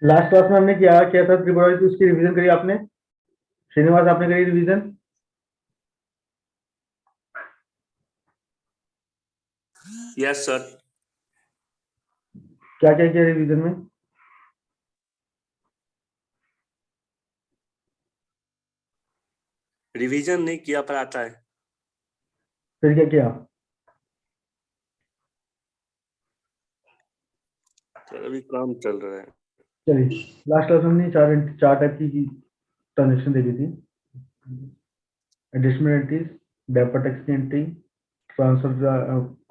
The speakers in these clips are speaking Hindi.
लास्ट क्लास में हमने क्या किया था त्रिपुरा की, उसकी रिवीजन करी आपने? श्रीनिवास आपने करी रिवीजन? Yes sir. क्या क्या किया रिवीजन में? रिवीजन नहीं किया पर आता है। फिर क्या किया? सर अभी काम चल रहा है। चलिए, लास्ट क्लास में हमने चार टाइप की ट्रांजेक्शन देखी थी। एडिशनल एंट्रीज, डेफर्ड टैक्स की entry, transfer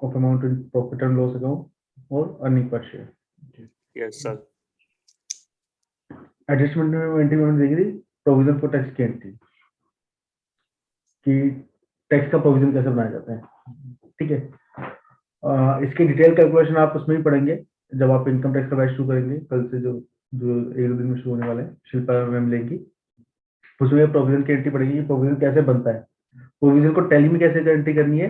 of amount in profit and loss account और अर्निंग पर शेयर। Yes sir. एडजस्टमेंट में एंट्री में हमने देखी थी प्रोविजन फॉर टैक्स की एंट्री, कि टैक्स का प्रोविजन कैसे बनाया जाता है। ठीक है, इसकी डिटेल कैलकुलेशन आप उसमें ही पढ़ेंगे जब आप इनकम टैक्स का बैच शुरू करेंगे कल से, जो जो एक दो दिन में शुरू होने वाले हैं, शिल्पा मैम लेंगी। उसमें प्रोविजन की एंट्री पड़ेगी, प्रोविजन कैसे बनता है, प्रोविजन को टैली में कैसे एंट्री करनी है,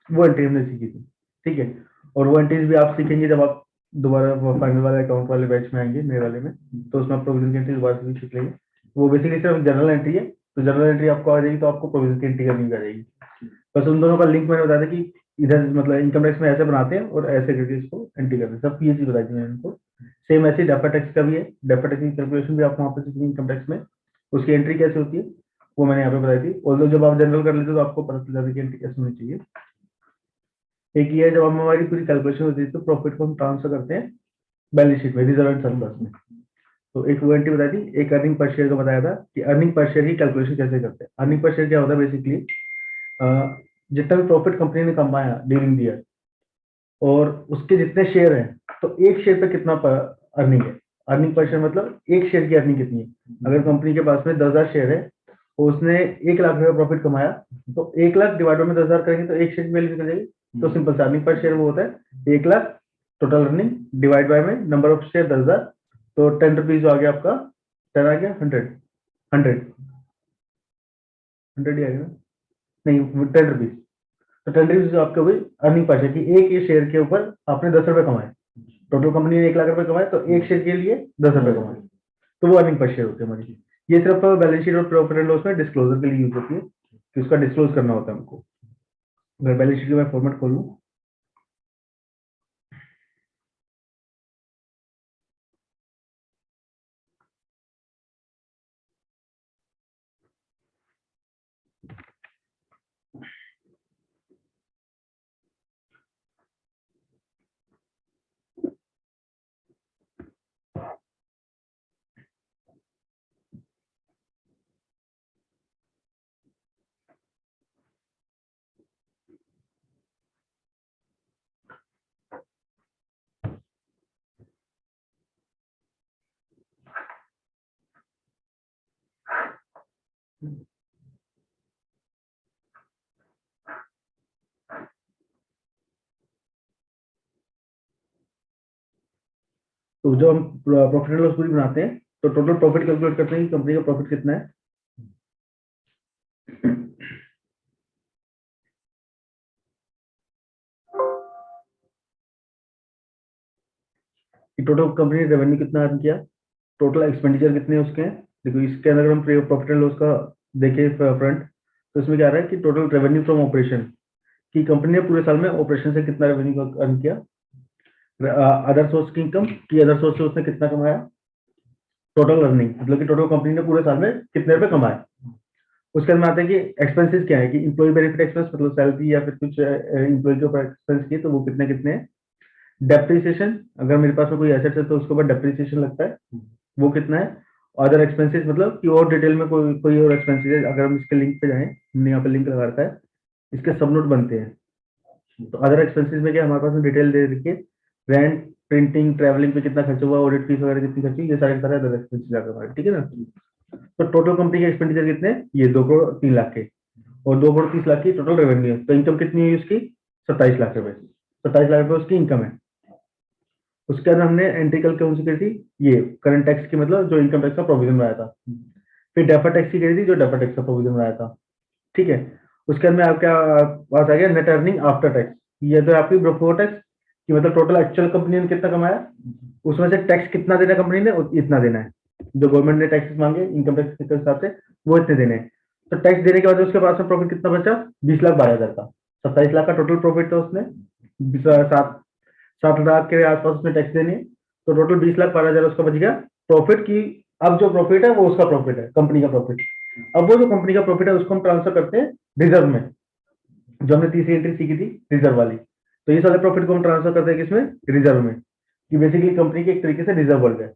वो एंट्री हमने सीखी थी। ठीक है, और वो एंट्रीज भी आप सीखेंगे जब आप दोबारा फाइनल वाले अकाउंट वाले बैच में आएंगे, नए वाले में, तो उसमें आप प्रोविजन की एंट्री दोबारा से भी सीख लेंगे। वो बेसिकली सिर्फ जनरल एंट्री है, तो जनरल एंट्री आपको आ जाएगी तो आपको प्रोविजन की एंट्री करनी आ जाएगी। बस उन दोनों का लिंक मैंने बताया था कि इधर मतलब इनकम टैक्स में ऐसे बनाते हैं और ऐसे करके इसको एंट्री करते हैं, सब ये चीज बताई थी मैंने उनको। सेम ऐसे डेफर्ड टैक्स का भी है, डेफर्ड टैक्स की कैलकुलेशन भी आपको वहाँ पे सीखेंगे इनकम टैक्स में, उसकी एंट्री कैसे होती है वो मैंने यहाँ पे बताई थी। और जब आप जनरल कर लेते हो तो आपको पता चल जाता है कि एंट्री कैसे होनी चाहिए। एक ये है, जब हम हमारी पूरी कैलकुलेशन होती है तो प्रॉफिट को हम ट्रांसफर करते हैं बैलेंस शीट में, रिजर्व एंड सरप्लस में। तो एक वो एंट्री बताई थी, एक अर्निंग पर शेयर का बताया था कि अर्निंग पर शेयर की कैलकुलेशन कैसे करते हैं। अर्निंग पर शेयर क्या होता है बेसिकली, जितना भी प्रॉफिट कंपनी ने कमाया ड्यूरिंग द ईयर और उसके जितने शेयर हैं, तो एक शेयर पे कितना अर्निंग है। अर्निंग पर शेयर मतलब एक शेयर की अर्निंग कितनी है। अगर कंपनी के पास में 10,000 शेयर है और उसने 1 लाख रुपए प्रॉफिट कमाया, तो 1 लाख डिवाइड में 10,000 करेंगे तो एक शेयर की वैल्यू निकल जाएगी। तो सिंपल सा अर्निंग पर शेयर वो होता है 1 lakh total earning divide by में नंबर ऑफ शेयर 10,000, तो 10 रुपीज आ गया आपका, 10 आ गया 100, 100 100 ही आ गया ना? नहीं, 10 रुपीज। तो 10 रुपीज आपके हुई अर्निंग पर शेयर की, एक ये शेयर के ऊपर आपने 10 रुपए कमाए। टोटल कंपनी ने 1 लाख रुपए कमाए तो एक शेयर के लिए 10 रुपए कमाए, तो वो अर्निंग पर शेयर होती है हमारी। ये सिर्फ बैलेंस शीट और प्रॉफिट एंड लॉस में डिस्क्लोजर के लिए यूज होती है, कि उसका डिस्क्लोज करना होता है हमको। अगर बैलेंस शीट की मैं फॉर्मेट खोलूं, तो जब हम प्रॉफिट एंड लॉस पूरी बनाते हैं तो टोटल प्रॉफिट कैलकुलेट करते हैं कि कंपनी का प्रॉफिट कितना है। कि टोटल कंपनी ने रेवेन्यू कितना अर्न किया, टोटल एक्सपेंडिचर कितने उसके हैं। देखो इसके अंदर हम प्रॉफिट एंड लॉस का देखें फ्रंट, तो इसमें क्या आ रहा है कि टोटल रेवेन्यू फ्रॉम ऑपरेशन, कि कंपनी ने पूरे साल में ऑपरेशन से कितना रेवेन्यू अर्न किया। अदर सोर्स की इनकम, कि अदर सोर्स से उसने कितना कमाया। टोटल अर्निंग मतलब कि टोटल कंपनी ने पूरे साल में कितने रुपए कमाए। उसके बाद में आता है कि एक्सपेंसेस क्या है, कि इम्प्लॉय बेनिफिट एक्सपेंस मतलब सैलरी या फिर कुछ इम्प्लॉय के ऊपर एक्सपेंस किए तो वो कितने कितने हैं। डेप्रिसिएशन, अगर मेरे पास में कोई एसेट है तो उसके ऊपर डेप्रिसिएशन लगता है, वो कितना है। अदर एक्सपेंसेस मतलब कि और डिटेल में कोई कोई और एक्सपेंसेस है, अगर हम इसके लिंक पे जाएं, हमने यहाँ पे लिंक लगा रखा है, इसके सब नोट बनते हैं। तो अदर एक्सपेंसेस में क्या हमारे पास में डिटेल दे रखी है, रेंट, प्रिंटिंग, ट्रैवलिंग पे कितना खर्च हुआ, ऑडिट फीस वगैरह कितनी खर्च हुई, ये सारे के सारे अदर एक्सपेंसेस आकर हमारे, ठीक है ना। तो टोटल कंपनी के एक्सपेंडिचर कितने हैं, ये 2 करोड़ 3 लाख के, और 2 करोड़ 30 लाख की टोटल रेवेन्यू है। तो इनकम कितनी है उसकी, 27 लाख रुपए, 27 लाख रुपए उसकी इनकम है। उसके अंदर हमने एंट्री कल कौन सी करी थी, ये करंट टैक्स की, मतलब जो इनकम टैक्स का प्रोविजन बनाया था। फिर डेफर्ड टैक्स की करी थी, जो डेफर्ड टैक्स का प्रोविजन बनाया था। ठीक है, उसके अंदर आपका पास आ गया नेट अर्निंग आफ्टर टैक्स, ये तो आपकी बिफोर टैक्स, कि मतलब टोटल एक्चुअल कंपनी ने कितना कमाया, उसमें से टैक्स कितना देना कंपनी ने, इतना देना है। जो गवर्नमेंट ने टैक्सेस मांगे इनकम टैक्स के हिसाब से वो इतने देने हैं। तो टैक्स देने के बाद उसके पास में प्रॉफिट कितना बचा, 20,12,000 का। 27 लाख का टोटल प्रॉफिट था उसने, 7 लाख के आसपास उसने टैक्स देने, तो टोटल 20,12,000 उसका बच गया प्रॉफिट की। अब जो प्रॉफिट है वो उसका प्रॉफिट है, कंपनी का प्रॉफिट। अब वो जो कंपनी का प्रॉफिट है उसको हम ट्रांसफर करते हैं रिजर्व में, जो हमने तीसरी एंट्री सीखी थी रिजर्व वाली। तो इस वाले प्रॉफिट को हम ट्रांसफर करते हैं किसमें, रिजर्व में, कि बेसिकली कंपनी की एक तरीके से रिजर्व बढ़ गए,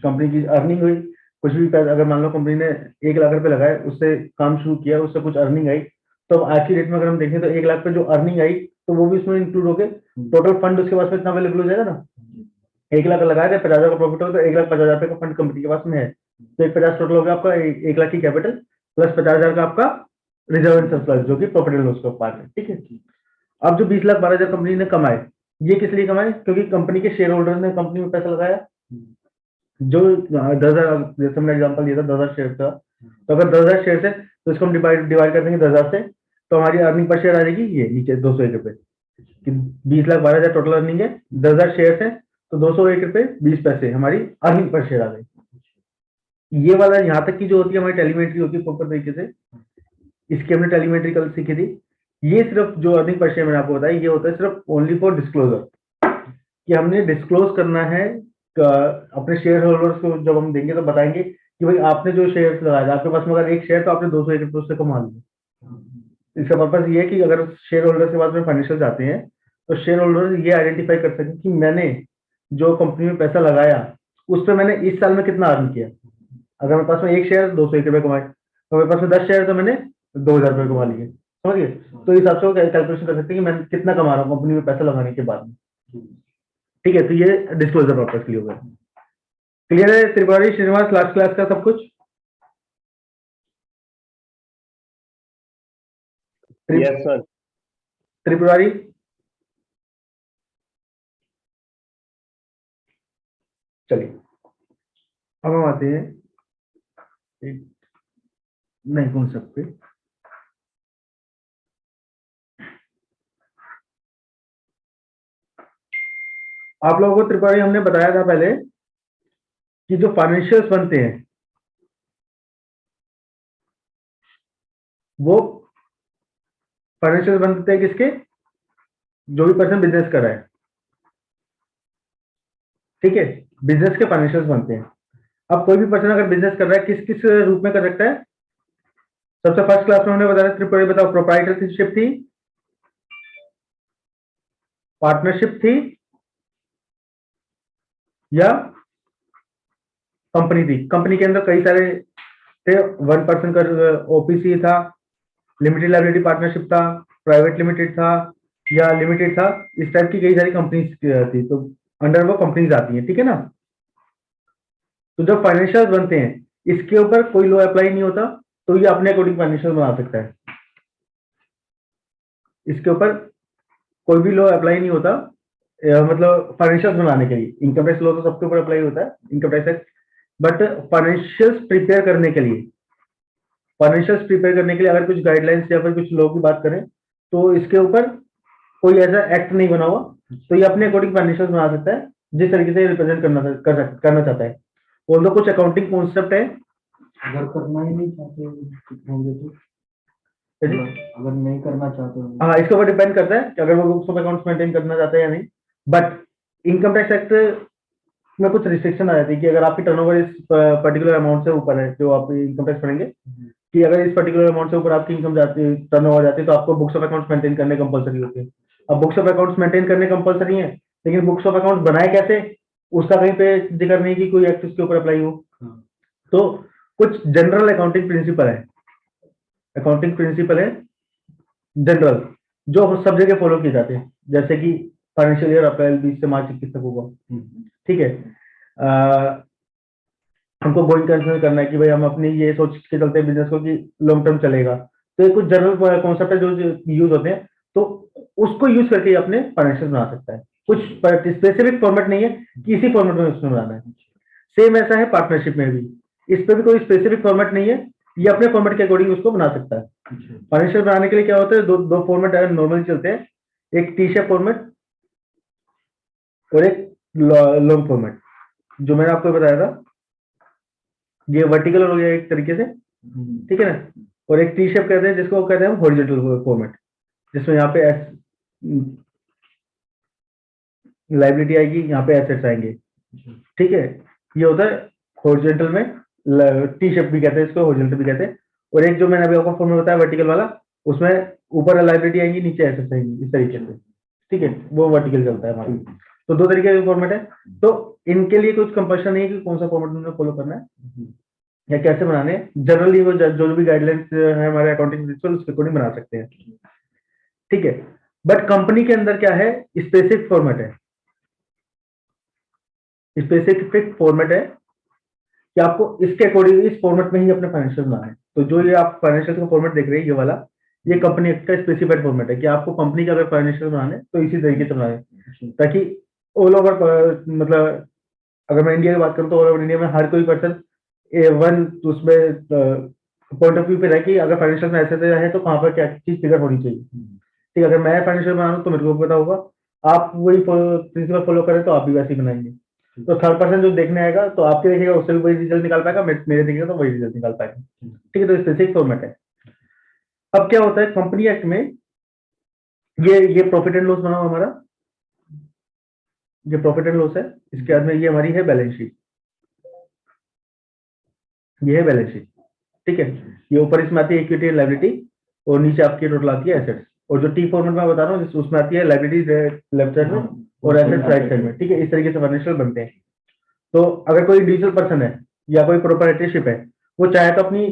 कंपनी की अर्निंग हुई, कुछ भी पैसा, अगर मान लो कंपनी ने 1 लाख रुपए लगाए, उससे काम शुरू किया, उससे कुछ अर्निंग आई, तो आज की डेट में अगर हम देखें तो 1 लाख पे जो अर्निंग आई तो वो भी उसमें इंक्लूड हो गए, टोटल फंड उसके पास में इतना अवेलेबल हो जाएगा ना। 1 लाख लगाया था, 50,000 का प्रॉफिट होगा तो 1,50,000 रुपए का फंड कंपनी के पास में है, तो 1,50,000 टोटल हो गया आपका, 1 लाख की कैपिटल प्लस 50,000 का आपका रिजर्व एंड सरप्लस, जो कि प्रॉफिट एंड लॉस का पार्ट है, ठीक है। अब जो 20,12,000 कंपनी ने कमाए, ये किस लिए कमाए, क्योंकि कंपनी के शेयर होल्डर ने कंपनी में पैसा लगाया। जो 10,000, जैसे हमने एग्जांपल दिया था 10,000 शेयर था, तो अगर 10,000 शेयर है तो इसको हम डिवाइड कर देंगे 10,000 से, तो हमारी अर्निंग पर शेयर आ जाएगी ये नीचे 201 रुपए, कि 20,12,000 टोटल अर्निंग है, 10,000 शेयर है तो 201 रुपए 20 पैसे हमारी अर्निंग पर शेयर आ गई। ये वाला यहाँ तक की जो होती है हमारी टेलीमेट्री होती है प्रॉपर तरीके से, इसकी हमने टेलीमेट्री कल सीखी थी। ये सिर्फ जो अर्निंग पर शेयर मैंने आपको बताया, ये होता है सिर्फ ओनली फॉर डिस्क्लोजर, कि हमने डिस्क्लोज करना है अपने शेयर होल्डर्स को। जब हम देंगे तो बताएंगे कि भाई आपने जो शेयर लगाया, आपके पास में अगर एक शेयर तो आपने 201 रुपये उससे कमा लिया। इसका पर्पज ये है कि अगर शेयर होल्डर के पास में फाइनेंशियल जाते हैं तो शेयर होल्डर ये आइडेंटिफाई कर सके कि मैंने जो कंपनी में पैसा लगाया उस पर मैंने इस साल में कितना अर्न किया। अगर मेरे पास में एक शेयर 201 रुपये कमाए, तो मेरे पास में 10 शेयर तो मैंने 2,000 रुपये कमा लिए, समझिए। तो इस हिसाब से कैलकुलेशन कर सकते हैं कि मैं कितना कमा रहा हूँ कंपनी में पैसा लगाने के बाद में, ठीक है। तो ये डिस्क्लोजर पर्पज के लिए होगा। क्लियर है त्रिपुरारी, श्रीनिवास, लास्ट क्लास का सब कुछ? Yes sir. त्रिपुरारी, चलिए अब हम आते हैं एक नए कॉन्सेप्ट पे। आप लोगों को त्रिपुरारी हमने बताया था पहले कि जो फाइनेंशियल्स बनते हैं वो फाइनेंशियल बनते हैं किसके, जो भी पर्सन बिजनेस कर रहा है, ठीक है। बिजनेस के फाइनेंशियल्स बनते हैं। अब कोई भी पर्सन अगर बिजनेस कर रहा है किस किस रूप में कर सकता है, सबसे फर्स्ट क्लास में हमने बताया त्रिपुरारी, बताओ प्रोप्राइटरशिप थी, पार्टनरशिप थी, या कंपनी थी। कंपनी के अंदर कई सारे थे, 1 पर्सन का ओपीसी था, लिमिटेड लाइबिलिटी पार्टनरशिप था, प्राइवेट लिमिटेड था, या लिमिटेड था। इस टाइप की कई सारी कंपनीज थी, तो अंडर वो कंपनीज आती हैं, ठीक है ना। तो जब फाइनेंशियल बनते हैं इसके ऊपर कोई लॉ अप्लाई नहीं होता, तो ये अपने अकॉर्डिंग फाइनेंशियल बना सकता है। इसके ऊपर कोई भी लॉ अप्लाई नहीं होता, मतलब फाइनेंशियल बनाने के लिए। इनकम टैक्स लॉ तो सबके ऊपर अप्लाई होता है, income tax act, but financial prepare करने के लिए, फाइनेंशियल प्रिपेयर करने के लिए अगर कुछ गाइडलाइंस या फिर कुछ लॉ की बात करें तो इसके ऊपर कोई ऐसा एक्ट नहीं बना हुआ, तो ये अपने अकॉर्डिंग फाइनेंशियल बना सकता है जिस तरीके से रिप्रेजेंट करना चाहता है। और कुछ अकाउंटिंग कॉन्सेप्ट है, अगर करना ही नहीं चाहते होंगे तो, अगर नहीं करना चाहते होंगे, हाँ इसके ऊपर डिपेंड करता है कि अगर वो बुक्स ऑफ अकाउंट्स मेंटेन करना चाहता है या नहीं। बट इनकम टैक्स एक्ट में कुछ रिस्ट्रिक्शन आ जाती है कि अगर आपकी टर्नओवर इस पर्टिकुलर अमाउंट से ऊपर है, जो आप इनकम टैक्स भरेंगे, कि अगर इस पर्टिकुलर अमाउंट से ऊपर आपकी इनकम जाती है, टर्नओवर जाती है, तो आपको बुक्स ऑफ अकाउंट्स मेंटेन करने कंपलसरी होती है। अब बुक्स ऑफ अकाउंट्स मेंटेन करने कंपलसरी है, लेकिन बुक्स ऑफ अकाउंट्स बनाए कैसे उसका कहीं पे जिक्र नहीं कि कोई एक्ट उसके ऊपर अप्लाई हो। तो कुछ जनरल अकाउंटिंग प्रिंसिपल है, अकाउंटिंग प्रिंसिपल है जनरल, जो सब जगह फॉलो किए जाते हैं, जैसे कि फाइनेंशियल ईयर अप्रैल 20 से मार्च 21 तक होगा, ठीक है। हमको गोइंग कंसर्न करना है कि भाई हम अपनी ये सोच के चलते हैं बिजनेस को कि लॉन्ग टर्म चलेगा, तो ये कुछ जनरल कॉन्सेप्ट है जो यूज होते हैं, तो उसको यूज करके अपने फाइनेंशियल बना सकता है। कुछ स्पेसिफिक फॉर्मेट नहीं है कि इसी फॉर्मेट में उसमें बनाना है। सेम ऐसा है पार्टनरशिप में भी, इस पे भी कोई स्पेसिफिक फॉर्मेट नहीं है, ये अपने फॉर्मेट के अकॉर्डिंग उसको बना सकता है। फाइनेंशियल बनाने के लिए क्या होता है, दो फॉर्मेट नॉर्मली चलते हैं, एक टी शेप फॉर्मेट और एक लॉन्ग फॉर्मेट जो मैंने आपको बताया था, ये वर्टिकल हो गया एक तरीके से, ठीक है ना। और एक टी शेप कहते हैं जिसको कहते हैं हॉरिजॉन्टल फॉर्मेट, जिसमें यहाँ पे लाइबिलिटी आएगी, यहाँ पे एसेट्स आएंगे, ठीक है। ये होता है हॉरिजॉन्टल में, टी शेप भी कहते हैं इसको, हॉरिजॉन्टल भी कहते हैं। और एक जो मैंने अभी आपको फॉर्मेट बताया वर्टिकल वाला, उसमें ऊपर लाइबिलिटी आएंगी, नीचे एसेट्स आएंगी, इस तरीके से, ठीक है। वो वर्टिकल चलता है हमारा। तो दो तरीके के फॉर्मेट है। तो इनके लिए कुछ कंपल्शन नहीं है कि कौन सा फॉर्मेट उन्होंने फॉलो करना है या कैसे बनाने हैं। जनरली वो जो भी गाइडलाइंस है हमारे अकाउंटिंग प्रिंसिपल, उसके अकॉर्डिंग बना सकते हैं, ठीक है। बट कंपनी के अंदर क्या है, स्पेसिफिक फॉर्मेट है, स्पेसिफिक फॉर्मेट है कि आपको इसके अकॉर्डिंग इस फॉर्मेट में ही अपने फाइनेंशियल बनाना है। तो जो ये आप फाइनेंशियल का फॉर्मेट देख रहे हैं, ये वाला, ये कंपनी एक्ट का स्पेसिफाइड फॉर्मेट है कि आपको कंपनी का अगर फाइनेंशियल बनाना है तो इसी तरीके से बनाए, ताकि ऑल ओवर, मतलब अगर मैं इंडिया की बात करूं तो ऑल ओवर इंडिया में हर कोई पर्सन वन उसमें पॉइंट ऑफ व्यू पे रहे कि अगर फाइनेंशियल में ऐसे है तो कहाँ पर क्या चीज फिगर होनी चाहिए, ठीक है। अगर मैं फाइनेंशियल बना रहा हूँ तो मेरे को पता होगा, आप वही प्रिंसिपल फॉलो करें तो आप भी वैसे ही बनाएंगे। तो थर्ड पर्सन जो देखने आएगा तो आपके देखेगा उससे भी वही रिजल्ट निकाल पाएगा, मेरे देखेगा तो वही रिजल्ट निकाल पाएगा, ठीक है। तो स्पेसिफिक फॉर्मेट है। अब क्या होता है कंपनी एक्ट में, ये प्रॉफिट एंड लॉस बना हुआ हमारा, ये प्रॉफिट एंड लॉस है। इसके बाद में ये हमारी है बैलेंस शीट, ये है बैलेंस शीट, ठीक है। ये ऊपर इसमें आती है इक्विटी एंड लायबिलिटी, और नीचे आपकी टोटल आती है एसेट्स। और जो टी फॉर्मेट में बता रहा हूँ उसमें आती है लायबिलिटी लेफ्ट साइड में और एसेट्स राइट साइड में, ठीक है। इस तरीके से फाइनेंशियल बनते हैं। तो अगर कोई इंडिविजुअल पर्सन है या कोई प्रोप्राइटरशिप है, वो चाहे तो अपनी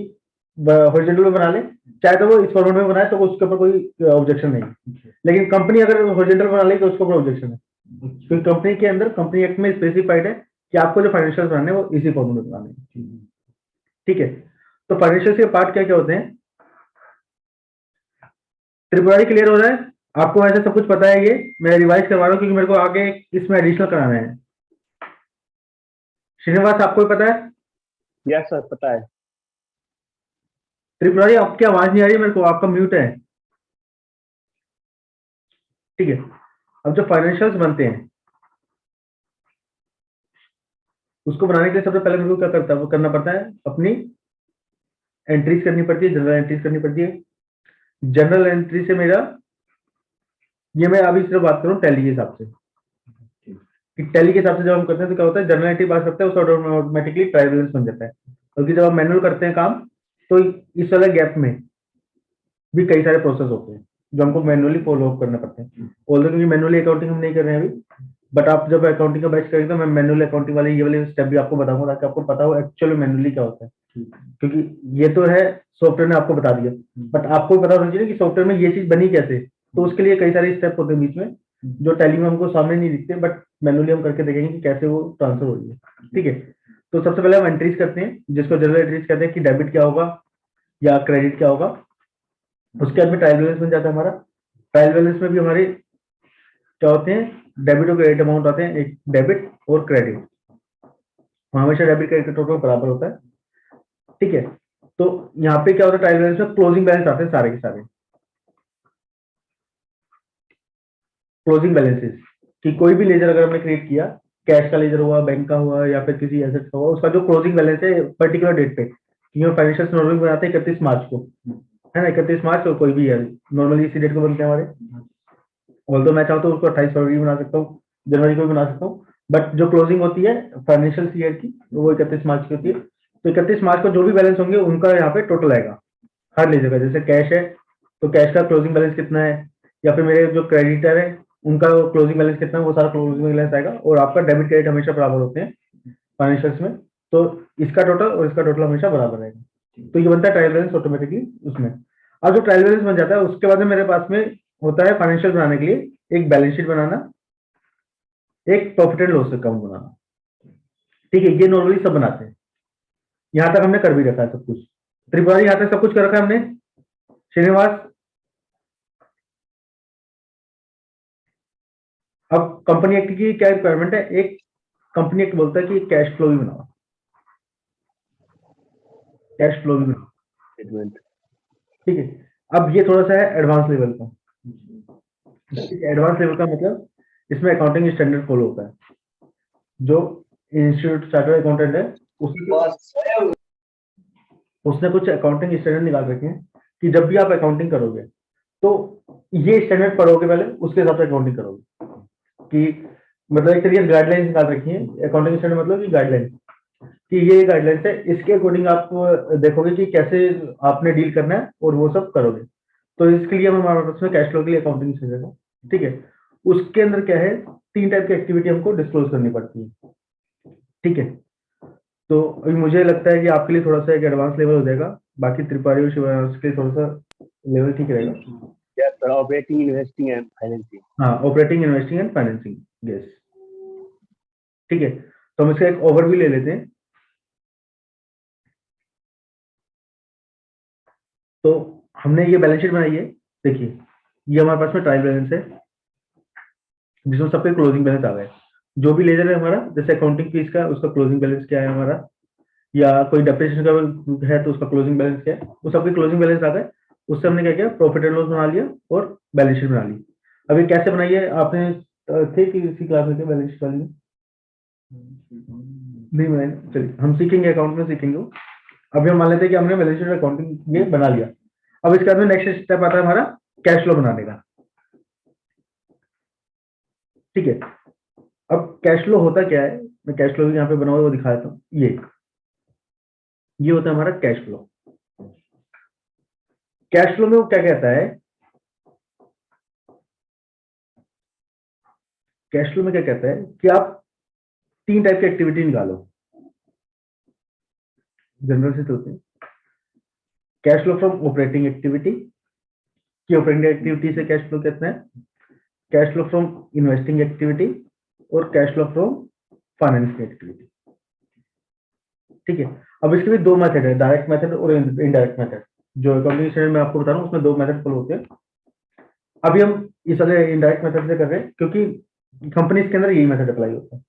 हॉरिजॉन्टल में बना ले, चाहे तो वो इस फॉर्मेट में बनाए, तो उसके ऊपर कोई ऑब्जेक्शन नहीं। लेकिन कंपनी अगर हॉरिजॉन्टल बना ले तो उसके ऊपर ऑब्जेक्शन है, क्योंकि कंपनी के अंदर, कंपनी एक्ट में स्पेसिफाइड है कि आपको जो फाइनेंशियल बनाने हैं वो इसी फॉर्मेट में बनाने हैं, ठीक है। तो फाइनेंशियल के पार्ट क्या क्या होते हैं, त्रिपुरारी क्लियर हो रहा है आपको? वैसे सब कुछ पता है, ये मैं रिवाइज करवा रहा हूँ क्योंकि मेरे को आगे इसमें एडिशनल कराना है। श्रीनिवास आपको भी पता है? यस सर, पता है। त्रिपुरारी आपकी आवाज नहीं आ रही मेरे को, आपका म्यूट है, ठीक है। अब जो फाइनेंशियल्स बनते हैं उसको बनाने के लिए सबसे पहले मेरे को क्या करना पड़ता है, अपनी एंट्रीज करनी पड़ती है, जनरल एंट्रीज करनी पड़ती है। जनरल एंट्री से मेरा, ये मैं अभी सिर्फ बात करूँ टैली के हिसाब से, कि टैली के हिसाब से जब हम करते हैं तो क्या होता है, जनरल एंट्री बात करते हैं उसका ऑटोमेटिकली ट्रायल बैलेंस बन जाता है। बल्कि जब आप मैनुअल करते हैं काम, तो इस वाले गैप में भी कई सारे प्रोसेस होते हैं जो हमको मैनुअली फॉलो अप करना पड़ते हैं। ऑल्दो क्योंकि मैनुअली अकाउंटिंग हम नहीं कर रहे हैं अभी, बट आप जब अकाउंटिंग का बैच करेंगे तो मैं मैनुअल अकाउंटिंग वाले ये वाले स्टेप भी आपको बताऊंगा, ताकि आपको पता हो एक्चुअली मैनुअली क्या होता है। क्योंकि ये तो है सॉफ्टवेयर ने आपको बता दिया, बट आपको भी पता होना चाहिए कि सॉफ्टवेयर में ये चीज बनी कैसे। तो उसके लिए कई सारे स्टेप होते हैं बीच में, जो टैली में हमको सामने नहीं दिखते, बट मैनुअली हम करके देखेंगे कि कैसे वो ट्रांसफर हो रही है, ठीक है। तो सबसे पहले हम एंट्रीज करते हैं, जिसको जनरल एंट्रीज कहते हैं कि डेबिट क्या होगा या क्रेडिट क्या होगा। उसके बाद में ट्रायल बैलेंस बन जाता है हमारा। ट्रायल बैलेंस में भी हमारे क्या होते हैं, डेबिट और क्रेडिट अमाउंट आते हैं, एक डेबिट और क्रेडिट, हमेशा डेबिट क्रेडिट टोटल बराबर होता है, ठीक है। तो यहाँ पे क्या होता है, ट्रायल बैलेंस में क्लोजिंग बैलेंस आते हैं सारे के सारे, क्लोजिंग बैलेंसेस, कि कोई भी लेजर अगर हमने क्रिएट किया, कैश का लेजर हुआ, बैंक का हुआ या फिर किसी एसेट का हुआ, उसका जो क्लोजिंग बैलेंस है पर्टिकुलर डेट पे, क्योंकि फाइनेंशियल नॉर्मल बनाते हैं 31 मार्च को, है ना, 31 मार्च को कोई भी है, नॉर्मली इसी डेट को बनते हैं हमारे। ऑल्दो मैं चाहूँ तो उसको 28 फरवरी बना सकता हूँ, जनवरी को भी बना सकता हूँ, बट जो क्लोजिंग होती है फाइनेंशियल ईयर की वो 31 मार्च की होती है। तो 31 मार्च को जो भी बैलेंस होंगे उनका यहाँ पे टोटल आएगा हर लेजर का। जैसे कैश है तो कैश का क्लोजिंग बैलेंस कितना है, या फिर मेरे जो क्रेडिटर है उनका क्लोजिंग बैलेंस कितना है, वो सारा क्लोजिंग बैलेंस आएगा। और आपका डेबिट क्रेडिट हमेशा बराबर होते हैं फाइनेंशियल्स में, तो इसका टोटल और इसका टोटल हमेशा बराबर रहेगा। तो ये बनता है ट्रायल बैलेंस ऑटोमेटिकली उसमें। अब जो ट्रायल बैलेंस बन जाता है उसके बाद में मेरे पास में होता है फाइनेंशियल बनाने के लिए एक बैलेंस शीट बनाना, एक प्रॉफिट एंड लॉस अकाउंट बनाना, ठीक है। ये नॉर्मली सब बनाते हैं, यहां तक हमने कर भी रखा है सब कुछ। त्रिपुरारी यहां तक सब कुछ कर रखा है हमने? श्रीनिवास, अब कंपनी एक्ट की क्या रिक्वायरमेंट है, एक कंपनी एक्ट बोलता है कि कैश फ्लो भी बनाओ, कैश फ्लो भी बनाओ, स्टेटमेंट। ठीक है। अब ये थोड़ा सा है एडवांस लेवल का। एडवांस लेवल का मतलब इसमें अकाउंटिंग स्टैंडर्ड फॉलो होता है। जो इंस्टीट्यूट चार्टर्ड अकाउंटेंट है उसने कुछ अकाउंटिंग स्टैंडर्ड निकाल रखे हैं कि जब भी आप अकाउंटिंग करोगे तो ये स्टैंडर्ड पढ़ोगे पहले, उसके हिसाब से अकाउंटिंग करोगे। कि मतलब एक तरीके से गाइडलाइंस निकाल रखी है अकाउंटिंग स्टैंडर्ड, मतलब कि गाइडलाइन, कि ये गाइडलाइंस है, इसके अकॉर्डिंग आप देखोगे कि कैसे आपने डील करना है और वो सब करोगे। तो इसके लिए हमारे पास में कैश फ्लो के लिए अकाउंटिंग स्टैंडर्ड है, ठीक है। उसके अंदर क्या है, 3 टाइप की एक्टिविटी हमको डिस्क्लोज करनी पड़ती है, ठीक है। तो अभी मुझे लगता है कि आपके लिए थोड़ा सा एक एडवांस लेवल हो जाएगा, बाकी त्रिपाठी और शिवांश के लिए थोड़ा सा लेवल ठीक रहेगा। Yes, sir. Operating, investing, and financing. हाँ, operating, investing and financing, yes, ठीक है। तो हम इसका एक ओवरव्यू ले लेते हैं। तो हमने ये बैलेंस शीट बनाई है, देखिए ये हमारे पास में ट्रायल बैलेंस है जिसमें सबके क्लोजिंग बैलेंस आ गए। जो भी लेजर है हमारा, जैसे अकाउंटिंग फीस का, उसका क्लोजिंग बैलेंस क्या है हमारा, या कोई डेप्रिसिएशन का है तो उसका क्लोजिंग बैलेंस क्या है, वो सबके क्लोजिंग बैलेंस आ गए। उससे हमने क्या किया, प्रॉफिट एंड लॉस बना लिया और बैलेंस शीट बना ली। अब ये कैसे बनाई है, आपने थे कि इसी क्लास में बैलेंस शीट वाली में? नहीं बनाई, चलिए हम सीखेंगे, अकाउंट में सीखेंगे वो। अभी हम मान लेते हैं कि हमने बैलेंस शीट अकाउंटिंग ये बना लिया। अब इसके बाद में नेक्स्ट स्टेप आता है हमारा कैश फ्लो बनाने का, ठीक है। अब कैश फ्लो होता क्या है, मैं कैश फ्लो यहाँ पे बना हुआ है वो दिखा देता हूँ। ये होता है हमारा कैश फ्लो। कैश फ्लो में वो क्या कहता है, कैश फ्लो में क्या कहता है कि आप 3 टाइप की एक्टिविटी निकालो, जनरल से होते हैं। Cash flow from operating activity, की ऑपरेटिंग एक्टिविटी से कैश फ्लो कहते हैं, cash flow from investing activity और cash flow from financing activity, ठीक है। अब इसके भी 2 मेथड है, डायरेक्ट मेथड और इनडायरेक्ट मेथड। जो अकाउंटिंग स्टैंडर्ड में आपको बता रहा हूँ उसमें 2 मेथड फॉलो होते हैं। अभी हम इस वाले इनडायरेक्ट मेथड से कर रहे हैं क्योंकि कंपनीज के अंदर यही मेथड अप्लाई होता है,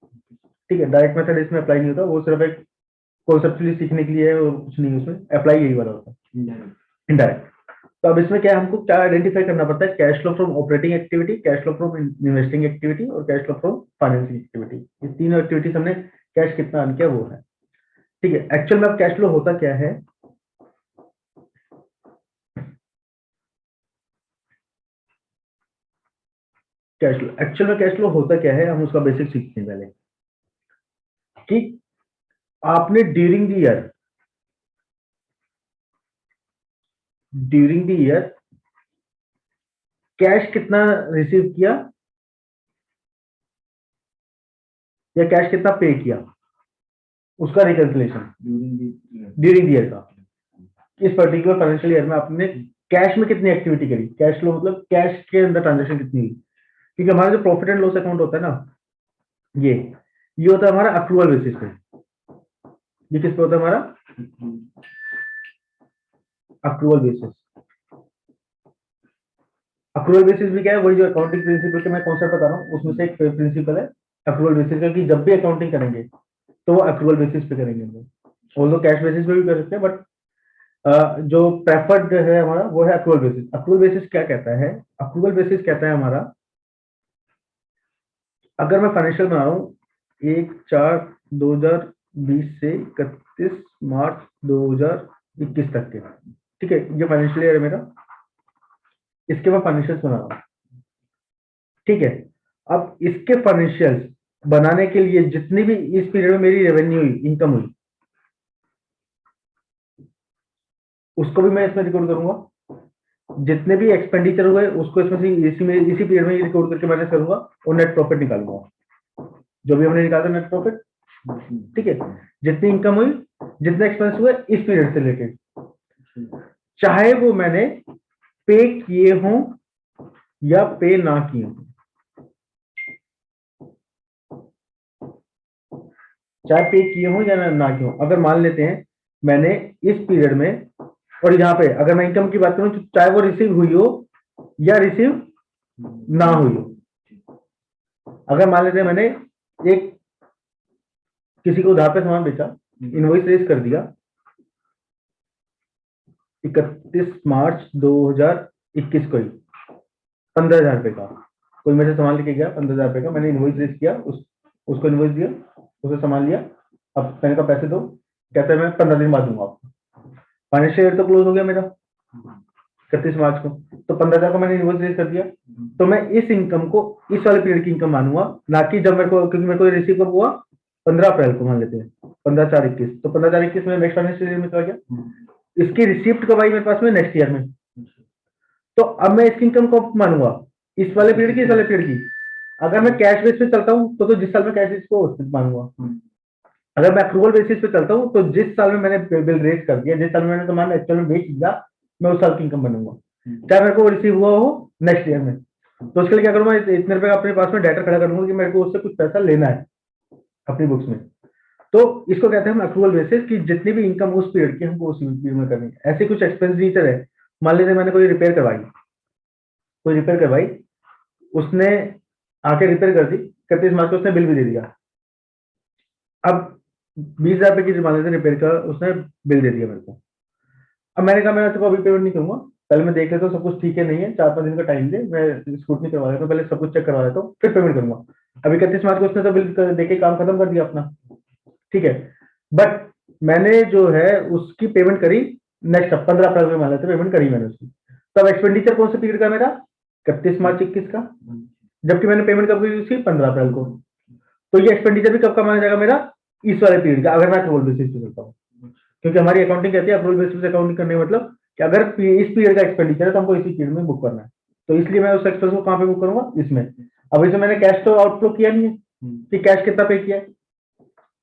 ठीक है। डायरेक्ट मेथड इसमें अप्लाई नहीं होता, वो सिर्फ एक कॉन्सेप्चुअली सीखने के लिए है और कुछ नहीं, उसमें अप्लाई यही वाला होता है, इनडायरेक्ट। तो अब इसमें क्या है, हमको क्या आइडेंटिफाई करना पड़ता है, cash flow from operating activity, cash flow from investing activity और cash flow from financing activity. ये तीनों एक्टिविटीज हमने कैश कितना अर्न किया वो है, ठीक है। एक्चुअल में अब कैश फ्लो होता क्या है, कैश फ्लो एक्चुअल में कैश फ्लो होता क्या है, हम उसका बेसिक सीखते हैं पहले। कि आपने ड्यूरिंग द ईयर कैश कितना रिसीव किया या कैश कितना पे किया, उसका रिकैल्कुलेशन ड्यूरिंग द ईयर का। इस पर्टिकुलर फाइनेंशियल ईयर में आपने कैश में कितनी एक्टिविटी करी, कैश फ्लो मतलब कैश के अंदर ट्रांजेक्शन कितनी हुई। क्योंकि हमारा जो प्रॉफिट एंड लॉस अकाउंट होता है ना, ये होता है हमारा अक्रूवल बेसिस पे। ये किस पे होता है हमारा, अक्रूवल बेसिस। अक्रूवल बेसिस भी क्या है, वही जो अकाउंटिंग प्रिंसिपल के मैं कॉन्सेप्ट बता रहा हूँ उसमें से एक प्रिंसिपल है अक्रूवल बेसिस का, कि जब भी अकाउंटिंग करेंगे तो वो अक्रूवल बेसिस पे करेंगे। ऑल्दो कैश बेसिस पे भी कर सकते हैं, बट जो प्रेफर्ड है हमारा वो है अक्रूवल बेसिस। अक्रूवल बेसिस क्या कहता है, अक्रूवल बेसिस कहता है हमारा, अगर मैं फाइनेंशियल बना रहा हूँ 1/4/2020 से 31 मार्च 2021 तक के, ठीक है, ये फाइनेंशियल ईयर है मेरा, इसके मैं फाइनेंशियल बना रहा हूँ, ठीक है। अब इसके फाइनेंशियल बनाने के लिए जितनी भी इस पीरियड में मेरी रेवेन्यू हुई, इनकम हुई, उसको भी मैं इसमें रिकॉर्ड करूंगा। जितने भी एक्सपेंडिचर हुए उसको इसमें से इसी पीरियड में रिकॉर्ड करके मैनेज करूंगा और नेट प्रॉफिट निकालूंगा, जो भी हमने निकाला नेट प्रॉफिट, ठीक है। जितनी इनकम हुई, जितने एक्सपेंस हुए इस पीरियड से रिलेटेड, चाहे वो मैंने पे किए हों या पे ना किए हों, चाहे पे किए हों या ना किए हों। अगर मान लेते हैं मैंने इस पीरियड में, और यहाँ पे अगर मैं इनकम की बात करूं तो चाहे वो रिसीव हुई हो या रिसीव ना हुई हो। अगर मान लेते हैं मैंने एक किसी को उधार पे सामान बेचा, इनवॉइस रेज कर दिया 31 मार्च 2021 को ही 15,000 रुपए का, कोई मेरे से सामान लेके गया 15,000 रुपए का, मैंने इनवॉइस रेज किया, उसको इनवॉइस दिया, उसे सामान लिया, अब मैंने कहा पैसे दो, कहते हैं मैं 15 दिन बाद दूंगा आपको। फाइनेंशियल ईयर तो क्लोज हो गया मेरा 31 मार्च को, तो 15,000 को मैंने इनवॉइस रेज कर दिया, तो मैं इस इनकम को इस वाले पीरियड की इनकम मानूंगा, ना कि जब मेरे को, क्योंकि मेरे को रिसीव कब हुआ 15 अप्रैल को मान लेते हैं, 15/4/21, तो 15/4/21 में नेक्स्ट फाइनेंशियल ईयर में चला गया, इसकी रिसिप्ट कब आई मेरे पास में, नेक्स्ट ईयर में। तो अब मैं इसकी इनकम को मानूंगा इस वाले पीरियड की, इस वाले पीरियड की। अगर मैं कैश बेस पे चलता हूँ तो जिस साल में कैश बेस को उस पे मानूंगा। अगर मैं अप्रूवल बेसिस पे चलता हूँ तो जिस साल में मैंने बिल रेज कर दिया, जिस साल में मैंने सामान एक्चुअल में बेच दिया, मैं उस साल की इनकम बनूंगा, चाहे मेरे को रिसीव हुआ हो नेक्स्ट ईयर में। तो उसके लिए क्या करूंगा, इतने रुपए का अपने पास में डाटा खड़ा करूंगा कि मेरे को उससे कुछ पैसा लेना है अपनी बुक्स में। तो इसको कहते हैं हम अप्रूवल बेसिस, कि जितनी भी इनकम उस पीरियड की हमको उस पीरियड में करनी है। ऐसे कुछ एक्सपेंडिचर है, मान लीजिए मैंने कोई रिपेयर करवाई, उसने आके रिपेयर कर दी, 31 मार्च को उसने बिल भी दे दिया। अब 20,000 रुपए की मान लीजिए रिपेयर का उसने बिल दे दिया मेरे को। अब मैंने कहा मैं तो अभी पेमेंट नहीं करूंगा, पहले मैं देख लेता हूँ सब कुछ ठीक है नहीं है, 4-5 दिन का टाइम दे, मैं स्क्रूटनी करवा लेता हूँ, पहले सब कुछ चेक करवा लेता हूँ, फिर पेमेंट करूंगा। अभी 31 मार्च को उसने तो बिल देके काम खत्म कर दिया अपना, ठीक है, बट मैंने जो है उसकी पेमेंट करी नेक्स्ट 15 अप्रैल में मान लेते पेमेंट करी मैंने उसकी। तब एक्सपेंडिचर कौन सा पीरियड का मेरा, 31 मार्च 21 का, जबकि मैंने पेमेंट कब की उसकी 15 अप्रैल को। तो ये एक्सपेंडिचर भी कब का माना जाएगा मेरा, इस वाले पीरियड का, अगर मैं अप्रूवल बेसिस पे चलता हूँ। क्योंकि हमारी अकाउंटिंग कहती है अप्रूवल बेसिस पे अकाउंटिंग करने का मतलब कि अगर इस पीरियड का एक्सपेंडिचर है तो हमको इसी पीरियड में बुक करना है। तो इसलिए मैं उस एक्सपेंस को कहाँ पे बुक करूंगा, इसमें। अब इसमें मैंने कैश तो आउटफ्लो किया नहीं है कि कैश कितना पे किया है,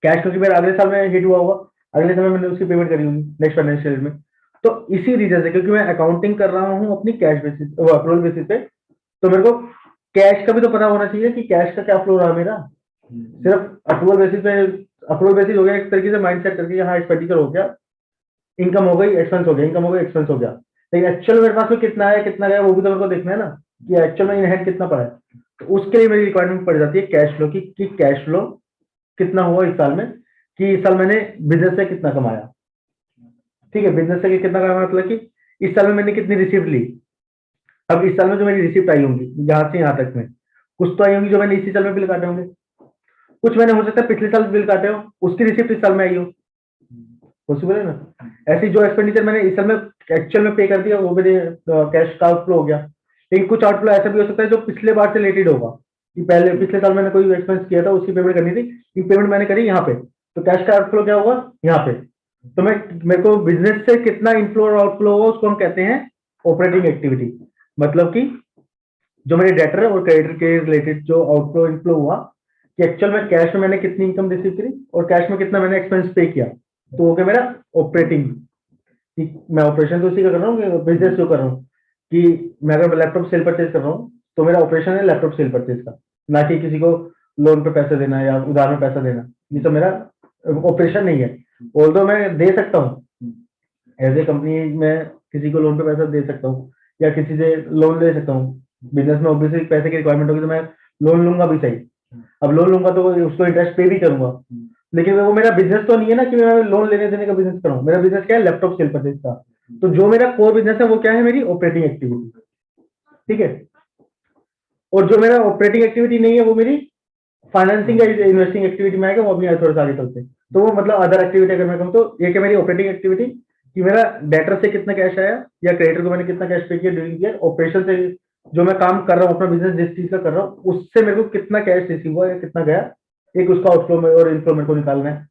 कैश क्योंकि मेरा अगले साल में हिट हुआ होगा, अगले साल में मैंने उसकी पेमेंट करी होगी नेक्स्ट फाइनेंशियल ईयर में। तो इसी रीजन से, क्योंकि मैं अकाउंटिंग कर रहा हूँ अपनी कैश बेसिस अप्रूवल बेसिस पे, तो मेरे को कैश का भी तो पता होना चाहिए कि कैश का क्या फ्लो रहा मेरा। सिर्फ अप्रूवल बेसिस पे, अप्रूवल बेसिस हो गया एक तरीके से माइंड सेट करके, हाँ एक्सपेंडिचर हो गया, इनकम हो गई, एक्सपेंस हो गया, इनकम हो गई, एक्सपेंस हो गया, लेकिन एक्चुअल मेरे पास में कितना है कितना गया वो भी तो मेरे को देखना है ना, कि एक्चुअल में इन हैंड कितना पड़ा है। तो उसके लिए मेरी रिक्वायरमेंट पड़ जाती है कैश फ्लो की, कि कैश फ्लो कितना हुआ इस साल में, कि इस साल मैंने बिजनेस से कितना कमाया, ठीक है, बिजनेस से कितना कमाया मतलब कि इस साल में मैंने कितनी रिसिप्ट ली। अब इस साल में जो मेरी रिसिप्ट आई होंगी यहाँ से यहाँ तक में, कुछ तो आई होंगी जो मैंने इसी साल में बिल काटे होंगे, कुछ मैंने हो सकता है पिछले साल बिल काटे हो, उसकी रिसिप्ट इस साल में आई हो, पॉसिबल है ना। ऐसी जो एक्सपेंडिचर मैंने इस साल में एक्चुअल में पे कर दिया वो मेरे कैश का आउटफ्लो हो गया। लेकिन कुछ आउटफ्लो ऐसा भी हो सकता है जो पिछले बार से रिलेटेड होगा, कि पहले पिछले साल मैंने कोई एक्सपेंस किया था उसकी पेमेंट करनी थी, ये पेमेंट मैंने करी यहाँ पे, तो कैश का आउटफ्लो क्या होगा यहाँ पे। तो मेरे को बिजनेस से कितना इनफ्लो और आउटफ्लो होगा उसको हम कहते हैं ऑपरेटिंग एक्टिविटी। मतलब कि जो मेरे डेटर और क्रेडिटर के रिलेटेड जो आउटफ्लो इनफ्लो हुआ, कि एक्चुअल में कैश में मैंने कितनी इनकम रिसीव करी और कैश में कितना मैंने एक्सपेंस पे किया, तो हो गया मेरा ऑपरेटिंग। मैं ऑपरेशन तो उसी का कर रहा हूँ, बिजनेस जो कर रहा हूँ, कि मैं अगर लैपटॉप सेल परचेज कर रहा हूँ तो मेरा ऑपरेशन है लैपटॉप सेल परचेज का, ना कि किसी को लोन पे पैसे देना या उधार में पैसा देना, ये तो मेरा ऑपरेशन नहीं है। ऑल्दो मैं दे सकता हूँ एज ए कंपनी, मैं किसी को लोन पे पैसा दे सकता हूँ या किसी से लोन ले सकता हूँ। बिजनेस में ऑब्वियसली पैसे की रिक्वायरमेंट होगी तो मैं लोन लूंगा भी सही। अब लोन लूंगा तो उसको इंटरेस्ट पे भी करूंगा, लेकिन वो मेरा बिजनेस तो नहीं है ना कि मैं लोन लेने देने का बिजनेस करूँ। मेरा बिजनेस क्या है, लैपटॉप सेल परचेज का। तो जो मेरा कोर बिजनेस है वो क्या है, मेरी ऑपरेटिंग एक्टिविटी, ठीक है। और जो मेरा ऑपरेटिंग एक्टिविटी नहीं है वो मेरी फाइनेंसिंग या इन्वेस्टिंग एक्टिविटी में आएगा, वो अपनी थोड़ा सा आगे चलते हैं। तो वो मतलब अदर एक्टिविटी अगर मैं कहूँ तो एक है मेरी ऑपरेटिंग एक्टिविटी, कि मेरा डेटर से कितना कैश आया या क्रेडिटर को मैंने कितना कैश पे किया ड्यूरिंग ईयर। ऑपरेशन से जो मैं काम कर रहा हूँ अपना बिजनेस जिस चीज का कर रहा हूँ उससे मेरे को कितना कैश रिसीव हुआ या कितना गया, एक उसका आउटफ्लो में और इनफ्लो मेरे को निकालना है,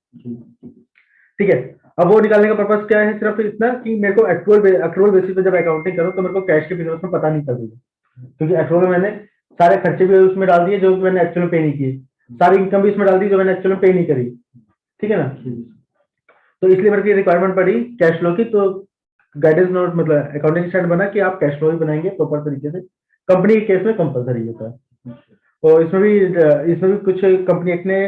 ठीक है। अब वो निकालने का पर्पस क्या है, सिर्फ इतना कि मेरे को एक्चुअल बेसिस पे जब अकाउंटिंग करूँ तो मेरे को कैश के बिजनेस में पता नहीं चल रही है, क्योंकि एक्चुअल में मैंने सारे खर्चे भी उसमें डाल दिए जो मैंने एक्चुअल में पे नहीं किए, सारी इनकम भी इसमें डाल दी जो मैंने एक्चुअल में पे नहीं करी, ठीक है ना। तो इसलिए मेरे को रिक्वायरमेंट पड़ी कैश फ्लो की। तो गाइडेंस नोट मतलब अकाउंटिंग स्टैंडर्ड बना कि आप कैश फ्लो ही बनाएंगे प्रॉपर तरीके से, कंपनी के केस में कंपलसरी होता है। और इसमें भी कुछ कंपनी एक्ट ने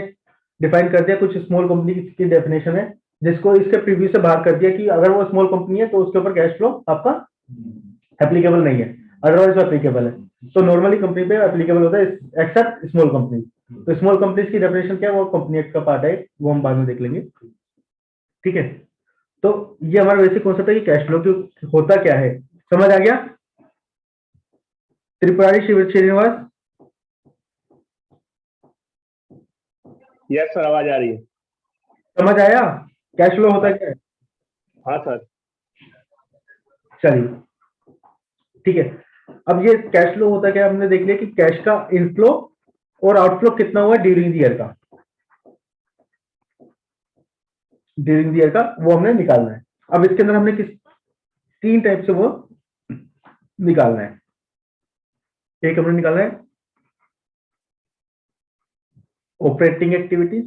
डिफाइन कर दिया, कुछ स्मॉल कंपनी की डेफिनेशन है जिसको इसके प्रीव्यू से बाहर कर दिया कि अगर वो स्मॉल कंपनी है तो उसके ऊपर कैश फ्लो आपका एप्लीकेबल नहीं है, अदरवाइज वो एप्लीकेबल है। तो नॉर्मली कंपनी पे एप्लीकेबल होता है एक्सेप्ट स्मॉल कंपनी। तो स्मॉल कंपनीज की डेफिनेशन क्या है, वो कंपनी एक्ट का पार्ट है, वो हम बाद में देख लेंगे, ठीक है। तो ये हमारा बेसिक कॉन्सेप्ट है कि कैश फ्लो की होता क्या है, समझ आ गया। त्रिपुरारी श्रीनिवास, यस सर, आवाज आ रही है। समझ आया कैश फ्लो होता क्या है? हाँ सर। चलिए ठीक है, अब ये कैश फ्लो होता क्या है, हमने देख लिया कि कैश का इनफ्लो और आउटफ्लो कितना हुआ ड्यूरिंग द ईयर का, ड्यूरिंग द ईयर का वो हमने निकालना है। अब इसके अंदर हमने किस 3 टाइप से वो निकालना है। एक हमने निकालना है ऑपरेटिंग एक्टिविटीज,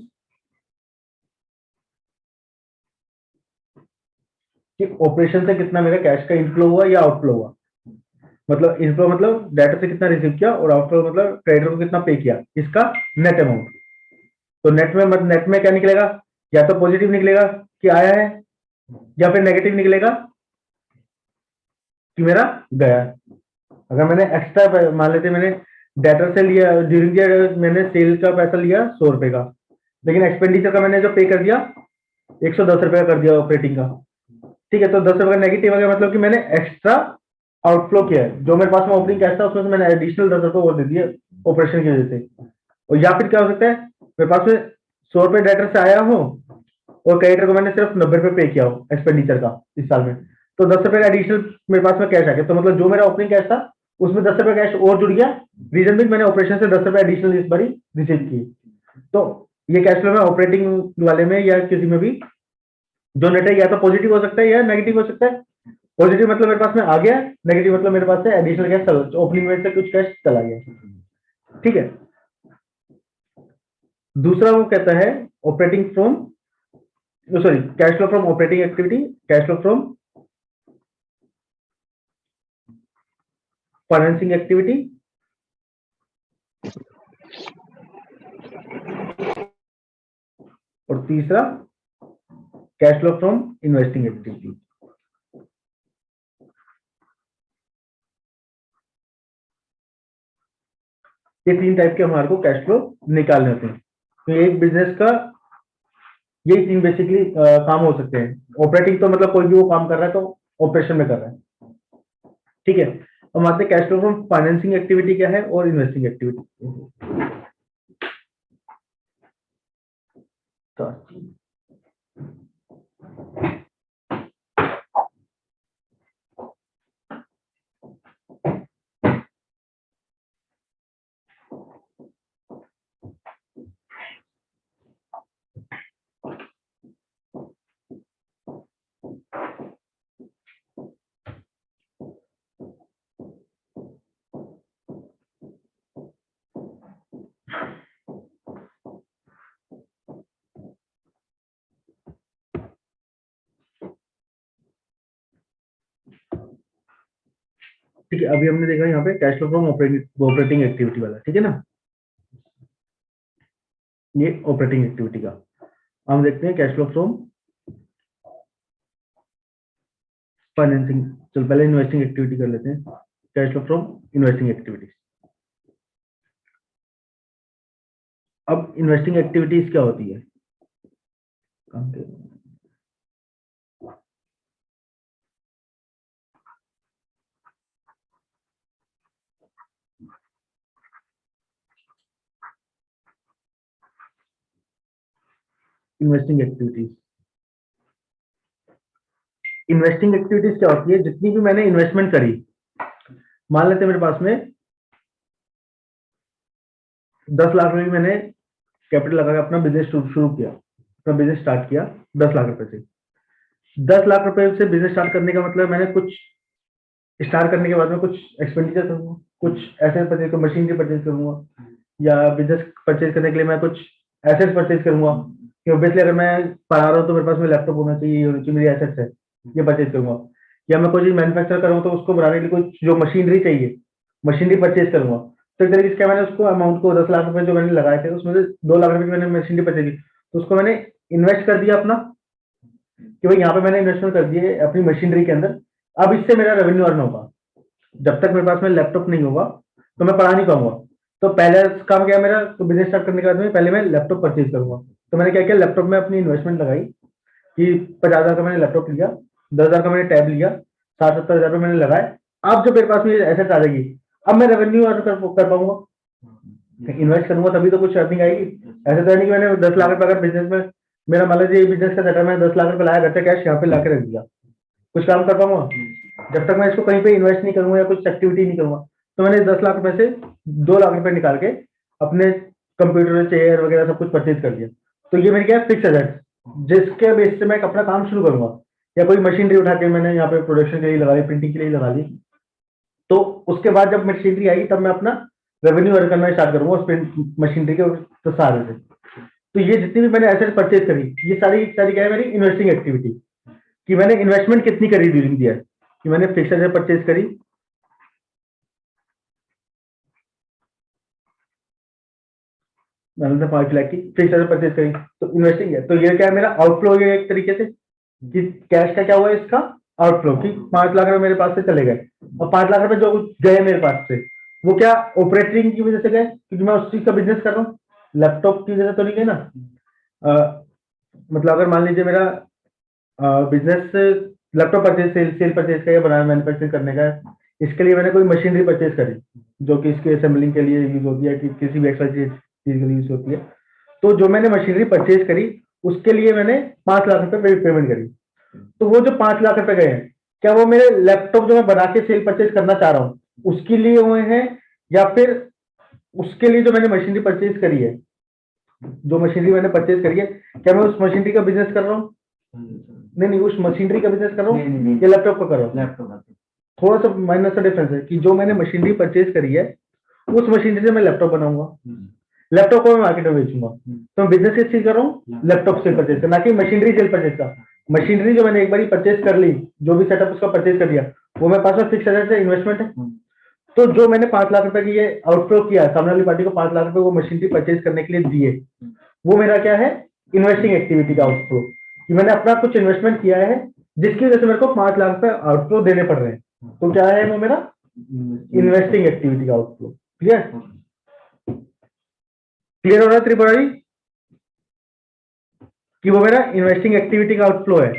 कि ऑपरेशन से कितना मेरा कैश का इनफ्लो हुआ या आउटफ्लो हुआ। मतलब इनफ्लो मतलब डेटर से कितना रिसीव किया और आउटफ्लो मतलब क्रेडिटर को कितना पे किया, इसका नेट अमाउंट। तो नेट में क्या निकलेगा, या तो पॉजिटिव निकलेगा कि आया है, या फिर नेगेटिव निकलेगा कि मेरा गया। अगर मैंने एक्स्ट्रा मान लेते मैंने डेटर से लिया ड्यूरिंग द मैंने सेल का पैसा लिया 100 रुपए का, लेकिन एक्सपेंडिचर का मैंने जो पे कर दिया 110 रुपए का कर दिया ऑपरेटिंग का, ठीक है। तो 10 रुपए का नेगेटिव आ गया, मतलब कि मैंने एक्स्ट्रा आउटफ्लो किया है। जो मेरे पास में ओपनिंग कैश था उसमें से मैंने एडिशनल 10 रुपए और दे दिए ऑपरेशन की वजह से। और या फिर क्या हो सकता है, मेरे पास में 100 रुपए डेटर से आया हो और क्रेडिटर को मैंने सिर्फ 90 रुपए पे किया हो एक्सपेंडिचर का इस साल में, तो 10 रुपए का एडिशनल मेरे पास में कैश आ गया। तो मतलब जो मेरा ओपनिंग कैश था उसमें 10 रुपए कैश और जुड़ गया, रीजन भी मैंने ऑपरेशन से 10 रुपए एडिशनल इस बारी रिसीव किए। तो ये कैश फ्लो में ऑपरेटिंग वाले में या किसी में भी जो नेट है या तो पॉजिटिव हो सकता है या नेगेटिव हो सकता है। पॉजिटिव मतलब मेरे पास में आ गया, नेगेटिव मतलब मेरे पास से एडिशनल कैश ओपनिंग में से कुछ कैश चला गया, ठीक है। दूसरा वो कहता है operating from sorry cash flow from operating activity, cash flow from financing activity, और तीसरा cash flow from investing activity. ये 3 टाइप के हमारे को कैश फ्लो निकालने होते हैं। तो एक बिजनेस का यही 3 बेसिकली काम हो सकते हैं। ऑपरेटिंग तो मतलब कोई भी वो काम कर रहा है तो ऑपरेशन में कर रहा है, ठीक है। हम आते हैं cash flow from financing activity क्या है और इन्वेस्टिंग एक्टिविटी। ठीक है, अभी हमने देखा यहाँ पे cash flow from operating activity वाला, ठीक है ना, ये ऑपरेटिंग एक्टिविटी का। हम देखते हैं कैश फ्लो फ्रॉम फाइनेंसिंग। चलो पहले इन्वेस्टिंग एक्टिविटी कर लेते हैं, cash flow from investing activities. अब इन्वेस्टिंग एक्टिविटीज क्या होती है, इन्वेस्टिंग एक्टिविटीज। इन्वेस्टिंग एक्टिविटीज क्या होती है, जितनी भी मैंने इन्वेस्टमेंट करी, मान लेते हैं मेरे पास में 10 लाख रुपए मैंने कैपिटल लगा के अपना बिजनेस शुरू किया, अपना बिजनेस स्टार्ट किया 10 लाख रुपए से। 10 लाख रुपए से बिजनेस स्टार्ट करने का मतलब मैंने कुछ स्टार्ट करने के बाद में कुछ एक्सपेंडिचर करूंगा, कुछ एसेट परचेज करूंगा, मशीनरी परचेज करूंगा, या बिजनेस परचेज करने के लिए मैं कुछ एसेट्स परचेज करूंगा कि ऑब्वियसली अगर मैं पढ़ा रहा हूँ तो मेरे पास में लैपटॉप होना चाहिए, ये होनी चाहिए, मेरी एसेट्स है, ये परचेज करूंगा। या मैं कोई चीज मैन्युफैक्चर करूँ तो उसको बनाने के लिए कुछ जो मशीनरी चाहिए, मशीनरी परचेज करूंगा। तो एक तरीके से क्या मैंने उसको अमाउंट को 10 लाख रुपए जो मैंने लगाए थे उसमें से 2 लाख रुपए की मैंने मशीनरी परचेज की, तो उसको मैंने इन्वेस्ट कर दिया अपना, कि भाई यहाँ पे मैंने इन्वेस्टमेंट कर दिए अपनी मशीनरी के अंदर। अब इससे मेरा रेवेन्यू अर्न होगा। जब तक मेरे पास में लैपटॉप नहीं होगा तो मैं पढ़ा नहीं पाऊंगा। तो पहले काम क्या मेरा, तो बिजनेस स्टार्ट करने के बाद में पहले मैं लैपटॉप परचेज करूंगा। तो मैंने क्या किया, लैपटॉप में अपनी इन्वेस्टमेंट लगाई कि 50,000 का मैंने लैपटॉप लिया, 10,000 का मैंने टैब लिया, 60-70 हजार मैंने लगाए। अब जो मेरे पास में एसेट आ जाएगी, अब मैं रेवेन्यू अर्न कर पाऊंगा। इन्वेस्ट करूंगा तभी तो कुछ अर्निंग आएगी। ऐसा तो है नहीं कि मैंने 10 लाख रुपए अगर बिजनेस में, मेरा मान लीजिए बिजनेस का सेटअप, मैं 10 लाख रुपए लाया, घर से कैश यहाँ पे ला के रख दिया, कुछ काम कर पाऊंगा? जब तक मैं इसको कहीं पे इन्वेस्ट नहीं करूंगा या कुछ एक्टिविटी नहीं करूंगा। तो मैंने 10 लाख रुपए से 2 लाख रुपए निकाल के अपने कंप्यूटर, चेयर वगैरह सब कुछ परचेज कर लिया। तो ये मेरी क्या है, फिक्स एसेट, जिसके बेस से मैं अपना काम शुरू करूंगा। या कोई मशीनरी उठा के मैंने यहाँ पे प्रोडक्शन के लिए लगा ली, प्रिंटिंग के लिए लगा ली, तो उसके बाद जब मशीनरी आएगी तब मैं अपना रेवेन्यू अर्न करना स्टार्ट करूंगा उस मशीनरी के तो सहारे से। तो ये जितनी भी मैंने एसेट परचेज करी, ये सारी सारी क्या है, मेरी इन्वेस्टिंग एक्टिविटी, कि मैंने इन्वेस्टमेंट कितनी करी ड्यूरिंग द ईयर, कि मैंने फिक्स एसेट परचेज करी, मैंने 5 लाख की फिक्स एसेट परचेज करी, तो इन्वेस्टिंग है। तो ये क्या है, मेरा आउटफ्लो है एक तरीके से, कि कैश का क्या हुआ इसका आउटफ्लो, कि 5 लाख रुपए मेरे पास से चले गए, और 5 लाख रुपए जो गए मेरे पास से, वो क्या ऑपरेटिंग की वजह से गए, क्योंकि मैं उस चीज का बिजनेस कर रहा हूँ, लैपटॉप की वजह से तो नहीं गए ना। मतलब अगर मान लीजिए मेरा business laptop purchase, cell purchase का या बनाना मैन्युफैक्चरिंग करने का है, इसके लिए मैंने कोई मशीनरी परचेज करी जो कि इसके असेंबलिंग के लिए यूज होती है, कि किसी भी एक्स्ट्रा चीज के लिए यूज होती है। तो जो मैंने मशीनरी परचेज करी उसके लिए मैंने 5 लाख रुपए पेमेंट करी। तो वो जो 5 लाख रुपए गए हैं, क्या वो मेरे लैपटॉप जो मैं बना के सेल परचेज करना चाह रहा हूँ उसके लिए हुए हैं, या फिर उसके लिए जो मैंने मशीनरी परचेज करी है, जो मशीनरी मैंने परचेज करी है, क्या मैं उस मशीनरी का बिजनेस कर रहा हूँ? नहीं, उस मशीनरी का बिजनेस कर रहा हूँ या लैपटॉप का कर रहा हूँ? लैपटॉप। थोड़ा सा माइनर सा डिफरेंस है, कि जो मैंने मशीनरी परचेज करी है उस मशीनरी से मैं लैपटॉप बनाऊंगा, लैपटॉप को मैं मार्केट में बेचूंगा। तो मैं बिजनेस किस चीज कर रहा हूँ? लैपटॉप सेल परचेज का, ना कि मशीनरी सेल परचेज का। मशीनरी जो मैंने एक बार परचेज कर ली, जो भी सेटअप उसका परचेज कर दिया, वो मेरे पास में फिक्स एसेट है, इन्वेस्टमेंट है। तो जो मैंने 5 लाख रुपए की ये आउटफ्लो किया, सामने वाली पार्टी को 5 लाख रुपए वो मशीनरी परचेज करने के लिए दिए, वो मेरा क्या है, इन्वेस्टिंग एक्टिविटी का आउटफ्लो, कि मैंने अपना कुछ इन्वेस्टमेंट किया है जिसकी वजह से मेरे को 5 लाख रुपए आउटफ्लो देने पड़ रहे हैं। तो क्या है वो मेरा इन्वेस्टिंग एक्टिविटी का आउटफ्लो। क्लियर? क्लियर हो रहा है त्रिपुरारी, कि वो मेरा इन्वेस्टिंग एक्टिविटी का आउटफ्लो है।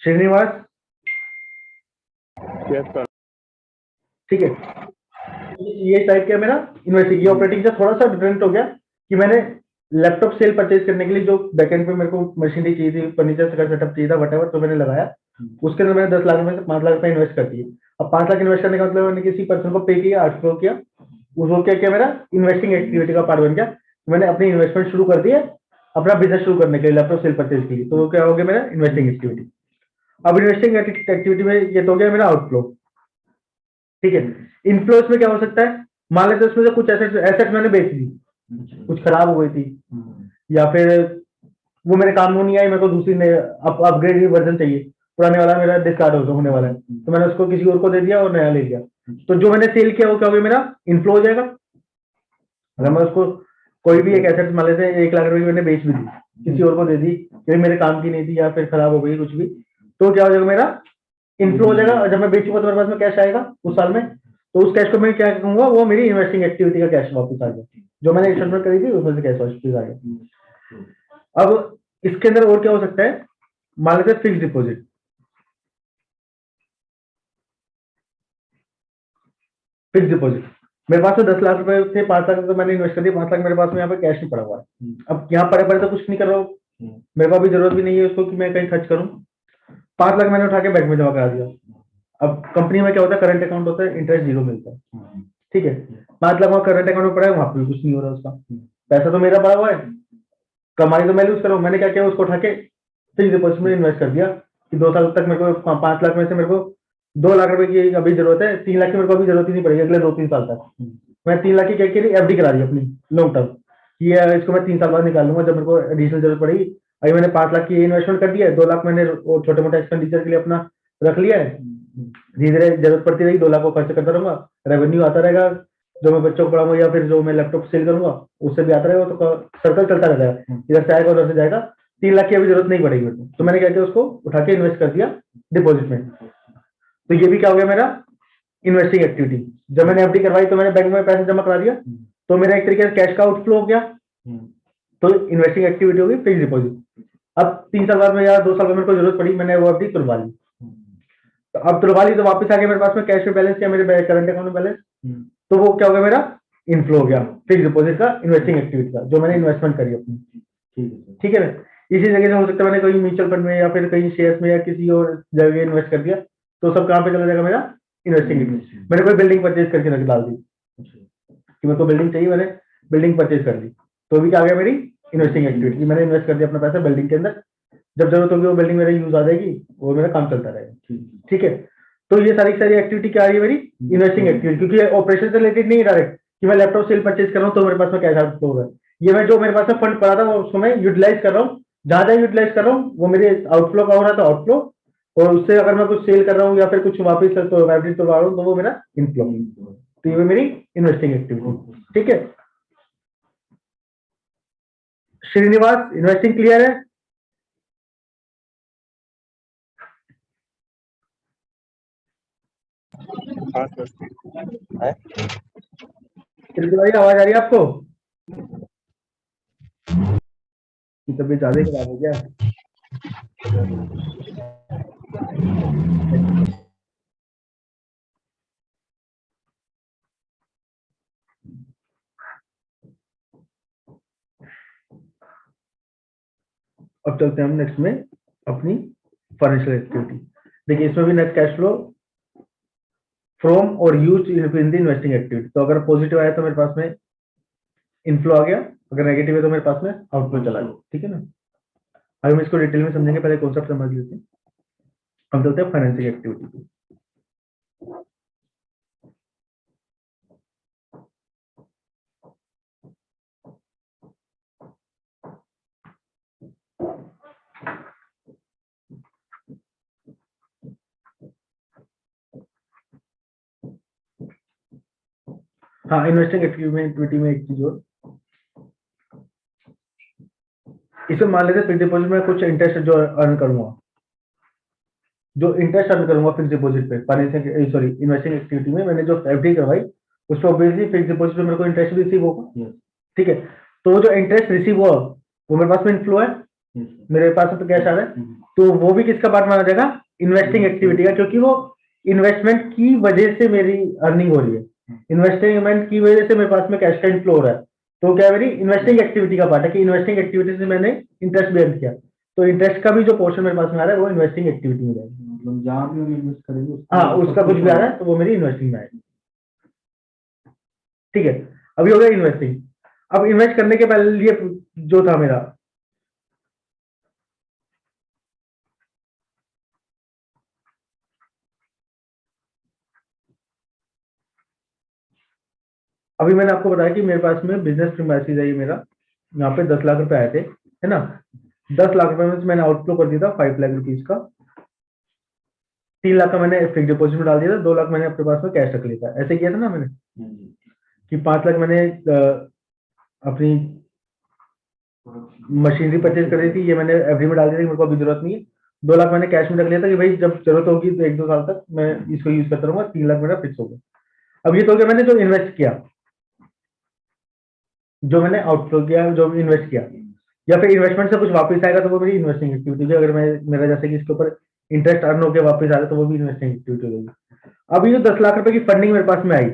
Srinivas, yes sir. ठीक है, ये टाइप क्या मेरा इन्वेस्टिंग, ये ऑपरेटिंग से थोड़ा सा डिफरेंट हो गया, कि मैंने लैपटॉप सेल परचेज करने के लिए जो बैकएंड पे मेरे को मशीनरी चाहिए थी, फर्नीचर का सेटअप चाहिए था, वटेवर, तो मैंने लगाया, उसके अंदर मैंने 10 लाख में से 5 लाख रुपए इन्वेस्ट कर दिए। अब 5 लाख इन्वेस्ट करने का मतलब मैंने किसी पर्सन को पे किया, आउटफ्लो किया, उसको क्या किया, मेरा इन्वेस्टिंग एक्टिविटी का पार्ट बन गया। मैंने अपनी इन्वेस्टमेंट शुरू कर दी है अपना बिजनेस शुरू करने के लिए, लैपटॉप सेल परचेज के लिए, तो वो क्या हो गया मेरा इन्वेस्टिंग एक्टिविटी। अब इन्वेस्टिंग एक्टिविटी में ये तो हो गया मेरा आउटफ्लो। ठीक है, इनफ्लो में क्या हो सकता है, मान लेते उसमें से कुछ एसेट मैंने बेच दी, कुछ खराब हो गई थी, या फिर वो मेरे काम में नहीं आई, मेरे को दूसरी अपग्रेडेड वर्जन चाहिए, पुराने वाला मेरा डिस्कार्ड होने वाला है, तो मैंने उसको किसी और को दे दिया और नया ले लिया। तो जो मैंने सेल किया वो क्या हो गया, मेरा इनफ्लो हो जाएगा। अगर मैं उसको कोई भी एक एसेट मान लेते हैं 1 लाख रुपए की मैंने बेच भी दी, किसी और को दे दी, क्योंकि मेरे काम की नहीं थी या फिर खराब हो गई कुछ भी, तो क्या हो जाएगा, मेरा इनफ्लो हो जाएगा। और जब मैं बेचूंगा तो मेरे पास में कैश आएगा उस साल में, तो उस कैश को मैं क्या कहूंगा, वो मेरी इन्वेस्टिंग एक्टिविटी का कैश वापस आ गया, जो मैंने इन्वेस्टमेंट करी थी उसमें से कैश वापस आ गया। अब इसके अंदर और क्या हो सकता है, मान लेते हैं फिक्स डिपॉजिट। फिक्स डिपॉजिट मेरे पास तो 10 लाख रुपए थे, 5 लाख रुपए मैंने इन्वेस्ट कर दिया, 5 लाख मेरे पास में यहाँ पे कैश नहीं पड़ा हुआ है। अब यहाँ पड़े पड़े तो कुछ नहीं कर रहा हूँ, मेरे पास भी जरूरत भी नहीं है उसको कि मैं कहीं खर्च करूँ। 5 लाख मैंने उठा के बैंक में जमा करा दिया। अब कंपनी में क्या होता है, करंट अकाउंट होता है, इंटरेस्ट 0 मिलता है। ठीक है, 5 लाख करंट अकाउंट में पड़ा है, वहां पर कुछ नहीं हो रहा उसका, पैसा तो मेरा पड़ा हुआ है, कमाई तो मैं यूज कर रहा हूँ। मैंने क्या किया, उसको उठा के फिक्स डिपॉजिट में इन्वेस्ट कर दिया कि 2 साल तक मेरे को 5 लाख में से मेरे को 2 लाख रुपए की अभी जरूरत है, 3 लाख की मेरे को अभी जरूरत ही नहीं पड़ेगी अगले 2-3 साल तक। मैं 3 लाख की क्या की एफडी करा दी अपनी लॉन्ग टर्म, कि इसको मैं 3 साल बाद निकाल लूंगा जब मेरे को एडिशनल जरूरत पड़ेगी। अभी मैंने 5 लाख की इन्वेस्टमेंट कर दिया है, 2 लाख मैंने छोटे मोटे एक्सपेंडिचर के लिए अपना रख लिया है, धीरे धीरे जरूरत पड़ती रहेगी 2 लाख को खर्च करता रहूंगा, रेवेन्यू आता रहेगा, जो मैं बच्चों को पढ़ाऊंगा या फिर जो मैं लैपटॉप सेल करूंगा उससे भी आता रहेगा, तो सर्कल चलता रहता है, इधर से आएगा उधर से जाएगा। 3 लाख की अभी जरूरत नहीं पड़ेगी मेरे को, तो मैंने क्या किया, उसको उठा के इन्वेस्ट कर दिया डिपॉजिट में। तो ये भी क्या हो गया, मेरा इन्वेस्टिंग एक्टिविटी। जब मैंने एफडी करवाई तो मैंने बैंक में पैसे जमा करा दिया, तो मेरा एक तरीके से कैश का आउटफ्लो हो गया, तो इन्वेस्टिंग एक्टिविटी होगी फिक्स डिपॉजिट। अब 3 साल बाद में या 2 साल बाद मेरे को जरूरत पड़ी, मैंने वो एफडी खुलवा ली, तो अब तो लगा ली, तो वापस आ गया मेरे पास में कैश में बैलेंस या मेरे करंट अकाउंट में बैलेंस, तो वो क्या हो गया, मेरा इनफ्लो हो गया फिक्स डिपॉजिट का, इन्वेस्टिंग एक्टिविटी का, जो मैंने इन्वेस्टमेंट करी अपनी। ठीक है ना। इसी जगह से हो सकता है मैंने कोई म्यूचुअल फंड में या फिर कहीं शेयर्स में या किसी और जगह इन्वेस्ट कर दिया, तो सब कहाँ पे चला जाएगा, मेरा इन्वेस्टिंग एक्टिविटी। मैंने कोई बिल्डिंग परचेज करके रख डाल दी कि मेरे को बिल्डिंग चाहिए, मैंने बिल्डिंग परचेज कर ली, तो भी क्या आ गया, मेरी इन्वेस्टिंग एक्टिविटी। मैंने इन्वेस्ट कर दिया अपना पैसा बिल्डिंग के अंदर, जब जरूरत होगी वो बिल्डिंग मेरा यूज आ जाएगी, वो मेरा काम चलता रहेगा। ठीक है, तो ये सारी सारी एक्टिविटी क्या आ रही है, मेरी इन्वेस्टिंग एक्टिविटी, क्योंकि ऑपरेशन से रिलेटेड नहीं डायरेक्ट कि मैं लैपटॉप सेल परचेज कर रहा हूँ तो मेरे पास में कैश आउटफ्लो होगा। ये मैं जो मेरे पास में फंड पड़ा था वो उसको मैं यूटिलाइज कर रहा हूँ, जहां जहां यूटिलाइज कर रहा हूँ वो मेरे आउटफ्लो का हो रहा था आउटफ्लो, और उससे अगर मैं कुछ सेल कर रहा हूँ या फिर कुछ वापस तो वापस करवा रहा हूँ तो वो मेरा इनफ्लो। तो ये मेरी इन्वेस्टिंग एक्टिविटी। ठीक है श्रीनिवास, इन्वेस्टिंग क्लियर है? हाँ सर। भाई आवाज आ रही है आपको? तबीयत ज्यादा खराब हो गया। अब चलते हैं हम नेक्स्ट में अपनी फाइनेंशियल एक्टिविटी। देखिए इसमें भी नेट कैश फ्लो फ्रॉम और use in the investing activity. तो अगर पॉजिटिव आया तो मेरे पास में इनफ्लो आ गया, अगर नेगेटिव है तो मेरे पास में आउटफ्लो चला गया। ठीक है ना। अभी हम इसको डिटेल में समझेंगे, पहले कॉन्सेप्ट समझ लेते हैं। हम चलते हैं फाइनेंशियल एक्टिविटी पे। हाँ इन्वेस्टिंग एक्टिविटी में एक चीज और, इसमें मान लेते फिक्स डिपॉजिट में कुछ इंटरेस्ट जो अर्न करूंगा, जो इंटरेस्ट अर्न करूंगा फिक्स डिपॉजिट पे, फाइनेंशियल सॉरी इन्वेस्टिंग एक्टिविटी में मैंने जो एफडी करवाई उस पर ऑब्वियसली फिक्स डिपॉजिट में मेरे को इंटरेस्ट रिसीव होगा। ठीक है, तो वो जो इंटरेस्ट रिसीव हुआ वो मेरे पास में इनफ्लो है, मेरे पास में तो कैश आ रहा है, तो वो भी किसका पार्ट माना जाएगा, इन्वेस्टिंग एक्टिविटी का, क्योंकि वो इन्वेस्टमेंट की वजह से मेरी अर्निंग हो रही है, इन्वेस्टमेंट की वजह से मेरे पास में कैश का इनफ्लो हो रहा है, तो क्या मेरी इन्वेस्टिंग एक्टिविटी का पार्ट है कि इन्वेस्टिंग एक्टिविटी से मैंने इंटरेस्ट भी अर्न किया, तो इंटरेस्ट का भी जो पोर्शन मेरे पास में आ रहा है वो इन्वेस्टिंग एक्टिविटी में जाएगा। मतलब जहाँ भी हम इन्वेस्ट करेंगे हाँ उसका कुछ भी आ रहा है तो वो मेरी इन्वेस्टिंग में आएगी। ठीक है, अभी हो गया इन्वेस्टिंग। अब इन्वेस्ट करने के पहले ये जो था मेरा, अभी मैंने आपको बताया कि मेरे पास में बिजनेस प्रीमाइसेस है, ये मेरा यहाँ पे 10 लाख रुपए आए थे, है ना। 10 लाख रुपए में से मैंने आउटफ्लो कर दिया था 5 लाख रुपीज का, 3 लाख का मैंने फिक्स डिपॉजिट में डाल दिया था, 2 लाख मैंने अपने पास में कैश रख लिया था। ऐसे किया था ना मैंने कि 5 लाख मैंने अपनी मशीनरी परचेज कर दी थी, ये मैंने एफडी में डाल दिया था, मेरे को अभी जरूरत नहीं है। 2 लाख मैंने कैश में रख लिया था कि भाई जब जरूरत होगी तो 1-2 साल तक मैं इसको यूज करता रहूंगा। 3 लाख मेरा फिक्स हो गया। अब ये तो हो गया मैंने जो इन्वेस्ट किया, जो मैंने आउटफ्लो किया, जो इन्वेस्ट किया, या फिर इन्वेस्टमेंट से कुछ वापस आएगा तो वो मेरी इन्वेस्टिंग एक्टिविटी है। अगर मैं मेरा जैसे कि इसके ऊपर इंटरेस्ट अर्न होकर वापस आ रहा है तो वो भी इन्वेस्टिंग एक्टिविटी होगी। अभी जो 10 लाख रुपए की फंडिंग मेरे पास में आई,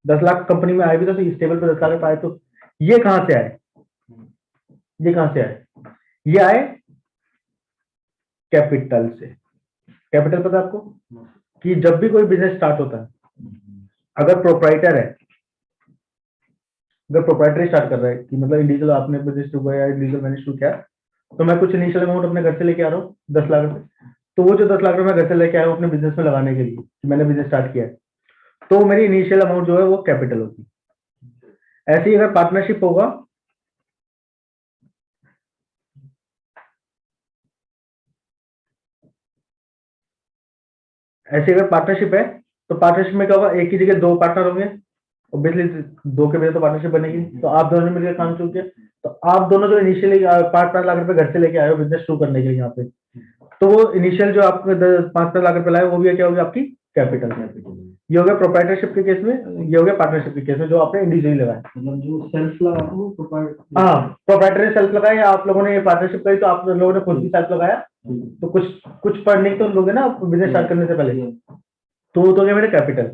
10 लाख कंपनी में आए भी तो स्टेबल पे 10 लाख रुपए आए, तो ये कहां से आए, ये कहां से आए, ये आए कैपिटल से। कैपिटल पता है आपको कि जब भी कोई बिजनेस स्टार्ट होता है, अगर प्रोप्राइटर है, अगर प्रोप्राइटर स्टार्ट कर रहा है कि मतलब इंडिविजुअल आपने बिजनेस शुरू किया या इंडिविजुअल मैंने शुरू किया, तो मैं कुछ इनिशियल अमाउंट अपने घर से लेके आ रहा हूँ 10 लाख रुपए, तो वो जो 10 लाख रुपए मैं घर से लेके आया हूँ अपने बिजनेस में लगाने के लिए कि मैंने बिजनेस स्टार्ट किया है, तो मेरी इनिशियल अमाउंट जो है वो कैपिटल होगी। ऐसे ही अगर पार्टनरशिप होगा, ऐसे अगर पार्टनरशिप है तो पार्टनरशिप में क्या होगा, एक ही जगह 2 पार्टनर होंगे, ऑब्वियसली 2 के बजाय तो पार्टनरशिप बनेगी, तो आप दोनों ने मिलकर काम शुरू किया, तो आप दोनों जो इनिशियली 5-5 लाख रुपए घर से लेके आए हो बिजनेस शुरू करने के लिए यहाँ पे, तो वो इनिशियल जो आपने 5-5 लाख रुपए लाए वो भी क्या होगी, आपकी कैपिटल। ये हो गया प्रोप्राइटरशिप के केस में, ये हो गया पार्टनरशिप के केस में जो आपने इंडिविजुअली लगाया, मतलब जो सेल्फ लगा वो हाँ प्रोप्राइटर ने सेल्फ लगाया या आप लोगों ने पार्टनरशिप करी तो आप लोगों ने खुद भी सेल्फ लगाया, तो कुछ कुछ फंडिंग तो लोगे ना आप बिजनेस स्टार्ट करने से पहले, तो वो तो हो गया मेरा कैपिटल।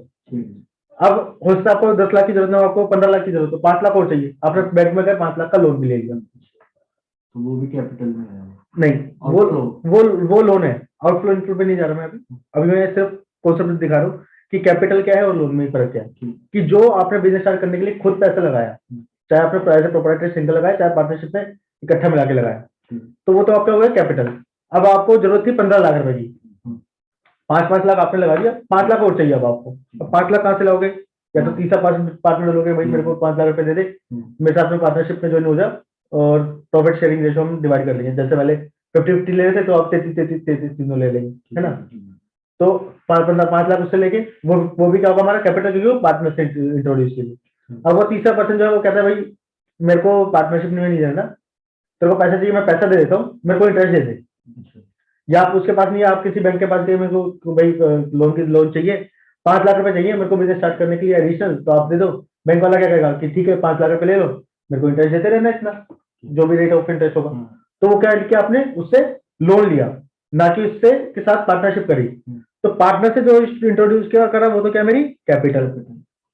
अब हो सकता है आपको 10 लाख की जरूरत है, आपको 15 लाख की जरूरत है, 5 लाख और चाहिए, आपने बैंक में गए 5 लाख का लोन भी ले लिया, तो वो भी कैपिटल में है? नहीं, वो लोन है, आउटफ्लो इनफ्लो पे नहीं जा रहा मैं अभी मैं सिर्फ कॉन्सेप्ट दिखा रहा हूँ कि कैपिटल क्या है और लोन में फर्क क्या है। कि जो आपने बिजनेस स्टार्ट करने के लिए खुद पैसा लगाया, चाहे आपने एज ए प्रोप्राइटर सिंगल लगाया, चाहे पार्टनरशिप में इकट्ठा मिला के लगाया, तो वो तो आपका हो गया कैपिटल। अब आपको जरूरत थी 15 लाख रुपए की, 5-5 लाख आपने लगा दिया, 5 लाख और चाहिए अब आपको। अब 5 लाख कहाँ से लाओगे? या तो तीसरा पार्टनर लोगे, भाई मेरे को 5 लाख रुपए दे दे, मेरे साथ में पार्टनरशिप में ज्वाइन हो जा और प्रॉफिट शेयरिंग रेशो हम डिवाइड कर लेंगे, जैसे पहले 50-50 ले रहे थे, तो आप 33-33 तीनों ले लेंगे, है ना। तो 5 लाख उससे लेके वो भी क्या होगा हमारा कैपिटल, क्योंकि वो पार्टनर से इंट्रोड्यूस के लिए। अब वो तीसरा पर्सन जो है वो कहता है भाई मेरे को पार्टनरशिप में नहीं रहना, तेरे को पैसा चाहिए, मैं पैसा दे देता हूँ, मेरे को इंटरेस्ट दे दे। या आप उसके पास नहीं है, आप किसी बैंक के पास गए, मेरे को भाई लोन चाहिए, 5 लाख रुपए चाहिए मेरे को बिजनेस स्टार्ट करने के लिए एडिशनल, तो आप दे दो। बैंक वाला क्या कहेगा कि ठीक है 5 लाख रुपए ले लो, मेरे को इंटरेस्ट देते रहना इतना, जो भी रेट ऑफ इंटरेस्ट होगा। तो वो क्या है कि आपने उससे लोन लिया, ना कि उससे के साथ पार्टनरशिप करी। तो पार्टनर से जो इंट्रोड्यूस किया करा वो तो क्या मेरी कैपिटल,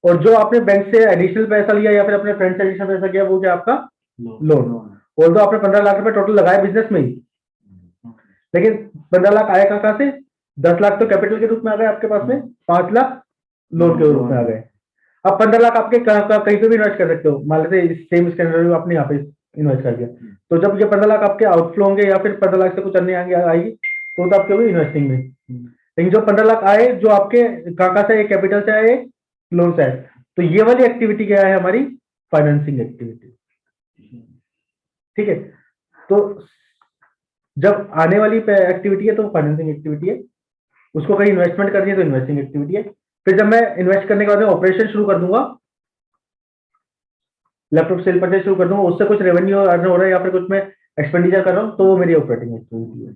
और जो आपने बैंक से एडिशनल पैसा लिया या फिर अपने फ्रेंड से एडिशनल पैसा किया वो क्या आपका लोन। और तो आपने 15 लाख रुपए टोटल लगाया बिजनेस में ही, लेकिन 15 लाख आया कहाँ से? 10 लाख तो कैपिटल के रूप में आ गए आपके पास में, 5 लाख लोन के रूप में आ गए। अब 15 लाख आपके कहीं पे भी इन्वेस्ट कर सकते हो, मान लेते सेम स्कैनर आपने यहाँ पे इन्वेस्ट कर दिया, तो जब ये 15 लाख आपके आउटफ्लो होंगे या फिर 15 लाख से कुछ अन्य आएगी तो आपके होगी इन्वेस्टिंग में। लेकिन जो 15 लाख आए जो आपके कहाँ से आए? कैपिटल से आए, लोन से आए, तो ये वाली एक्टिविटी क्या है? हमारी फाइनेंसिंग एक्टिविटी। ठीक है, तो जब आने वाली एक्टिविटी है तो फाइनेंसिंग एक्टिविटी है, उसको कहीं इन्वेस्टमेंट करनी है तो इन्वेस्टिंग एक्टिविटी है। फिर जब मैं इन्वेस्ट करने के बाद ऑपरेशन शुरू कर दूंगा, लैपटॉप सेल परचेज शुरू कर दूंगा, उससे कुछ रेवेन्यू अर्न हो रहा है या फिर कुछ मैं एक्सपेंडिचर कर रहा हूँ, तो वो मेरी ऑपरेटिंग एक्टिविटी है।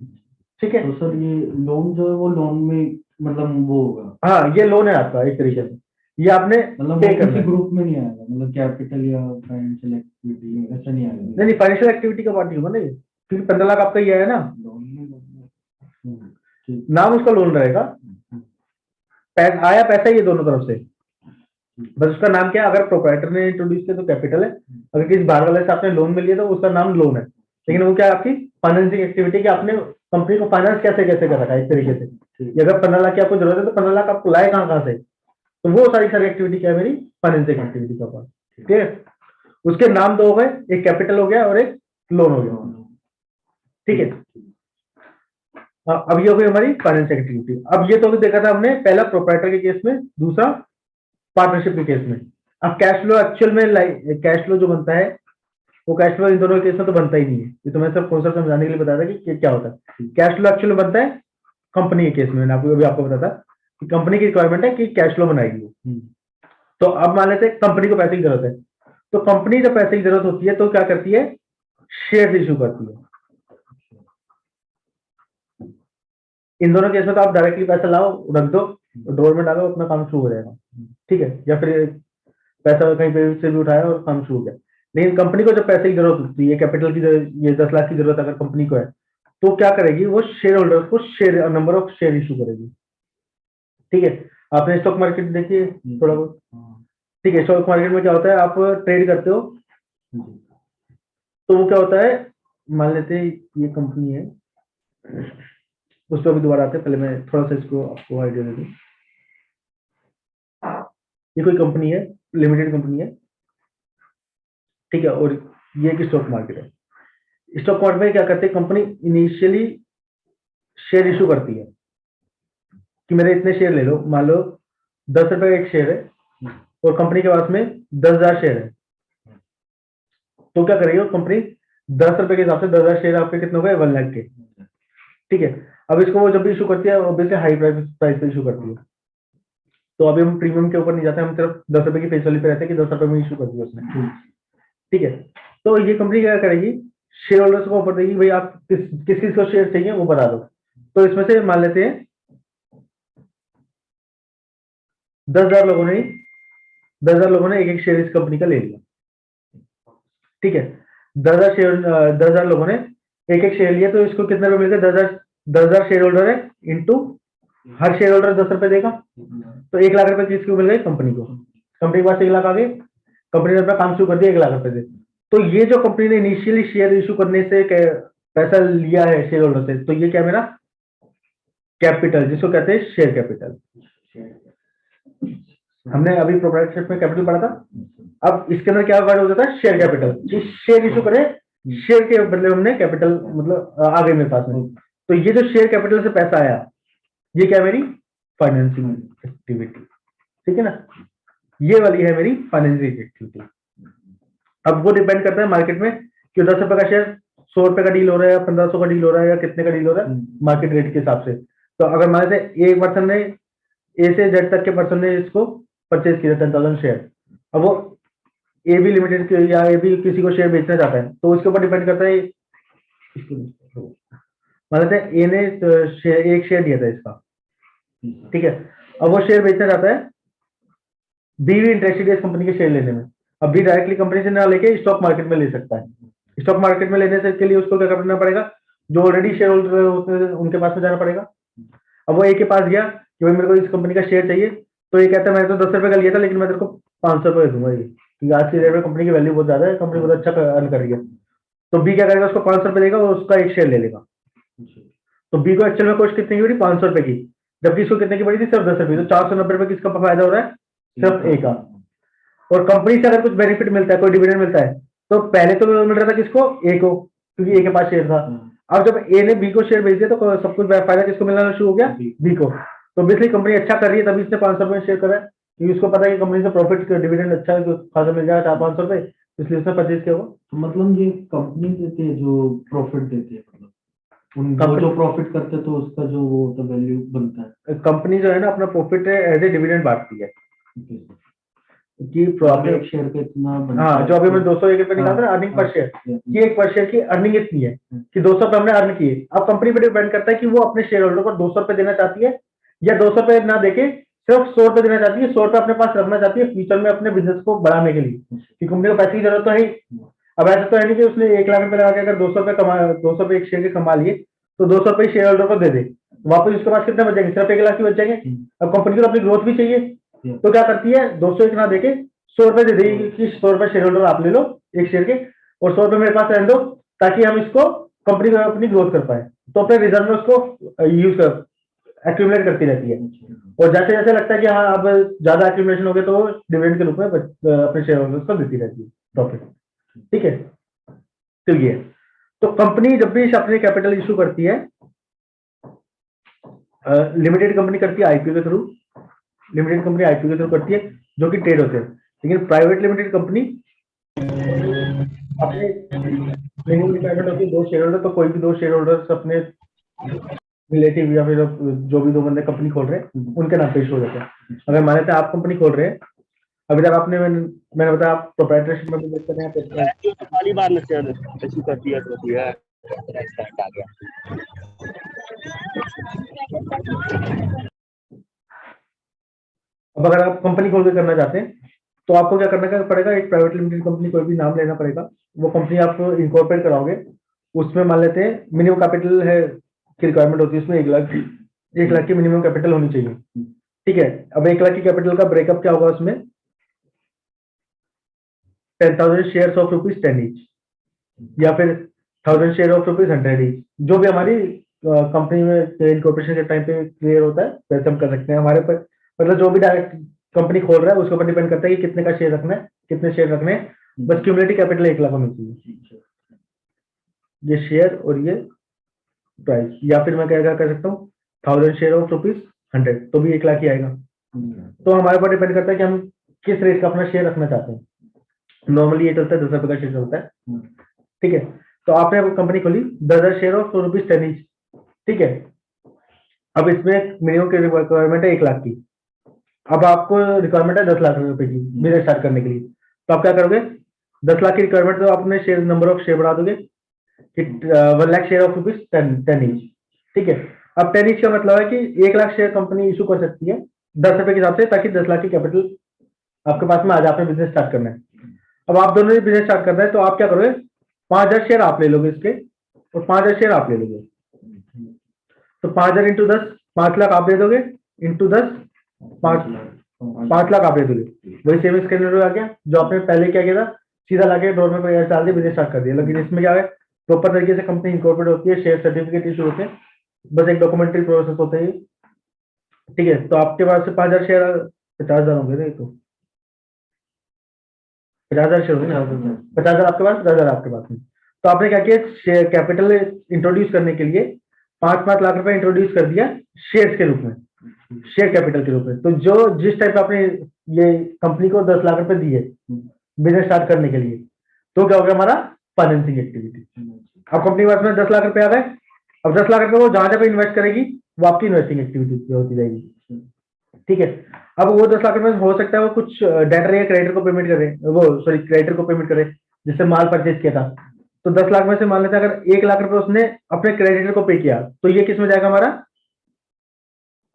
ठीक है, तो सर ये लोन जो है वो लोन में मतलब वो होगा? हाँ, ये लोन है आपका एक तरीके से, ये आपने मतलब पे करना किसी है। ग्रुप में नहीं आएगा, मतलब कैपिटल या फाइनेंशियल एक्टिविटी में ऐसा नहीं आएगा? नहीं, फाइनेंशियल एक्टिविटी का पार्ट नहीं होगा ना ये, क्योंकि 15 लाख आपका ही है ना, नाम उसका लोन रहेगा, आया पैसा ये दोनों तरफ से, बस उसका नाम क्या है? अगर प्रोप्राइटर ने इंट्रोड्यूस किया तो कैपिटल है, अगर किसी बाहर वाले से आपने लोन में लिया तो उसका नाम लोन है। लेकिन वो क्या है? आपकी फाइनेंसिंग एक्टिविटी कि आपने कंपनी को फाइनेंस कैसे कैसे कर रखा है, इस तरीके से। अगर 15 लाख की आपको जरूरत है तो 15 लाख आपको लाए कहाँ से, तो वो सारी एक्टिविटी क्या है? मेरी फाइनेंसिंग एक्टिविटी का पार्ट। ठीक है, उसके नाम दो हो गए, एक कैपिटल हो गया और एक लोन हो गया। ठीक है, अब ये हो गई हमारी फाइनेंशियल एक्टिविटी। अब ये तो भी देखा था हमने, पहला प्रोप्राइटर के केस में, दूसरा पार्टनरशिप के केस में। अब कैश फ्लो एक्चुअल में कैश फ्लो जो बनता है वो कैश फ्लो इन दोनों केस में तो बनता ही नहीं है, ये तो मैं सिर्फ कॉन्सेप्ट समझाने के लिए बताया था कि क्या होता है। कैश फ्लो एक्चुअल में बनता है कंपनी के केस में, मैंने आपको बताया था कि कंपनी की रिक्वायरमेंट है कि कैश फ्लो बनाएगी वो। तो अब मान लेते हैं कंपनी को पैसे की जरूरत है, तो कंपनी जब पैसे की जरूरत होती है तो क्या करती है? शेयर इशू करती है। इन दोनों केस में तो आप डायरेक्टली पैसा लाओ, रख दो, ड्रॉर में डालो, अपना काम शुरू हो जाएगा। ठीक है, या फिर पैसा कहीं पे से भी उठाया और काम शुरू हो गया। लेकिन कंपनी को जब पैसे की जरूरत होती है, कैपिटल की ये 10 लाख की जरूरत अगर कंपनी को है, तो क्या करेगी? वो शेयर होल्डर को share number of share issue करेगी। ठीक है, आपने स्टॉक मार्केट देखिए थोड़ा बहुत। ठीक है, स्टॉक मार्केट में क्या होता है? आप ट्रेड करते हो, तो वो क्या होता है? मान लेते हैं ये कंपनी है, उस पर भी दोबारा आते हैं, पहले मैं थोड़ा सा इसको आपको आइडिया दे दूं। ये कोई कंपनी है, लिमिटेड कंपनी है, ठीक है, और ये एक स्टॉक मार्केट है। स्टॉक मार्केट में क्या करते हैं? कंपनी इनिशियली शेयर इशू करती है कि मेरे इतने शेयर ले लो। मान लो 10 रुपए का एक शेयर है और कंपनी के पास में 10,000 शेयर है, तो क्या करेगी कंपनी? 10 रुपए के हिसाब से 10,000 शेयर आपके कितने हो गए? 1 लाख के। ठीक है, अब इसको वो जब भी इशू करती है ऑब्वियसली हाई प्राइस पे इशू करती है। तो अभी हम प्रीमियम के ऊपर नहीं जाते, हम सिर्फ 10 रुपए की फेस वैल्यू पे रहते हैं कि 10 रुपए में इशू कर दिया उसने। ठीक है, तो ये कंपनी क्या करेगी? शेयर होल्डर्स को ऑफर देगी, भाई आप किस चीज को शेयर चाहिए वो बता दो। तो इसमें से मान लेते हैं 10,000 लोगों ने 10,000 लोगों ने एक शेयर इस कंपनी का ले लिया। ठीक है, 10,000 लोगों ने एक शेयर लिया, तो इसको कितने रुपए मिल गए? 10,000 शेयर होल्डर है, इंटू हर शेयर होल्डर 10 रुपए देगा, तो 1 लाख रुपए किसको मिल गए? कंपनी को। कंपनी के पास 1 लाख आ गए, कंपनी ने अपना काम शुरू कर दिया 1 लाख रुपए से। तो ये जो कंपनी ने इनिशियली शेयर इशू करने से पैसा लिया है शेयर होल्डर से, तो ये क्या मेरा कैपिटल, जिसको कहते हैं शेयर कैपिटल। हमने अभी प्रोप्राइटरशिप में कैपिटल पढ़ा था। अब इसके अंदर क्या वर्ड हो जाता है? Share capital. शेयर इशू करे, शेयर के बदले हमने कैपिटल मतलब आ गई मेरे पास में। तो ये जो शेयर कैपिटल से पैसा आया, ये क्या है? मेरी फाइनेंसिंग एक्टिविटी। ठीक है ना, ये वाली है मेरी फाइनेंसिंग एक्टिविटी। अब वो डिपेंड करता है मार्केट में कि 10 रुपए का शेयर 100 रुपए का डील हो रहा है या 1500 का डील हो रहा है या कितने का डील हो रहा है, मार्केट रेट के हिसाब से। तो अगर मान से एक पर्सन ने, ए से जेड तक के पर्सन ने इसको परचेज किया 10,000 शेयर, अब वो ए बी लिमिटेड या ए बी किसी को शेयर बेचना चाहता है, तो उसके ऊपर डिपेंड करता है। मान लेते हैं ए ने एक शेयर दिया था इसका, ठीक है, अब वो शेयर बेचना चाहता है, बी भी इंटरेस्टेड है इस कंपनी के शेयर लेने में। अब बी डायरेक्टली कंपनी से ना लेके स्टॉक मार्केट में ले सकता है। स्टॉक मार्केट में लेने से के लिए उसको क्या करना पड़ेगा? जो ऑलरेडी शेयर होल्डर उनके पास में जाना पड़ेगा। अब वो ए के पास गया कि भाई मेरे को इस कंपनी का शेयर चाहिए, तो ये कहता है मैंने तो 10 रुपए का लिया था, लेकिन मैं तेरे को 500 रुपए दूंगा, ये क्योंकि आज की डेट में कंपनी की वैल्यू बहुत ज्यादा है, कंपनी बहुत अच्छा अर्न कर रही है। तो बी क्या करेगा? उसको 500 रुपए देगा और उसका एक शेयर ले लेगा। तो बी को एक्चुअल में कॉस्ट कितने की पड़ी? 500 रुपए की, जबकि इसको कितने की पड़ी थी? सिर्फ 10 रुपए। तो 490 रुपए किसका फायदा हो रहा है? सिर्फ ए का। और कंपनी से अगर कुछ बेनिफिट मिलता है, कोई डिविडेंड मिलता है, तो पहले तो मिल रहा था किसको? ए को, क्योंकि ए के पास शेयर था। अब जब ए ने बी को शेयर बेच दिया तो सब कुछ फायदा किसको मिलना शुरू हो गया? बी को। तो बेसिकली कंपनी अच्छा कर रही है, तभी इसने 500 रुपए शेयर करा है, क्योंकि उसको पता है कि कंपनी से प्रॉफिट डिविडेंड अच्छा है, खासा मिल जाएगा 400-500 रुपए, इसलिए उसने परचेज किया। वो मतलब ये कंपनी देती है जो प्रॉफिट देती है, मतलब वो जो प्रॉफिट करते हैं तो उसका जो वो तो वैल्यू बनता है। कंपनी जो है ना अपना प्रॉफिट एज ए डिविडेंड बांटती है कि प्रॉफिट शेयर का इतना हाँ, जो अभी मैं 201 रुपए निकाल रहा अर्निंग पर शेयर, कि एक पर शेयर की अर्निंग इतनी है कि 200 रुपए हमने अर्न किए। अब कंपनी पे डिपेंड करता है कि वो अपने शेयर होल्डर को 200 रुपए देना चाहती है या 200 रुपए ना देके सिर्फ 100 रुपए देना चाहती है, 100 रुपए अपने पास रखना चाहती है फ्यूचर में अपने बिजनेस को बढ़ाने के लिए, कि कंपनी को पैसे की जरूरत तो है ही। अब ऐसा तो है नहीं कि उसने 1 लाख रुपए लगा के अगर 200 रुपए एक शेयर के कमा लिए, तो 200 रुपए शेयर होल्डर को दे दे, वापस उसके पास कितने बचेंगे? सिर्फ 1 लाख ही बचेंगे। अब कंपनी को अपनी ग्रोथ भी चाहिए, तो क्या करती है? 201 ना देके 100 रुपए दे देगी कि 100 रुपए शेयर होल्डर आप ले लो एक शेयर के, और 100 रुपए मेरे पास रहने दो, ताकि हम इसको कंपनी को अपनी ग्रोथ कर पाए। तो अपने रिजर्व में उसको यूज कर एक्यूमुलेट करती रहती है, और जैसे जैसे लगता है कि हाँ अब ज्यादा एक्यूमुलेशन हो गया, तो वो डिविडेंड के रूप में अपने शेयर होल्डर्स को देती रहती है प्रॉफिट। ठीक है, तो ये तो कंपनी जब भी अपनी कैपिटल इशू करती है, लिमिटेड कंपनी करती है आईपीओ के थ्रू, लिमिटेड कंपनी आईपीओ के थ्रू करती है जो कि ट्रेड होते हैं। लेकिन प्राइवेट लिमिटेड कंपनी अपने मिनिमम रिक्वायरमेंट होती है 2 शेयर होल्डर, तो कोई भी 2 शेयर होल्डर्स अपने रिलेटिव या फिर जो भी 2 बंदे कंपनी खोल रहे हैं उनके नाम पे इशू हो जाता है। अगर मान लेते हैं आप कंपनी खोल रहे हैं, अभी तक आपने मैंने बताया आप प्रोप्राइटरशिप में बिजनेस कर रहे हैं, तो पहली बार में शेयर इशू कर दिया तो है स्टैंड आ गया। अब अगर आप कंपनी खोल के करना चाहते हैं, तो आपको क्या करना पड़ेगा? एक प्राइवेट लिमिटेड कंपनी कोई भी नाम लेना पड़ेगा, वो कंपनी आप इनकॉर्पोरेट कराओगे, उसमें मान लेते हैं मिनिमम कैपिटल है की रिक्वायरमेंट होती है, उसमें 1 लाख की मिनिमम कैपिटल होनी चाहिए। ठीक है, अब 1 लाख की कैपिटल का ब्रेकअप क्या होगा? उसमें 10,000 शेयर ऑफ रुपीज 10 ईच, या फिर 1000 शेयर ऑफ रुपीज 100 ईच, जो भी हमारी कंपनी में इनकॉर्पोरेशन के टाइम पे क्लियर होता है वैसे हम कर सकते हैं। हमारे पर मतलब जो भी डायरेक्ट कंपनी खोल रहा है उसके ऊपर डिपेंड करता है कि कितने का शेयर रखना है, कितने शेयर रखने हैं, बस क्यूमुलेटिव कैपिटल 1 लाख होनी चाहिए। ये शेयर और ये प्राइस, या फिर मैं क्या कर सकता हूँ 1000 शेयर ऑफ रुपीज 100, तो भी 1 लाख ही आएगा। तो हमारे ऊपर डिपेंड करता है कि हम किस रेट का अपना शेयर रखना चाहते हैं। नॉर्मली ये चलता है 10 रुपए का शेयर चलता है। ठीक है, तो आपने कंपनी खोली 10,000 शेयर ऑफ रुपीज 10 ईच। ठीक है, अब इसमें मिनिमम की रिक्वायरमेंट है 1 लाख की, अब आपको रिक्वायरमेंट है 10 लाख रुपए की बिजनेस स्टार्ट करने के लिए, तो आप क्या करोगे? 10 लाख की रिक्वायरमेंट तो अपने शेयर नंबर ऑफ शेयर बढ़ा दोगे कि 1 lakh share of rupees 10 each. ठीक है, अब 10 ईच का मतलब है कि 1 लाख शेयर कंपनी इशू कर सकती है 10 रुपए के हिसाब से, ताकि 10 लाख की कैपिटल आपके पास में आज आपने बिजनेस स्टार्ट करना है। अब आप दोनों ने बिजनेस स्टार्ट करना है, तो आप क्या करोगे? 5,000 शेयर आप ले लोगे इसके, और 5,000 शेयर आप ले लोगे। तो 5,000 इंटू 10, 5 लाख आप दे दोगे, इंटू 10 5 लाख आप दे दोगे। वही सेम स्कैनर आ गया जो आपने पहले क्या किया था, सीधा लाके डोर में पैसा डाल दिया, बिजनेस स्टार्ट कर दिया। लेकिन इसमें क्या है, प्रॉपर तरीके से कंपनी इनकॉर्पोरेट होती है, शेयर सर्टिफिकेट इशू होते हैं, बस एक डॉक्यूमेंट्री प्रोसेस होता है। ठीक है, तो आपके पास से 5,000 शेयर 50,000 होंगे ना, तो 50,000 शेयर होंगे ना, 50,000 आपके पास, 50,000 आपके पास में। तो आपने क्या किया, शेयर कैपिटल इंट्रोड्यूस करने के लिए 5-5 लाख रुपए इंट्रोड्यूस कर दिया शेयर्स के रूप में, शेयर कैपिटल के रूप में। तो जो जिस टाइप आपने ये कंपनी को 10 लाख रुपए दिए बिजनेस स्टार्ट करने के लिए, तो क्या हो गया हमारा फाइनेंसिंग एक्टिविटी। अब कंपनी के पास में 10 लाख रुपए आ गए, अब 10 लाख रुपए वो जहां जहां इन्वेस्ट करेगी वो आपकी इन्वेस्टिंग एक्टिविटी होती जाएगी। ठीक है, अब वो 10 लाख रुपए हो सकता है वो कुछ डेटर या क्रेडिटर को पेमेंट करे, वो सॉरी क्रेडिटर को पेमेंट करे जिससे माल परचेज किया था। तो 10 लाख में से मान लेते हैं अगर 1 लाख रुपए उसने अपने क्रेडिटर को पे किया, तो ये किस में जाएगा हमारा,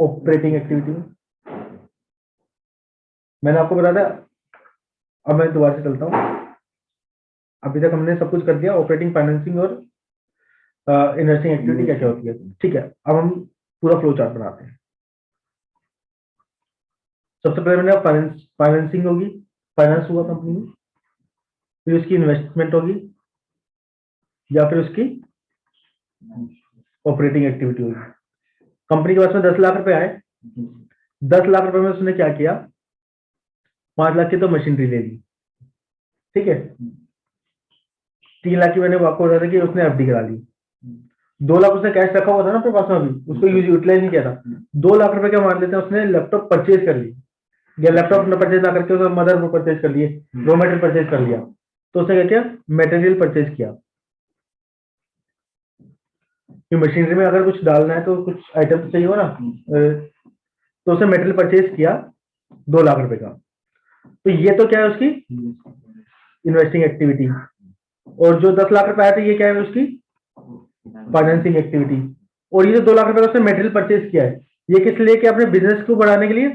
ऑपरेटिंग एक्टिविटी में। मैंने आपको बताया था, अब मैं दोबारा से चलता हूँ। अभी तक हमने सब कुछ कर दिया, ऑपरेटिंग, फाइनेंसिंग और इन्वेस्टिंग एक्टिविटी क्या क्या होती है। ठीक है, अब हम पूरा फ्लो चार्ट बनाते हैं। सबसे पहले मैंने फाइनेंसिंग होगी, फाइनेंस हुआ कंपनी में, फिर उसकी इन्वेस्टमेंट होगी या फिर उसकी ऑपरेटिंग एक्टिविटी होगी। कंपनी के पास में 10 लाख रुपए आए, 10 लाख रुपए में उसने क्या किया, 5 लाख की तो मशीनरी ले ली। ठीक है, 3 लाख की मैंने आपको बताया था कि उसने एफडी करा ली। 2 लाख उसने कैश रखा हुआ था ना अपने पास में, अभी उसको यूटिलाइज नहीं किया था। 2 लाख रुपए क्या मान लेते हैं, उसने लैपटॉप परचेज कर ली, या लैपटॉप ने परचेज ना करके उसने मदरबोर्ड परचेज कर लिए, रॉ मटेरियल परचेज कर लिया। तो उसने क्या किया, मटेरियल परचेज किया। मशीनरी में अगर कुछ डालना है तो कुछ आइटम चाहिए हो ना, तो उसने मटेरियल परचेज किया 2 लाख रुपए का। तो ये तो क्या है उसकी इन्वेस्टिंग एक्टिविटी। और जो 10 लाख रुपए आए थे ये क्या है उसकी फाइनेंसिंग एक्टिविटी। और ये जो 2 लाख रुपए का उसने मटेरियल परचेज किया है, ये किस लिए कि अपने बिजनेस को बढ़ाने के लिए,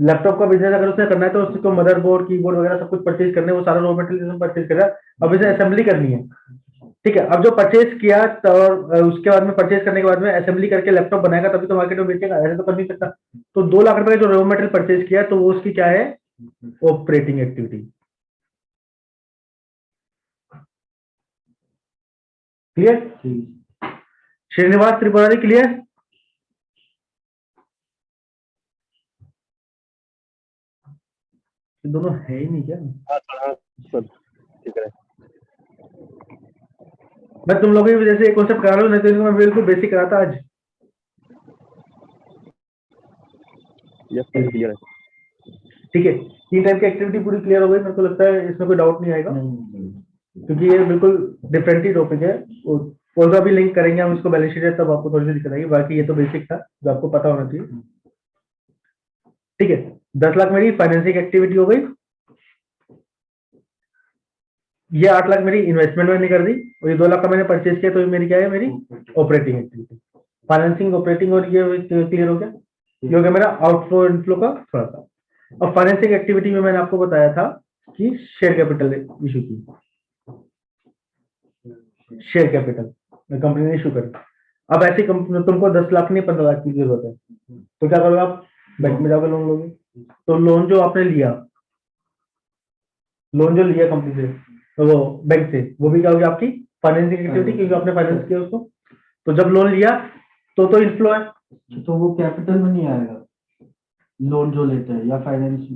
लैपटॉप का बिजनेस अगर उसने करना है तो उसको मदरबोर्ड, कीबोर्ड वगैरह सब कुछ परचेज करने, वो सारा रॉ मटेरियल परचेज कर रहा है, अब इसे असेंबली करनी है। ठीक है, अब जो परचेज किया तो उसके बाद में परचेज करने के बाद में असेंबली करके लैपटॉप बनाएगा तभी तो मार्केट में बेचेगा, ऐसे तो कर नहीं सकता। तो 2 लाख रुपए का जो रॉ मटेरियल परचेज किया तो वो उसकी क्या है, operating activity. Clear, Srinivas Tripurari clear. दोनों है ही नहीं क्या, सब ठीक है। मैं तुम लोगों की वजह से एक कॉन्सेप्ट करा रहा हूँ, नहीं तो इनको मैं बिल्कुल बेसिक कराता आज। यस सर, क्लियर है। ठीक है, 3 टाइप की एक्टिविटी पूरी क्लियर हो गई, मेरे को लगता है इसमें कोई डाउट नहीं आएगा, क्योंकि ये बिल्कुल डिफरेंट ही टॉपिक है। और अभी लिंक करेंगे हम इसको बैलेंस शीट, तब आपको थोड़ी सी दिक्कत आएगी, बाकी ये तो बेसिक था जो आपको पता होना चाहिए। ठीक है, 10 लाख मेरी फाइनेंसिंग एक्टिविटी हो गई, ये 8 लाख मेरी इन्वेस्टमेंट मैंने कर दी, और ये 2 लाख का मैंने परचेज किया, तो ये मेरी क्या है, मेरी ऑपरेटिंग एक्टिविटी। फाइनेंसिंग, ऑपरेटिंग और ये क्लियर हो गया। ये हो गया मेरा आउटफ्लो इनफ्लो का थोड़ा सा। अब फाइनेंसिंग एक्टिविटी में मैंने आपको बताया था कि शेयर कैपिटल इशू की, शेयर कैपिटल कंपनी ने इशू करी। अब ऐसी कंपनी तुमको 10 लाख नहीं 15 लाख की जरूरत है, तो क्या करोगे आप, बैंक में जाकर लोन लोगे। तो लोन जो आपने लिया, लोन जो लिया कंपनी से, तो वो बैंक से, वो भी क्या होगी आपकी फाइनेंसिंग एक्टिविटी, क्योंकि आपने फाइनेंस किया उसको। तो जब लोन लिया तो इनफ्लो है, तो वो कैपिटल में नहीं आएगा, लोन जो लेते हैं या फाइनेंस।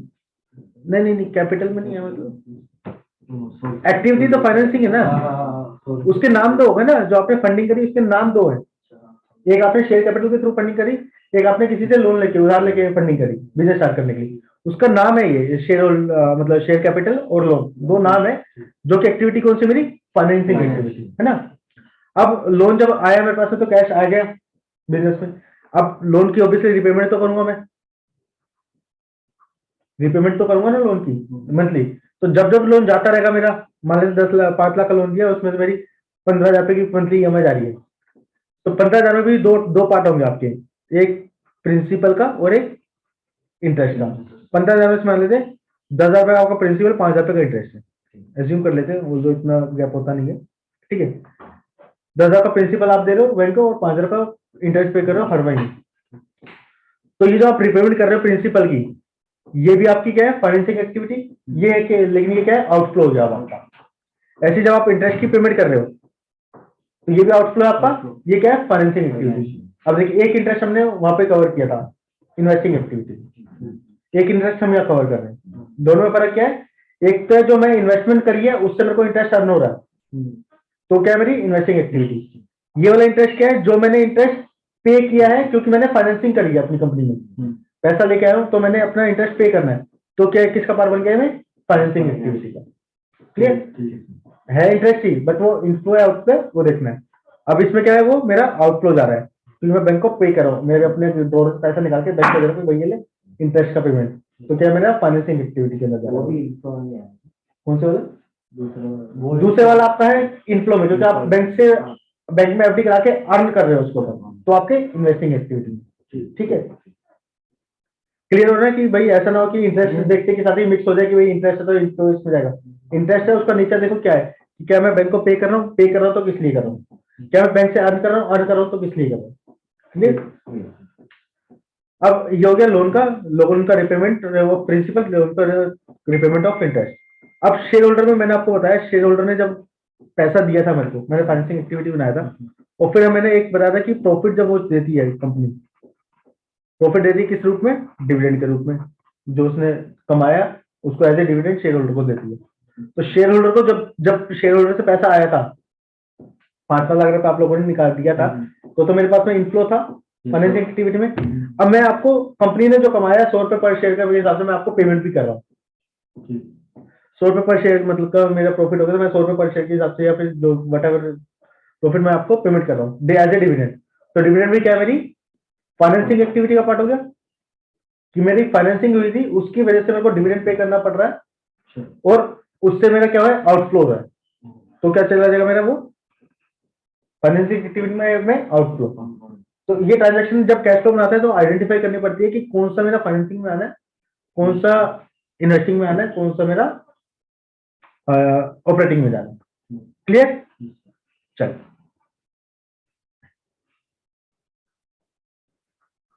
नहीं कैपिटल में नहीं है, मतलब एक्टिविटी तो फाइनेंसिंग है ना, उसके नाम दो होगा ना, जो आपने फंडिंग करी उसके नाम दो है। एक आपने शेयर कैपिटल के थ्रू फंडिंग करी, एक आपने किसी से लोन लेके उधार लेके फंडिंग करी बिजनेस स्टार्ट करने के लिए, उसका नाम है ये शेयर, मतलब शेयर कैपिटल और लोन, दो नाम है। जो कि एक्टिविटी कौन सी मेरी फाइनेंसिंग एक्टिविटी है ना। अब लोन जब आया मेरे पास में तो कैश आ गया बिजनेस में, अब लोन की ऑब्वियसली रिपेमेंट तो करूंगा मैं, रिपेमेंट तो करूंगा ना लोन की मंथली। तो जब जब लोन जाता रहेगा मेरा, मान लीजिए 10 लाख 5 लाख का लोन दिया, उसमें से मेरी 15,000 रुपए की मंथली ईएमआई जा रही है, तो 15,000 में भी दो पार्ट होंगे आपके, एक प्रिंसिपल का और एक इंटरेस्ट का। 15,000 में मान लेते 10,000 रुपए आपका प्रिंसिपल, 5,000 रुपए का इंटरेस्ट है, एज्यूम कर लेते हैं, वो जो इतना गैप होता नहीं है। ठीक है, 10,000 का प्रिंसिपल आप दे रहे हो बैंक को और 5,000 का इंटरेस्ट पे कर रहे हो हर महीने। तो ये जो आप रिपेमेंट कर रहे हो प्रिंसिपल की, ये भी आपकी क्या है, फाइनेंसिंग एक्टिविटी। ये है कि लेकिन ये क्या है, आउटफ्लो हो गया अब आपका। ऐसे जब आप इंटरेस्ट की पेमेंट कर रहे हो तो ये भी आउटफ्लो है आपका, ये क्या है, फाइनेंसिंग एक्टिविटी। अब देखिए एक इंटरेस्ट हमने वहां पे कवर किया था, इन्वेस्टिंग एक्टिविटी, एक इंटरेस्ट हम यहाँ कवर कर रहे हैं। दोनों में फर्क क्या है, एक तो जो मैं इन्वेस्टमेंट करी है उससे मेरे को इंटरेस्ट अर्न हो रहा है, तो क्या है मेरी इन्वेस्टिंग एक्टिविटी। ये वाला इंटरेस्ट क्या है, जो मैंने इंटरेस्ट पे किया है क्योंकि मैंने फाइनेंसिंग करी है अपनी कंपनी में, पैसा लेके आया हूँ तो मैंने अपना इंटरेस्ट पे करना है, तो क्या है, किसका पार्ट बन गया है, फाइनेंसिंग एक्टिविटी का। क्लियर है, इंटरेस्ट ही, बट वो इनफ्लो है आउटफ्लो वो देखना है। अब इसमें क्या है, वो मेरा आउटफ्लो जा रहा है क्योंकि मैं बैंक को पे कर रहा हूँ, मेरे अपने डोर से पैसा निकाल के बैंक को दे रहा हूँ, भैया ले इंटरेस्ट का पेमेंट, तो क्या मेरा फाइनेंसिंग एक्टिविटी के अंदर जा रहा है। कौन से वाला? दूसरे वाला आपका है इनफ्लो में, क्योंकि आप बैंक से बैंक में एफडी करा के अर्न कर रहे हो उसको, तो आपके इन्वेस्टिंग एक्टिविटी। ठीक है, क्लियर हो रहा है कि भाई ऐसा ना हो कि इंटरेस्ट देखते के साथ ही मिक्स हो जाए कि भाई इंटरेस्ट है तो इनको इसमें जाएगा। इंटरेस्ट है उसका नेचर देखो क्या है, कि क्या मैं बैंक को पे कर रहा हूँ, पे कर रहा हूँ तो किस लिए कर रहा हूँ, क्या मैं बैंक से अर्न कर रहा हूँ, अर्न कर रहा हूँ तो किस लिए कर रहा हूँ। क्लियर। अब ये हो गया लोन का, लोन का रिपेमेंट, वो प्रिंसिपल, लोन का रिपेमेंट ऑफ इंटरेस्ट। अब शेयर होल्डर में मैंने आपको बताया, शेयर होल्डर ने जब पैसा दिया था मेरे को, मैंने फाइनेंसिंग एक्टिविटी बनाया था, और फिर मैंने एक बताया था कि प्रॉफिट जब वो देती है कंपनी, प्रॉफिट देती है किस रूप में, डिविडेंड के रूप में, जो उसने कमाया उसको as a dividend shareholder को देती है। तो शेयर होल्डर को जब जब शेयर होल्डर से पैसा आया था, 5 लाख रुपए आप लोगों ने निकाल दिया था, तो मेरे पास में इनफ्लो था फाइनेंसिंग एक्टिविटी में। अब मैं आपको कंपनी ने जो कमाया 100 रुपए पर शेयर के हिसाब से मैं आपको पेमेंट भी कर रहा हूँ। 100 रुपए पर शेयर मतलब का मेरा प्रॉफिट होगा, तो मैं 100 रुपए पर शेयर के हिसाब से या फिर जो वट एवर प्रॉफिट मैं आपको पेमेंट कर रहा हूँ एज ए डिविडेंड। तो डिविडेंड भी क्या है, मेरी फाइनेंसिंग एक्टिविटी का पार्ट हो गया, कि मेरी फाइनेंसिंग हुई थी उसकी वजह से मेरे को डिविडेंड पे करना पड़ रहा है, और उससे मेरा क्या है, आउटफ्लो है। तो क्या चला जाएगा मेरा, वो फाइनेंसिंग एक्टिविटी में आउटफ्लो। तो ये ट्रांजैक्शन जब कैश फ्लो बनाता है तो आइडेंटिफाई करनी पड़ती है कि कौन सा मेरा फाइनेंसिंग में आना है, कौन सा इन्वेस्टिंग में आना है, कौन सा मेरा ऑपरेटिंग में जाना है। क्लियर। चल,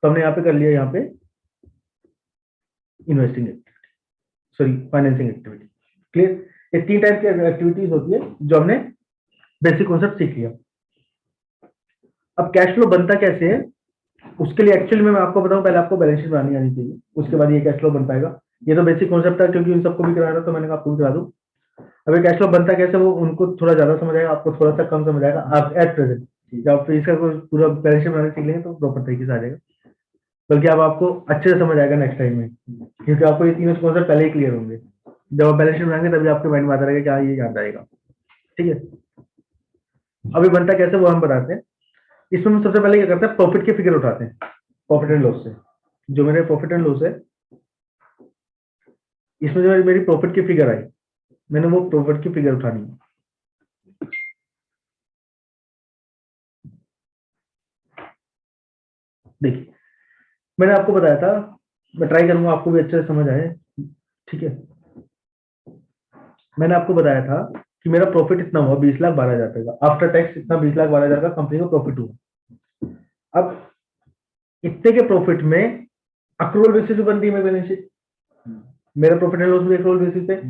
तो हमने यहाँ पे कर लिया, यहाँ पे investing activity, sorry financing activity. Clear. ये 3 टाइप की एक्टिविटीज होती है जो हमने बेसिक कॉन्सेप्ट सीख लिया। अब कैश फ्लो बनता कैसे है, उसके लिए एक्चुअली मैं आपको बताऊं, पहले आपको बैलेंस शीट बनानी आनी चाहिए, उसके बाद ये कैश फ्लो बन पाएगा। ये तो बेसिक कॉन्सेप्ट है क्योंकि उन सबको भी कराना, तो मैंने कहा आपको भी करा दूं। अब ये कैश फ्लो बनता कैसे, वो उनको थोड़ा ज्यादा समझ आएगा, आपको थोड़ा सा कम समझ आएगा। आप एट प्रेजेंट जब आप इसका पूरा बैलेंस शीट बनाने सीख लेंगे तो प्रॉपर तरीके से आ जाएगा, बल्कि अब आपको अच्छे से समझ आएगा नेक्स्ट टाइम में, क्योंकि आपको ये तीनों कॉन्सेप्ट पहले ही क्लियर होंगे। जब आप बैलेंस शीट बनाएंगे तभी आपके माइंड में आता रहेगा कि हाँ ये याद आएगा। ठीक है, अभी बनता कैसे वो हम बताते हैं। इसमें हम सबसे पहले क्या करते हैं, प्रॉफिट की फिगर उठाते हैं, प्रॉफिट एंड लॉस से। जो मेरे प्रॉफिट एंड लॉस है, इसमें जो मेरी प्रॉफिट की फिगर आई, मैंने वो प्रॉफिट की फिगर उठानी है। देखिए, मैंने आपको बताया था, मैं ट्राई करूंगा आपको भी अच्छे से समझ आए। ठीक है, मैंने आपको बताया था कि मेरा प्रॉफिट इतना हुआ 20,12,000 रुपए का, आफ्टर टैक्स इतना 20,12,000 का कंपनी को प्रॉफिट हुआ। अब इतने के प्रॉफिट में अक्रूवल बेसिस पे बनती है मेरी बैलेंस शीट, मेरा प्रॉफिट एंड लॉस भी अक्रूवल बेसिस पे।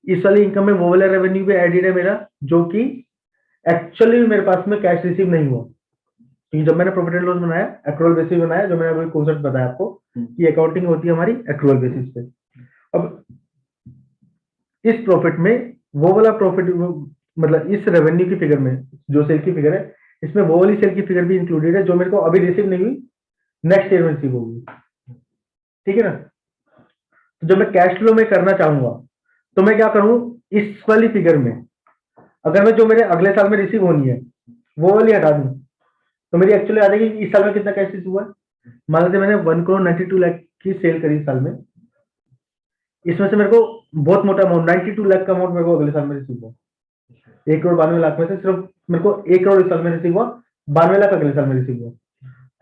इस वाली इनकम में वो वाला रेवेन्यू भी एडेड है मेरा, जो कि एक्चुअली मेरे पास में कैश रिसीव नहीं हुआ, क्योंकि जब मैंने प्रॉफिट एंड लॉस बनाया एक्रूवल बेसिस बनाया, जो मैंने अभी कॉन्सेप्ट बताया आपको कि अकाउंटिंग होती है हमारी एक्रूवल बेसिस पे। अब इस प्रॉफिट में वो वाला प्रॉफिट, मतलब इस रेवेन्यू की फिगर में जो सेल की फिगर है, इसमें वो वाली सेल की फिगर भी इंक्लूडेड है जो मेरे को अभी रिसीव नहीं हुई, नेक्स्ट ईयर में रिसीव होगी। ठीक है ना। तो जब मैं कैश फ्लो में करना चाहूंगा तो मैं क्या करूं, इस वाली फिगर में अगर मैं जो मेरे अगले साल में रिसीव होनी है वो वाली हटा दूं, तो मेरी एक्चुअली आ जाएगी इस साल में कितना कैश रिसीव हुआ है। मान लीजिए मैंने 1,92,00,000 की सेल करी इस साल में, इसमें से मेरे को बहुत मोटा अमाउंट 92 लाख का अमाउंट मेरे को अगले साल में रिसीव हुआ। 1,92,00,000 में से सिर्फ मेरे को 1 करोड़ इस साल में रिसीव हुआ, 92 लाख अगले साल में रिसीव हुआ।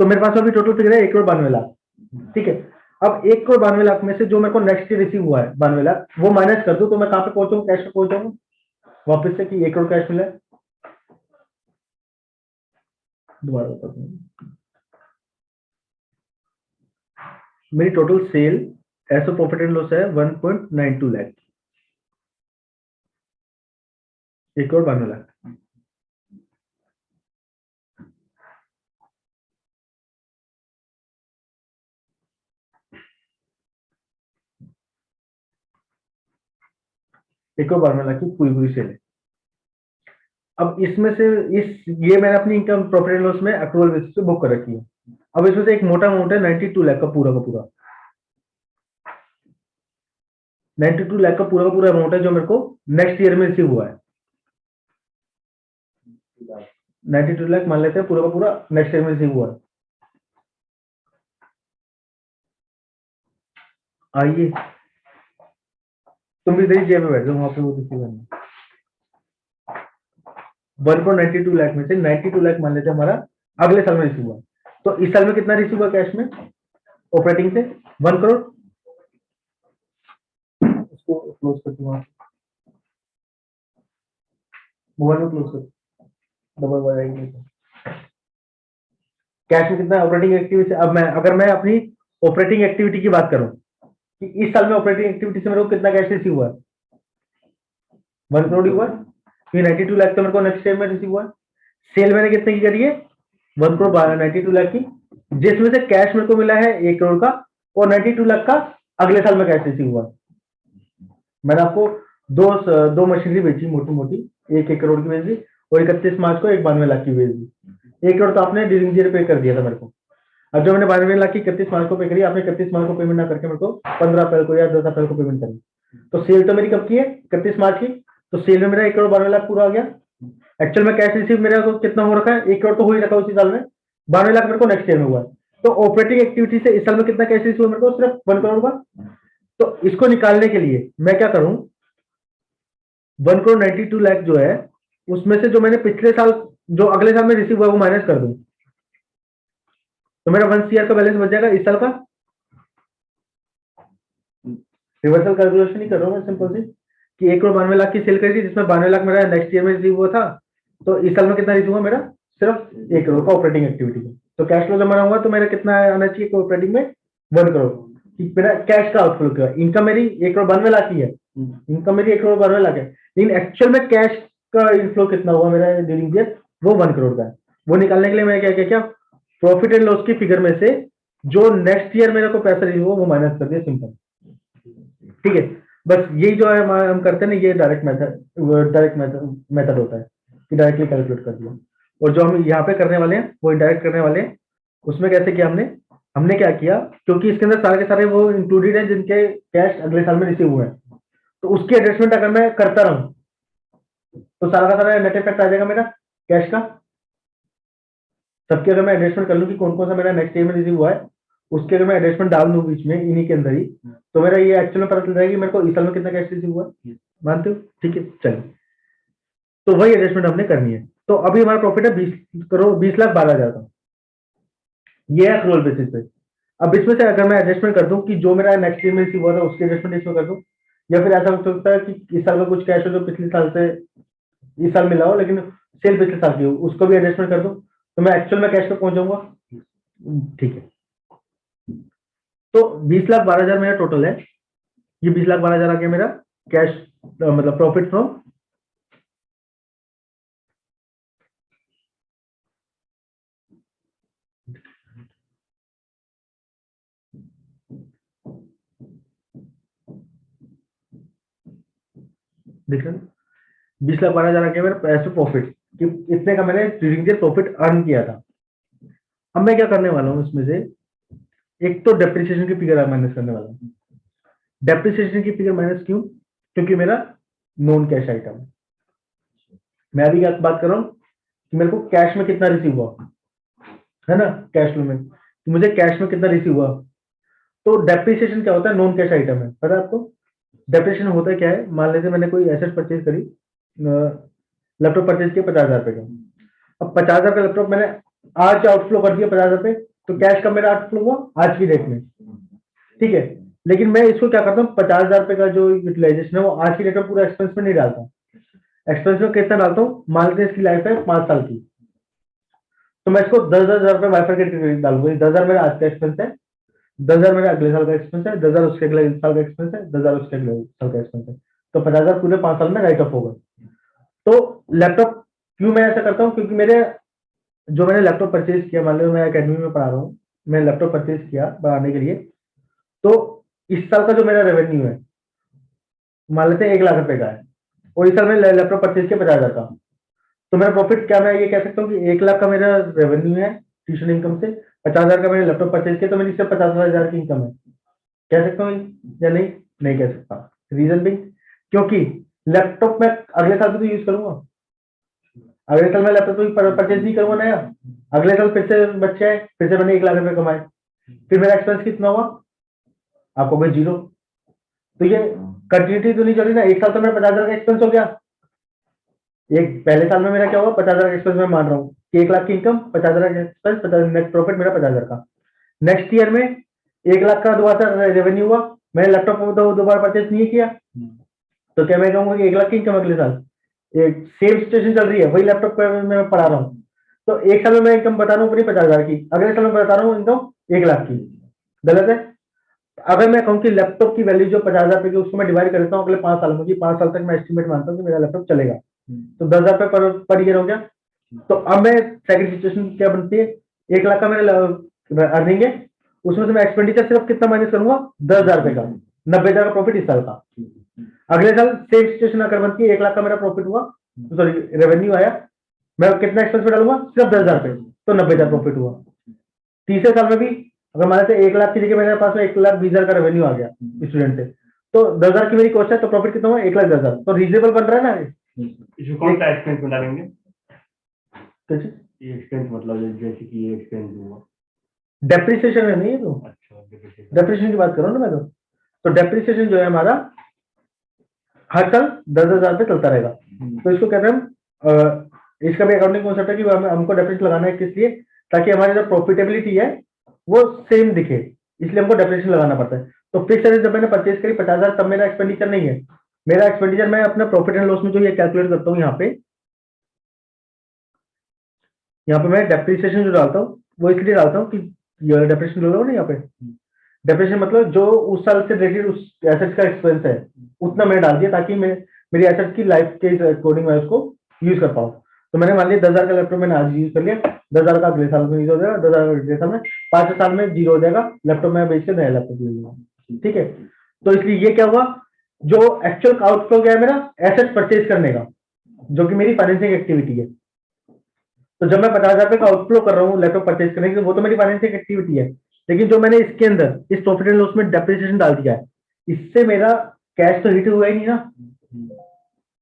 तो मेरे पास अभी टोटल फिगर है 1,92,00,000। ठीक है, अब 1,92,00,000 में से जो मेरे को नेक्स्ट ईयर रिसीव हुआ है 92 लाख, वो माइनस कर दूं तो मैं कहां पे पहुंचूंगा, कैश पे पहुंचूंगा वापस से, कि 1 करोड़ कैश मिला है। दोबारा बताता हूँ। मेरी total sale as of profit and loss है 1.92 लाख, 1,92,00,000। एक और 12 लाख की पूरी सेल है। अब इसमें से ये मैंने अपनी इनकम प्रॉफिट एंड लॉस में अक्रूवल बेसिस पे बुक कर रखी है। अब इसमें से एक मोटा अमाउंट है 92 लाख का पूरा 92 लाख का पूरा अमाउंट है जो मेरे को नेक्स्ट ईयर में रिसीव हुआ है। 92 लाख मान लेते हैं पूरा का पूरा नेक्स्ट ईयर में रिसीव हुआ है। आइए तुम भी सही जेब में बैठ जाओ, वहां पे वो रिसीव करना। 1.92 लाख में से 92 लाख मान लेते हैं हमारा अगले साल में रिसीव हुआ। तो इस साल में कितना रिसीव हुआ कैश में ऑपरेटिंग से? 1 करोड़। इसको क्लोज कर दूंगा, मोबाइल में क्लोज कर, डबल हो जाएगी। कैश में कितना ऑपरेटिंग एक्टिविटी? अब अगर मैं अपनी ऑपरेटिंग एक्टिविटी की बात करूं कि इस साल में ऑपरेटिंग एक्टिविटी से मेरे को कितना कैश रिसीव हुआ? 1 करोड़ हुआ। तो 92 लाख तो मेरे को नेक्स्ट ईयर में रिसीव हुआ। सेल मैंने कितने की करी है? 1 करोड़ 92 लाख की, जिसमें से कैश मेरे को मिला है 1 करोड़ का, और 92 लाख का अगले साल में कैश रिसीव हुआ। मैंने आपको दो मशीनरी बेची मोटी मोटी, एक 1 करोड़ की बेच दी और 31 मार्च को एक 92 लाख की बेच दी। 1 करोड़ तो आपने ड्यूरिंग ईयर पे कर दिया था मेरे को। अब जो मैंने 92 लाख की 31 मार्च को पे करी, आपने 31 मार्च को पेमेंट ना करके मेरे को 15 अप्रैल को या 10 अप्रैल को पेमेंट करी। तो सेल तो मेरी कब की है? 31 मार्च की। तो सेल में मेरा 1 करोड़ 92 लाख पूरा आ गया। एक्चुअल में कैश रिसीव मेरा को कितना हो रखा है? 1 करोड़ तो हो ही रखा उसी साल में, 92 लाख मेरे को नेक्स्ट ईयर में हुआ है। तो ऑपरेटिंग एक्टिविटी से इस साल में कितना कैश रिसीव मेरे को? सिर्फ 1 करोड़ का। तो इसको निकालने के लिए मैं क्या करूं? 1 करोड़ 92 लाख जो है उसमें से जो मैंने पिछले साल जो अगले साल में रिसीव हुआ वो माइनस कर दूं, तो मेरा 1 CR का बैलेंस बच जाएगा इस साल का। रिवर्सल कैलकुलेशन ही कर रहा हूँ मैं सिंपल सी कि 1 करोड़ 92 लाख की सेल करी थी, जिसमें 92 लाख मेरा नेक्स्ट ईयर में रिसीव हुआ था। तो इस साल में कितना रिसीव हुआ मेरा? सिर्फ 1 करोड़ का ऑपरेटिंग एक्टिविटी का। तो कैश फ्लो जमा होगा तो मेरा कितना आना चाहिए ऑपरेटिंग में? 1 करोड़। मेरा कैश का आउटफ्लो क्या? इनकम मेरी 1 करोड़ 92 लाख की है, इनकम मेरी 1 करोड़ 92 लाख है, लेकिन एक्चुअल में कैश का इनफ्लो कितना हुआ मेरा ड्यूरिंग ईयर? वो 1 करोड़ का है। वो निकालने के लिए मैं क्या क्या प्रॉफिट एंड लॉस की फिगर में से जो नेक्स्ट ईयर मेरे को पैसा रिसीव हुआ वो माइनस कर दिया, सिंपल। ठीक है, बस यही जो है हम करते हैं ना, ये डायरेक्ट मेथड होता है कि डायरेक्टली कैलकुलेट कर दिया। और जो हम यहाँ पे करने वाले हैं वो इनडायरेक्ट करने वाले हैं। उसमें कैसे किया हमने क्या किया, क्योंकि इसके अंदर सारे के सारे वो इंक्लूडेड है जिनके कैश अगले साल में रिसीव हुए हैं, तो उसकी एडजस्टमेंट अगर मैं करता रहूं तो सारा का सारा नेट इफेक्ट आ जाएगा मेरा कैश का। सबके अगर मैं एडजस्टमेंट कर लूं कि कौन कौन सा मेरा नेक्स्ट ईयर में रिसीव हुआ है, उसके अगर मैं एडजस्टमेंट डाल दूं बीच में इन्हीं के अंदर ही, तो मेरा ये एक्चुअल में पता चल जाएगा कि मेरे को इस साल में कितना कैश रिसीव हुआ। मानते हो? ठीक है, चलिए, तो वही एडजस्टमेंट हमने करनी है। तो अभी हमारा प्रॉफिट है 20,12,000 का, ये है अक्रूवल बेसिस पे। अब इसमें से अगर मैं एडजस्टमेंट कर दूं कि जो मेरा नेक्स्ट ईयर में रिसीव हुआ था उसकी एडजस्टमेंट इसमें कर दूं, या फिर ऐसा हो सकता है कि इस साल का कुछ कैश हो जो पिछले साल से इस साल मिला हो लेकिन सेल पिछले साल की हो, उसको भी एडजस्टमेंट कर दूं, तो मैं एक्चुअल में कैश पे पहुंच जाऊंगा। ठीक है, तो 20,12,000 मेरा टोटल है। ये 20,12,000 आ गया मेरा कैश, मतलब प्रॉफिट फ्रॉम देख रहे 20,12,000 आ गया मेरा पैसे प्रॉफिट कि इतने का मैंने ड्यूरिंग द प्रॉफिट अर्न किया था। अब मैं क्या करने वाला हूँ इसमें से, एक तो डेप्रिसिएशन की फिगर माइनस करने वाला हूँ। डेप्रिसिएशन की फिगर माइनस क्यों? क्योंकि मेरा नॉन कैश आइटम है। मैं अभी क्या बात कर रहा हूँ कि मेरे को कैश में कितना रिसीव हुआ है ना, कैश फ्लो में, तो मुझे कैश में कितना रिसीव हुआ। तो डेप्रिसिएशन क्या होता है? नॉन कैश आइटम है, पता है आपको? डेप्रिसिएशन होता है क्या है? मान लेते मैंने कोई एसेट परचेज करी, लैपटॉप परचेज किया 50,000 रुपए का। अब 50,000 का लैपटॉप मैंने आज आउटफ्लो कर दिया 50,000 रुपए, तो कैश का मेरा आउटफ्लो हुआ आज की डेट में, ठीक है। लेकिन मैं इसको क्या करता हूँ, 50,000 रुपए का जो यूटिलाइजेशन है वो आज की डेट में पूरा एक्सपेंस में नहीं डालता। एक्सपेंस में कितना डालता हूँ? मान लेते हैं इसकी लाइफ है 5 साल की, तो मैं इसको 10,000 रुपये बाइफरकेट करके डालूंगा। 10,000 मेरा आज का एक्सपेंस है, 10,000 मेरा अगले साल का एक्सपेंस है, 10,000 उसके अगले साल का एक्सपेंस है, 10,000 उसके अगले साल का एक्सपेंस है। तो 50,000 पूरे 5 साल में राइट ऑफ होगा। तो लैपटॉप क्यों मैं ऐसा करता हूँ, क्योंकि मेरे जो मैंने लैपटॉप परचेज किया, मान लो मैं अकेडमी में पढ़ा रहा हूँ, मैंने लैपटॉप परचेज किया बढ़ाने के लिए, तो इस साल का जो मेरा रेवेन्यू है मान लेते हैं 1,00,000 रुपए का है, और इस साल मैंने लैपटॉप परचेज किया 50,000 का, तो मेरा प्रॉफिट क्या, मैं ये कह सकता हूँ कि 1,00,000 का मेरा रेवेन्यू है ट्यूशन इनकम से, 50,000 का मैंने लैपटॉप परचेज किया, तो मेरी सिर्फ 50,000 की इनकम है। कह सकता हूँ या नहीं? नहीं कह सकता। रीजन भी क्योंकि लैपटॉप मैं अगले साल भी तो यूज करूंगा, अगले साल मैं लैपटॉप परचेज नहीं करूंगा नया, अगले साल फिर से बच्चे आए, फिर से मैंने 1,00,000 रुपए कमाए, फिर मेरा एक्सपेंस कितना हुआ? आपको कोई 0। तो ये कंटिन्यूटी तो नहीं चल रही ना। एक साल तो मेरा 50,000 का एक्सपेंस हो गया, एक पहले साल में मेरा क्या हुआ, 50,000 का एक्सपेंस मैं मान रहा हूँ कि 1,00,000 की इनकम, 50,000 का एक्सपेंस, 50 नेट प्रॉफिट मेरा 50,000 का। नेक्स्ट ईयर में 1,00,000 का दोबारा रेवेन्यू हुआ, मैंने लैपटॉप तो दोबारा परचेज नहीं किया, तो क्या मैं कहूंगा कि 1,00,000 की इनकम अगले साल? एक सेम सिचुएशन चल रही है, वही लैपटॉप पर मैं पढ़ा रहा हूँ, तो एक साल में मैं इनकम बता रहा हूँ पूरी 50,000 की, अगले साल में बता रहा हूँ इनकम 1,00,000 की। गलत है? अगर मैं कहूँ कि लैपटॉप की वैल्यू जो 50,000 रुपए की, उसको मैं डिवाइड कर देता हूँ अगले 5 साल में, कि 5 साल तक मैं एस्टिमेट मानता हूँ कि मेरा लैपटॉप चलेगा, तो 10,000 रुपए पर ईयर हो गया। तो अब मैं सेकंड सिचुएशन क्या बनती है, 1,00,000 का मेरा अर्निंग है, उसमें से मैं एक्सपेंडिचर सिर्फ कितना माइनस करूंगा? 10,000 रुपए का, 90,000 का प्रॉफिट इस साल का। अगले साल सेम सिचुएशन अगर बनती है, 1,00,000 का मेरा प्रॉफिट हुआ, सॉरी रेवेन्यू आया, मैं कितना एक्सपेंस में डालूंगा? सिर्फ 10,000 रुपए, तो 90,000 प्रॉफिट हुआ। तीसरे साल में भी अगर मान लेते 1,00,000 की जगह मेरे पास में 1,20,000 का रेवेन्यू आ गया स्टूडेंट से, तो 10,000 की मेरी कॉस्ट है, तो प्रॉफिट कितना हुआ? 1,10,000। तो रीजनेबल बन रहा है ना? इसमें कौन सा एक्सपेंस में डालेंगे? कैसे? ये एक्सपेंस मतलब जैसे कि ये एक्सपेंस हुआ। डेप्रिसिएशन है नहीं है, तो अच्छा, डेप्रिसिएशन की बात कर रहा हूँ ना मैं। तो डेप्रिसिएशन जो है हमारा हर साल 10,000 रुपये चलता रहेगा। तो इसको कहते हैं हम, इसका भी अकाउंटिंग कॉन्सेप्ट है कि हमको डेप्रिसिएशन लगाना है, किस लिए? ताकि हमारी जो प्रॉफिटेबिलिटी है वो सेम दिखे, इसलिए हमको डेप्रिसिएशन लगाना पड़ता है। तो फिक्स एसेट जब मैंने परचेज करी 50,000, तब मेरा एक्सपेंडिचर नहीं है, मेरा एक्सपेंडिचर मैं अपना प्रॉफिट एंड लॉस में जो ये कैलकुलेट करता हूँ, यहाँ पे मैं डेप्रिसिएशन जो डालता हूँ वो इसलिए डालता हूँ कि डेप्रिसिएशन डालो ना यहाँ पे, डेप्रिसिएशन मतलब जो उस साल से रिलेटेड उस एसेट का एक्सपेंस है उतना मैंने डाल दिया, ताकि मेरी एसेट की लाइफ के अकॉर्डिंग मैं उसको यूज कर पाऊँ। तो मैंने मान लिया 10,000 का लैपटॉप मैंने आज यूज कर लिया, 10,000 का अगले साल में यूज हो जाएगा, 10,000 का अगले साल में, 5 साल में 0 हो जाएगा, लैपटॉप मैं बेच के नया लैपटॉप ले लूंगा। ठीक है? तो इसलिए ये क्या हुआ, जो एक्चुअल आउटफ्लो क्या है मेरा, एसेट परचेज करने का, जो कि मेरी फाइनेंसिंग एक्टिविटी है। तो जब मैं 50,000 रुपए का आउटफ्लो कर रहा हूँ लैपटॉप परचेज करने की, वो तो मेरी फाइनेंसिंग एक्टिविटी है, लेकिन जो मैंने इसके अंदर इस प्रॉफिट एंड लॉस में डेप्रिसिएशन डाल दिया है, इससे मेरा कैश तो हिट हुआ ही नहीं ना,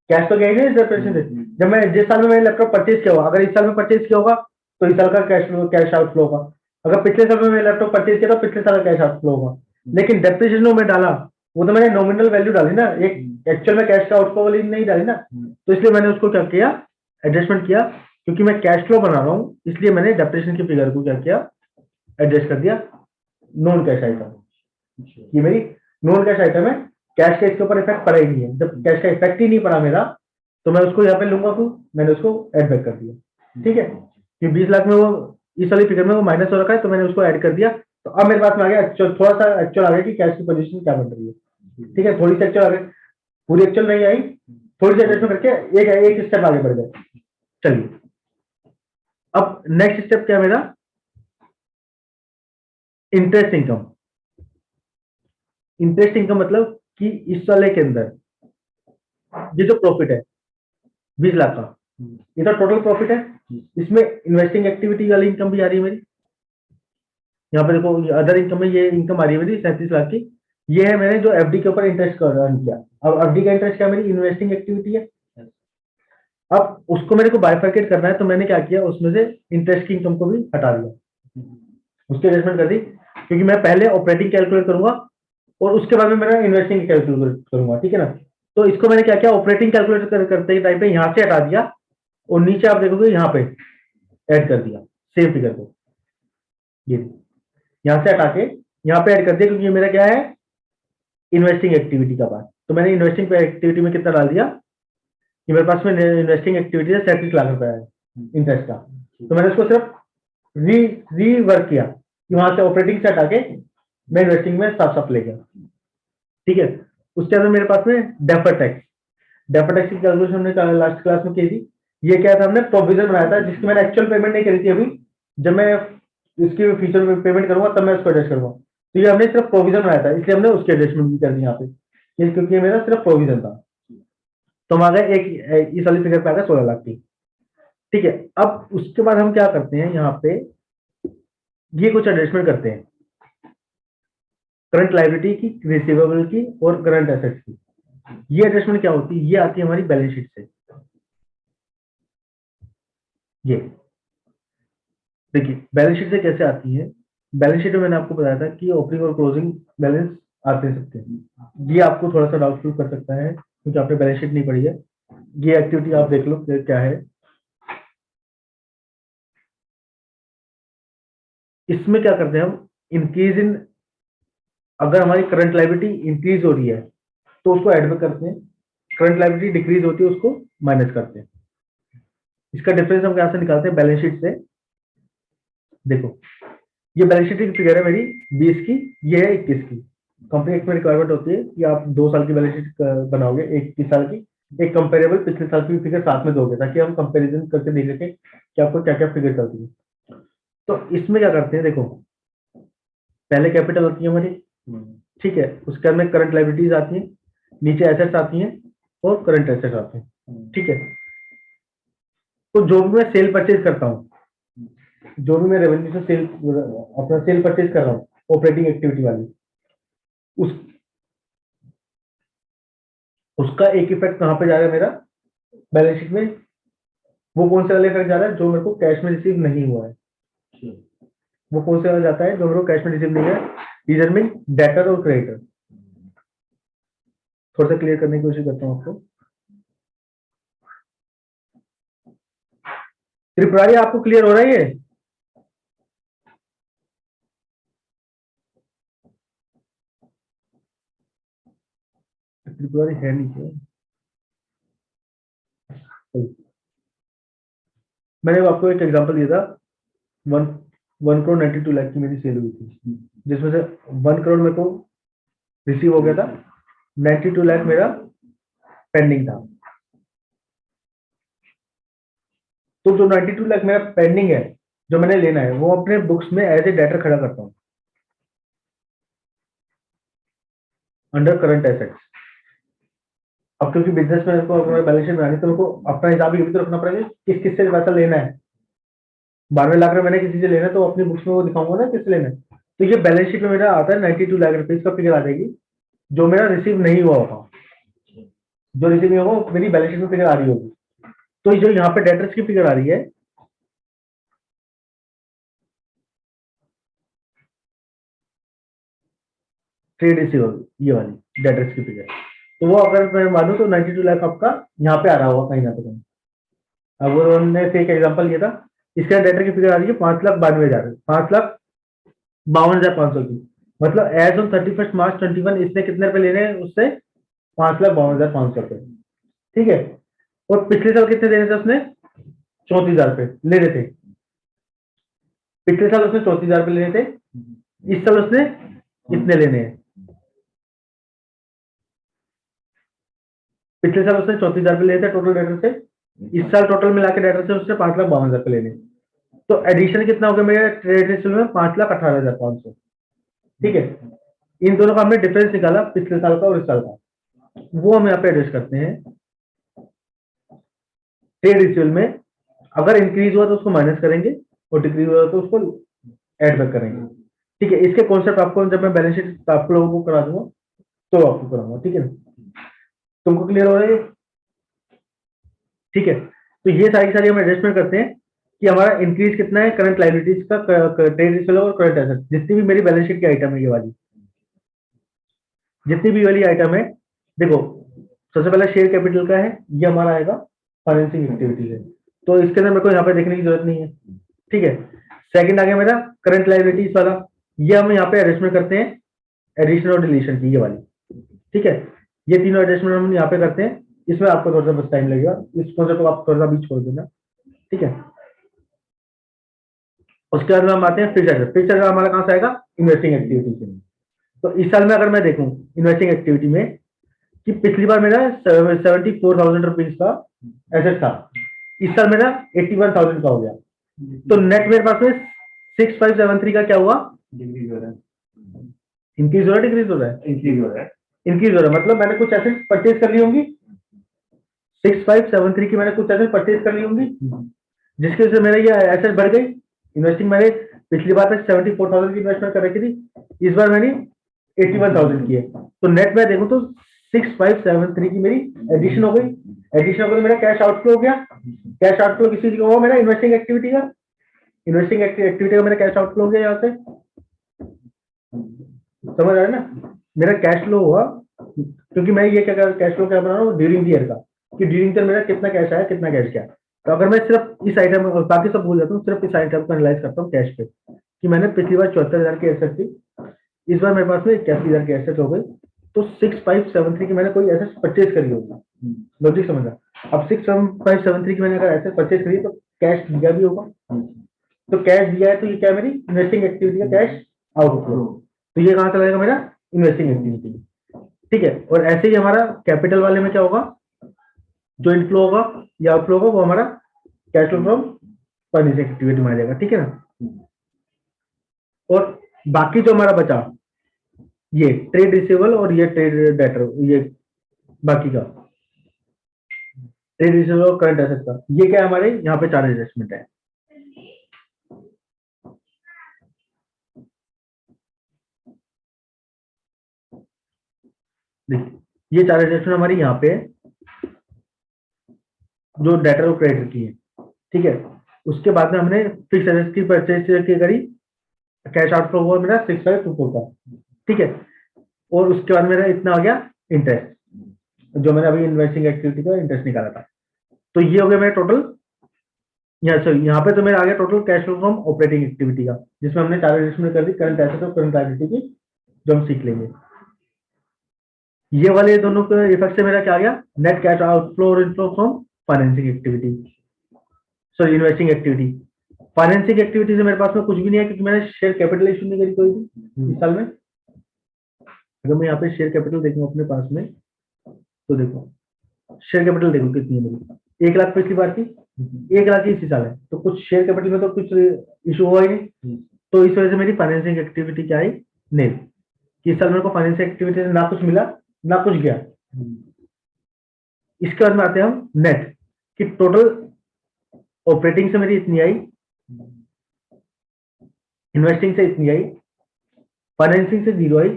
कैश तो गया ही नहीं इस डेप्रिसिएशन से। जब मैं जिस साल में मैंने लैपटॉप परचेज किया होगा, अगर इस साल में परचेज किया होगा तो इस साल का कैश आउटफ्लो होगा, अगर पिछले साल में मैंने लैपटॉप परचेज किया तो पिछले साल का कैश आउटफ्लो होगा। लेकिन डेप्रिसिएशन जो मैं डाला वो तो मैंने नॉमिनल वैल्यू डाली ना, एक एक्चुअल में कैश का आउटफ्लो वाली नहीं डाली ना, तो इसलिए मैंने उसको क्या किया, एडजस्टमेंट किया, क्योंकि मैं कैश फ्लो बना रहा हूँ, इसलिए मैंने डेप्रिसिएशन की फिगर को क्या किया, एडजस्ट कर दिया नॉन कैश आइटम। ये मेरी नॉन कैश आइटम है, कैश का इसके ऊपर इफेक्ट पड़ा ही नहीं है। जब कैश का इफेक्ट ही नहीं पड़ा मेरा, तो मैं उसको यहाँ पे लूंगा, तो मैंने उसको एड बैक कर दिया। ठीक है? कि 20 लाख में वो इस वाली फिगर में वो माइनस हो रखा है, तो मैंने उसको ऐड कर दिया, तो अब मेरे पास में आ गया एक्चुअल, थोड़ा सा एक्चुअल आ गया कि कैश की पोजीशन क्या बन रही है। ठीक है? थोड़ी सी एक्चुअल आ गई, पूरी एक्चुअल नहीं आई, थोड़ी सी एडजस्टमेंट करके एक स्टेप आगे बढ़ गए। चलिए, अब नेक्स्ट स्टेप क्या है मेरा, इंटरेस्ट इनकम। इंटरेस्ट इनकम मतलब कि इस वाले के अंदर ये जो प्रॉफिट है 20 लाख का, ये तो टोटल प्रॉफिट है, इसमें इन्वेस्टिंग एक्टिविटी वाली इनकम भी आ रही है मेरी। यहाँ पे देखो अदर इनकम में ये इनकम आ रही है मेरी 37 लाख की, ये है मैंने जो एफडी के ऊपर इंटरेस्ट अर्न किया। अब एफडी का इंटरेस्ट क्या, मेरी इन्वेस्टिंग एक्टिविटी है। अब उसको मेरे को बाइफरकेट करना है, तो मैंने क्या किया, उसमें से इंटरेस्ट की इनकम को भी हटा दिया, उसकी एडजस्टमेंट कर दी, क्योंकि मैं पहले ऑपरेटिंग कैलकुलेट करूंगा और उसके बाद में मेरा इन्वेस्टिंग कैलकुलेट करूंगा। ठीक है ना? तो इसको मैंने क्या किया, ऑपरेटिंग कैलकुलेट करते ही टाइम पे यहाँ से हटा दिया, और नीचे आप देखोगे यहाँ पे ऐड कर दिया सेम फिगर को, ये यहाँ से हटा के यहाँ पे ऐड कर दिया, क्योंकि ये मेरा क्या है, इन्वेस्टिंग एक्टिविटी का पार्ट। तो मैंने इन्वेस्टिंग एक्टिविटी में कितना डाल दिया, कि मेरे पास में इन्वेस्टिंग एक्टिविटी है 37 लाख रुपए है इंटरेस्ट का, तो मैंने उसको सिर्फ री रीवर्क किया कि वहां से ऑपरेटिंग से हटा के मैं इन्वेस्टिंग में साफ साफ ले गया। ठीक है, उसके अंदर मेरे पास में डेफर टैक्स, डेफर टैक्स की कैलकुलेशन हमने लास्ट क्लास में की थी। ये क्या था, हमने प्रोविजन बनाया था जिसकी मैंने एक्चुअल पेमेंट नहीं करी थी अभी, जब मैं इसकी फ्यूचर में पेमेंट करूंगा तब मैं उसको एडजस्ट करूंगा। तो ये हमने सिर्फ प्रोविजन बनाया था, इसलिए हमने उसकी एडजस्टमेंट भी कर दी यहाँ पे, ये क्योंकि ये मेरा सिर्फ प्रोविजन था। तो हम आ गए एक इस वाली फिगर पे आ गए 16 लाख की। ठीक है, अब उसके बाद हम क्या करते हैं यहाँ पे, ये कुछ एडजस्टमेंट करते हैं करंट लायबिलिटी की, रिसीवेबल की और करंट एसेट्स की। ये एडजस्टमेंट क्या होती है, ये आती है हमारी बैलेंस शीट से। ये देखिए बैलेंस शीट से कैसे आती है, बैलेंस शीट में मैंने आपको बताया था कि ओपनिंग और क्लोजिंग बैलेंस आते हैं सबके। ये आपको थोड़ा सा डाउटफुल कर सकता है क्योंकि आपने बैलेंस शीट नहीं पढ़ी है। ये एक्टिविटी आप देख लो कि क्या है। इसमें क्या करते हैं हम, इंक्रीज इन, अगर हमारी करंट लायबिलिटी इंक्रीज हो रही है तो उसको ऐड में करते हैं, करंट लायबिलिटी डिक्रीज होती है उसको माइनस करते हैं। इसका डिफरेंस हम कहां से निकालते हैं, बैलेंस शीट से। देखो ये बैलेंस शीट की फिगर है मेरी 20 की, ये है 21 की। कंपनी एक्ट में रिक्वायरमेंट होती है कि आप 2 साल की बैलेंस शीट बनाओगे, 21 साल की, एक कंपेरेबल पिछले साल की फिगर साथ में दोगे ताकि हम कंपैरिजन करके देख सकें कि आपको क्या क्या फिगर चलती है। तो इसमें क्या करते हैं, देखो पहले कैपिटल होती है हमारी, ठीक है, उसके अंदर करंट लायबिलिटीज आती हैं, नीचे एसेट्स आती हैं और करंट एसेट्स आते हैं। ठीक है, तो जो भी मैं सेल परचेज करता हूँ, जो भी मैं रेवेन्यू से सेल अपना सेल परचेज कर रहा हूँ ऑपरेटिंग एक्टिविटी वाली, उस उसका एक इफेक्ट कहां पे जा रहा है मेरा बैलेंस शीट में, वो कौन से वाले इफेक्ट जा रहा है, जो मेरे को कैश में रिसीव नहीं हुआ है। वो कौन से वाला जाता है जो मेरे को कैश में रिसीव नहीं है, रीजन में डेटर और क्रेडिटर। थोड़ा सा क्लियर करने की कोशिश करता हूँ आपको। त्रिपुरारी आपको क्लियर हो रहा है ये? त्रिपुरारी है नहीं क्या? मैंने आपको एक एग्जांपल दिया था, 1 करोड़ 92 लाख की मेरी सेल हुई थी, जिसमें से 1 करोड़ मेरे को रिसीव हो गया था, 92 लाख मेरा पेंडिंग था। तो जो 92 लाख मेरा पेंडिंग है, जो मैंने लेना है, वो अपने बुक्स में एज ए डेटर खड़ा करता हूँ अंडर करंट एसेट्स। अब क्योंकि बिजनेस में को अगर बैलेंस शीट बनानी तो मेरे को अपना हिसाब ये भी तो रखना पड़ेगा किस किस से पैसा लेना है। 12 लाख मैंने किसी से लेना है तो अपनी बुक्स में वो दिखाऊंगा ना किससे लेना है। तो ये बैलेंस शीट में मेरा आता है 92 लाख रुपीज का फिगर आ जाएगी, जो मेरा रिसीव नहीं हुआ होगा। जो रिसीव नहीं होगा मेरी बैलेंस शीट में फिगर आ रही होगी। तो जो यहाँ पे डेटर्स की फिगर आ रही है, ट्रेड रिसीवेबल, ये वाली डेटर्स की फिगर, तो वो अगर मैं मानूं तो 92 लाख आपका यहाँ पे आ रहा होगा कहीं ना कहीं। अब उन्होंने से एक एग्जांपल लिया था, इसका डेटर की फिगर आ रही है 5,92,000, 5,52,500 की। मतलब एज ऑन 31 मार्च 21 इसने कितने रुपए लेने हैं उससे, 5,52,500 रुपए। ठीक है, और पिछले साल कितने देने थे उसने, 34,000 रुपए लेने थे। पिछले साल उसने 34,000 रुपए लेने थे, इस साल उसने इतने लेने हैं। पिछले साल उसने 34,000 रुपए लेने थे टोटल डेटर से, इस साल टोटल मिला के डेटर से उसने 5,52,000 रुपए लेने। तो एडिशन कितना हो गया मेरे ट्रेड रिसीवेबल में, 5,18,500। ठीक है, इन दोनों का हमने डिफरेंस निकाला पिछले साल का और इस साल का, वो हम यहाँ पे एडजस्ट करते हैं। ट्रेड रिसीवेबल में अगर इंक्रीज हुआ तो उसको माइनस करेंगे और डिक्रीज हुआ तो उसको ऐड बैक करेंगे। ठीक है, इसके कॉन्सेप्ट आपको जब मैं बैलेंस शीट आप लोगों को करा दूंगा तो आपको कराऊंगा। ठीक है, तुमको क्लियर हो रहा है? ठीक है, तो ये सारी सारी हम एडजस्टमेंट करते हैं कि हमारा इंक्रीज कितना है करंट लायबिलिटीज का, ट्रेड रिसीवेबल और करंट एसेट, जितनी भी मेरी बैलेंस शीट की आइटम है, ये वाली जितनी भी वाली आइटम है। देखो सबसे पहले शेयर कैपिटल का है, ये हमारा आएगा फाइनेंसिंग एक्टिविटी है, तो इसके अंदर मेरे को यहाँ पे देखने की जरूरत नहीं है। ठीक है, सेकंड आ गया मेरा करंट लायबिलिटीज वाला, ये हम यहाँ पे एडजस्टमेंट करते हैं एडिशन और डिलीशन की, ये वाली। ठीक है, ये तीनों एडजस्टमेंट हम यहाँ पे करते हैं, इसमें आपको थोड़ा सा बस टाइम लगेगा, इस कॉन्सेप्ट को आप थोड़ा सा बीच छोड़ देना। ठीक है, उसके बाद में हम आते हैं फिक्स एसेट। फिक्स एसेट हमारा कहाँ से आएगा? इन्वेस्टिंग एक्टिविटी से। तो इस साल में अगर मैं देखूं इन्वेस्टिंग एक्टिविटी में कि पिछली बार मेरा 74,000 रुपीज का एसेट था, इस साल मेरा 81,000 का हो गया। तो नेट मेरे पास में 6573 का क्या हुआ? डिग्री हो रहा है, इंक्रीज हो रहा है, डिक्रीज हो रहा है? इंक्रीज हो रहा है। इंक्रीज हो रहा है, मतलब मैंने कुछ एसेट परचेज कर ली होंगी। 6573 की मैंने कुछ एसेट परचेज कर ली होंगी, जिसकी वजह से मेरा ये एसेट बढ़ गई। इन्वेस्टिंग मैंने पिछली बार तक 74,000 की इन्वेस्टमेंट कर रखी थी, इस बार मैंने 81,000 की है। तो नेट में देखूं तो 6573 की मेरी एडिशन हो गई। एडिशन हो गई, मेरा कैश आउटफ्लो हो गया। कैश आउटफ्लो किसी चीज का हुआ? मेरा इन्वेस्टिंग एक्टिविटी का। इन्वेस्टिंग एक्टिविटी का मेरा कैश आउटफ्लो हो गया यहाँ से, समझ रहे हैं ना? मेरा कैश फ्लो हुआ, क्योंकि मैं ये क्या कैश फ्लो क्या बना रहा हूँ ड्यूरिंग ईयर का, कि ड्यूरिंग ईयर मेरा कितना कैश आया, कितना कैश गया। तो अगर मैं सिर्फ इस आइटम और बाकी सब भूल जाता हूँ, सिर्फ इस आइटम को एनालाइज करता हूँ कैश पे, कि मैंने पिछली बार 74,000 की एसेट थी, इस बार मेरे पास में 81,000 की एसेट हो गई। तो 6573 की मैंने कोई एसेट परचेज करी होगी, लॉजिक समझा? अब 6573 की मैंने अगर एसेट परचेज करी तो कैश दिया भी होगा। तो कैश दिया है तो ये क्या है? मेरी इन्वेस्टिंग एक्टिविटी का कैश आउटफ्लो। तो ये कहाँ चला जाएगा? मेरा इन्वेस्टिंग एक्टिविटी। ठीक है। और ऐसे ही हमारा कैपिटल वाले में क्या होगा? जो इनफ्लो होगा या आउटफ्लो होगा वो हमारा cash flow from financial activity में आ जाएगा। ठीक है ना? और बाकी जो हमारा बचा, ये ट्रेड रिसीवेबल और ये ट्रेड डेटर, ये बाकी का ट्रेड रिसीवेबल और करंट एसेट का, ये क्या है? हमारे यहाँ पे चार एडजस्टमेंट है। देखिए ये चार एडजस्टमेंट हमारी यहाँ पे है, जो डेटर और क्रेडिटर की है। ठीक है। उसके बाद में हमने फिक्स एसेट की परचेज की करी, कैश आउटफ्लो हुआ मेरा 6524 का। ठीक है। और उसके बाद मेरा इतना आ गया इंटरेस्ट, जो मैंने अभी इन्वेस्टिंग एक्टिविटी का इंटरेस्ट निकाला था। तो ये हो गया मेरा टोटल। यहाँ पे तो मेरा आ गया total cash flow from operating activity का, जिसमें हमने चार एडजस्टमेंट कर दी, करंट एसेट और करंट लायबिलिटी की, जो हम सीख लेंगे। ये वाले दोनों के इफेक्ट से मेरा क्या आ गया? नेट कैश आउटफ्लो और inflow from financing activity, sorry investing activity. Financing activity से मेरे पास में कुछ भी नहीं है, क्योंकि मैंने शेयर कैपिटल इशू नहीं करी कोई भी इस साल में। अगर मैं यहाँ पे शेयर कैपिटल देखूँ अपने पास में, तो देखो शेयर कैपिटल देखो कितनी है मेरी, 1 लाख पिछली बार की, 1 लाख ही इसी साल है। तो कुछ शेयर कैपिटल में तो कुछ इशू हुआ ही नहीं। तो इस वजह से मेरी फाइनेंसिंग एक्टिविटी क्या आई? नहीं, कि इस साल मेरे को फाइनेंसिंग एक्टिविटी से ना कुछ मिला ना कुछ गया। इसके बाद में आते हैं हम नेट, कि टोटल ऑपरेटिंग से मेरी इतनी आई, इन्वेस्टिंग से इतनी आई, फाइनेंसिंग से 0 आई।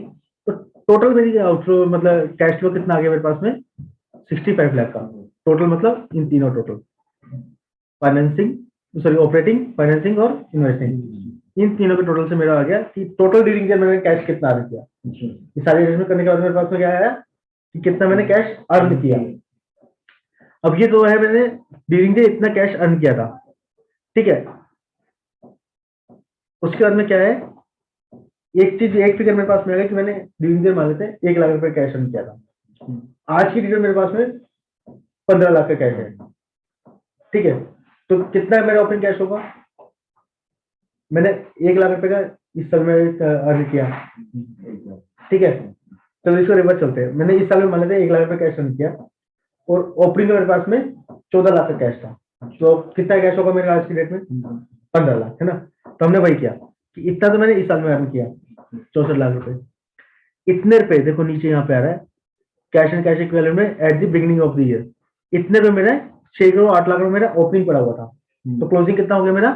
तो टोटल मेरी आउटफ्लो मतलब कैश फ्लो कितना आ गया मेरे पास में? 65 लाख का टोटल, मतलब इन तीनों total financing, sorry operating, financing और इन्वेस्टिंग, इन तीनों के टोटल से मेरा आ गया कि टोटल ड्यूरिंग ईयर मैंने कैश कितना अर्न किया। ये सारी एडजस्टमेंट करने के बाद मेरे पास में क्या आया कि कितना मैंने कैश अर्न किया। अब ये तो है मैंने ड्यूरिंग ईयर इतना कैश अर्न किया था। ठीक है। उसके बाद में क्या है, एक चीज, एक फिगर मेरे पास में आ गया कि मैंने ड्यूरिंग ईयर मान लेते हैं 1 लाख रुपए कैश अर्न किया था। आज की डेट में मेरे पास में 15 लाख का कैश है। ठीक है। तो कितना मेरा ओपनिंग कैश होगा? मैंने 1 लाख रुपए का इस साल में अर्न किया। ठीक है। तो इसको रिवर्स चलते हैं। मैंने इस साल में मान लेते हैं 1 लाख रुपए कैश अर्न किया, और ओपनिंग मेरे पास में 14 लाख का कैश था। तो कितना कैश होगा मेरा आज की डेट में? 15 लाख, है ना? तो हमने वही किया कि इतना तो मैंने इस साल में अर्न किया, 64 लाख रुपए। इतने रुपए देखो नीचे यहाँ पे आ रहा है, कैश एंड कैश इक्विवेलेंट में at the beginning of the year, इतने पे मेरा 6 करोड़ 8 लाख रुपए मेरा ओपनिंग पड़ा हुआ था। तो क्लोजिंग कितना हो गया मेरा?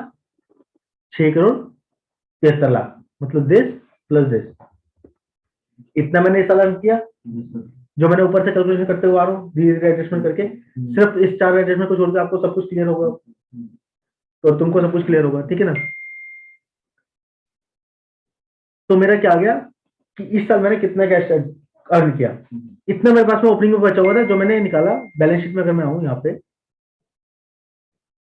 6 करोड़ 73 लाख, मतलब दिस प्लस दिस। इतना मैंने इस साल अर्न किया, जो मैंने ऊपर से कैलकुलेशन करते हुए आ रहा हूँ धीरे धीरे एडजस्टमेंट करके। सिर्फ इस 4 एडजस्टमेंट को छोड़ के आपको सब कुछ क्लियर होगा, तो तुमको सब कुछ क्लियर होगा। ठीक है ना? तो मेरा क्या आ गया कि इस साल मैंने कितना कैश अर्न किया, इतना मेरे पास में ओपनिंग में बचा हुआ था, जो मैंने निकाला बैलेंस शीट में। अगर मैं आऊँ यहाँ पे,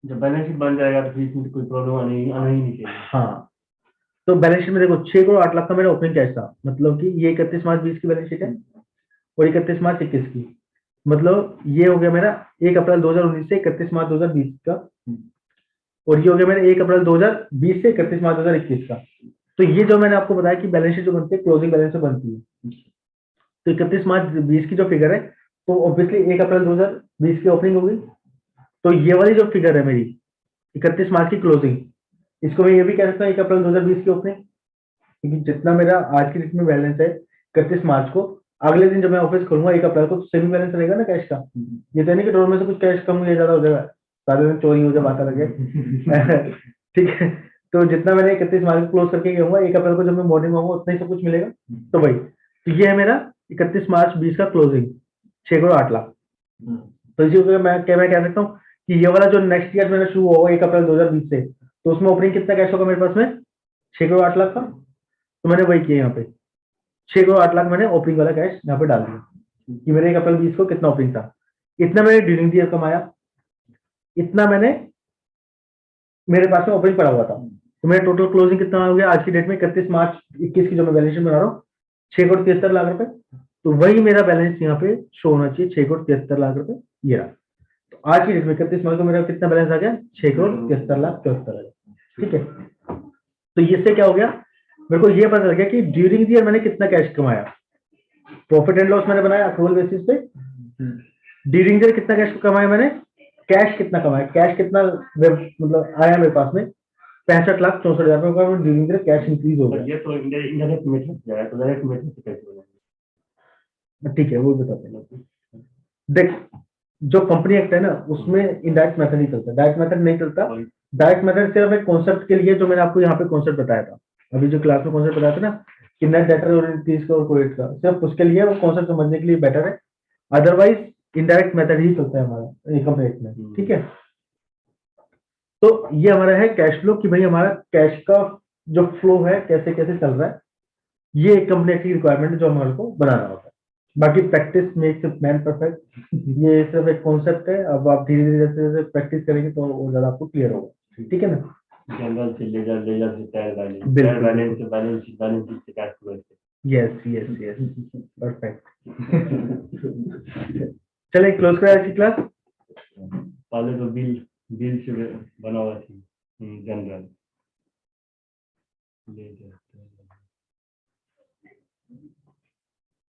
जब बैलेंस शीट बन जाएगा तो फिर इसमें कोई प्रॉब्लम आना ही नहीं चाहिए। हाँ, तो बैलेंस शीट में देखो 6 करोड़ 8 लाख का मेरा ओपनिंग कैश था, मतलब कि ये 31 मार्च 20 की बैलेंस शीट है, और 31 मार्च 21 की, मतलब ये हो गया मेरा 1 अप्रैल 2019 से 31 मार्च 2020 का और ये हो गया मेरे 1 अप्रैल 2020 से 31 मार्च 2021 का। तो ये जो मैंने आपको बताया कि बैलेंस शीट जो बनती है क्लोजिंग बैलेंस से बनती है। तो 31 मार्च 20 की जो फिगर है तो ऑब्वियसली 1 अप्रैल 2020 की ओपनिंग होगी। तो ये वाली जो फिगर है मेरी 31 मार्च की क्लोजिंग, इसको मैं ये भी कह सकता हूँ 1 अप्रैल 2020 की ओपनिंग, क्योंकि जितना मेरा आज की डेट में बैलेंस है 31 मार्च को, अगले दिन जब मैं ऑफिस खोलूंगा 1 अप्रैल को तो सेम बैलेंस रहेगा ना कैश का। ये तो नहीं कि डोर में से कुछ कैश कम या ज्यादा हो जाएगा, सारे दिन चोरी हो जाए बात अलग है। ठीक है, तो जितना मैंने 31 मार्च को क्लोज करके गया हूँ 1 अप्रैल को जब मैं मॉर्निंग आऊंगा उतना ही सब कुछ मिलेगा। तो भाई तो ये है मेरा 31 मार्च 20 का क्लोजिंग 6 करोड़ 8 लाख। तो इसी को मैं कह सकता हूँ कि ये वाला जो नेक्स्ट ईयर मेरा शुरू होगा 1 अप्रैल 2020 से, तो उसमें ओपनिंग कितना कैश होगा मेरे पास में 6 करोड़ 8 लाख का। तो मैंने वही किया यहाँ पे 6 करोड़ 8 लाख मैंने ओपनिंग वाला कैश यहाँ पे डाल दिया कि मेरे 1 अप्रैल 20 को कितना ओपनिंग था, इतना मैंने ड्यूरिंग द ईयर कमाया, इतना मैंने मेरे पास में ओपनिंग पड़ा हुआ था। तो मेरा टोटल क्लोजिंग कितना हो गया आज की डेट में 31 मार्च 21 की जो मैं बैलेंस शीट बना रहा हूँ 6 करोड़ 73 लाख रुपए। तो वही मेरा बैलेंस यहाँ पे शो होना चाहिए 6 करोड़ 73 लाख रुपए ये रहा। तो आज की डेट में 31 मार्च को मेरा कितना बैलेंस आ गया 6 करोड़ 73 लाख 74 हजार। ठीक है, तो इससे क्या हो गया मेरे को ये पता लग गया कि ड्यूरिंग द ईयर मैंने कितना कैश कमाया, प्रॉफिट एंड लॉस मैंने बनाया अक्रूवल बेसिस पे, ड्यूरिंग द ईयर कितना कैश कमाया मैंने, कैश कितना कमाया, कैश कितना मतलब आया मेरे पास में 65,64,000 रुपए का during the year cash increase हो गया। ये तो इंडायरेक्ट मेथड से है, तो डायरेक्ट मेथड से कैसे बनाएंगे? ठीक है वो बताते हैं। देख जो कंपनी एक्ट है ना उसमें इनडायरेक्ट मेथड नहीं चलता, डायरेक्ट मेथड नहीं चलता। डायरेक्ट मेथड सिर्फ एक कॉन्सेप्ट के लिए जो मैंने आपको यहाँ पे कॉन्सेप्ट बताया था अभी जो क्लास में कॉन्सेप्ट बताया था ना कि नेट डेटर और इंक्रीज का और कोएट का, सिर्फ उसके लिए वो कॉन्सेप्ट समझने के लिए बेटर है। अदरवाइज इनडायरेक्ट मेथड ही चलता है हमारा इनकम एक्ट में। ठीक है, तो ये हमारा है कैश फ्लो कि भाई हमारा कैश का जो फ्लो है कैसे कैसे चल रहा है, ये एक कंपनी की रिक्वायरमेंट है जो हमारे को बनाना होता है। बाकी प्रैक्टिस मेक्स मैन परफेक्ट, ये सिर्फ एक कॉन्सेप्ट है। अब आप धीरे धीरे जैसे प्रैक्टिस करेंगे तो वो ज्यादा आपको क्लियर होगा। ठीक है ना, जनरल से लेजर, लेजर से ट्रायल बैलेंस, बिल्कुल, ट्रायल बैलेंस से बैलेंस शीट, बैलेंस शीट से कैश फ्लो से। Yes yes yes perfect. चलिए क्लोज करें आज की क्लास। पहले तो बिल से बना हुआ थी जनरल लेजर।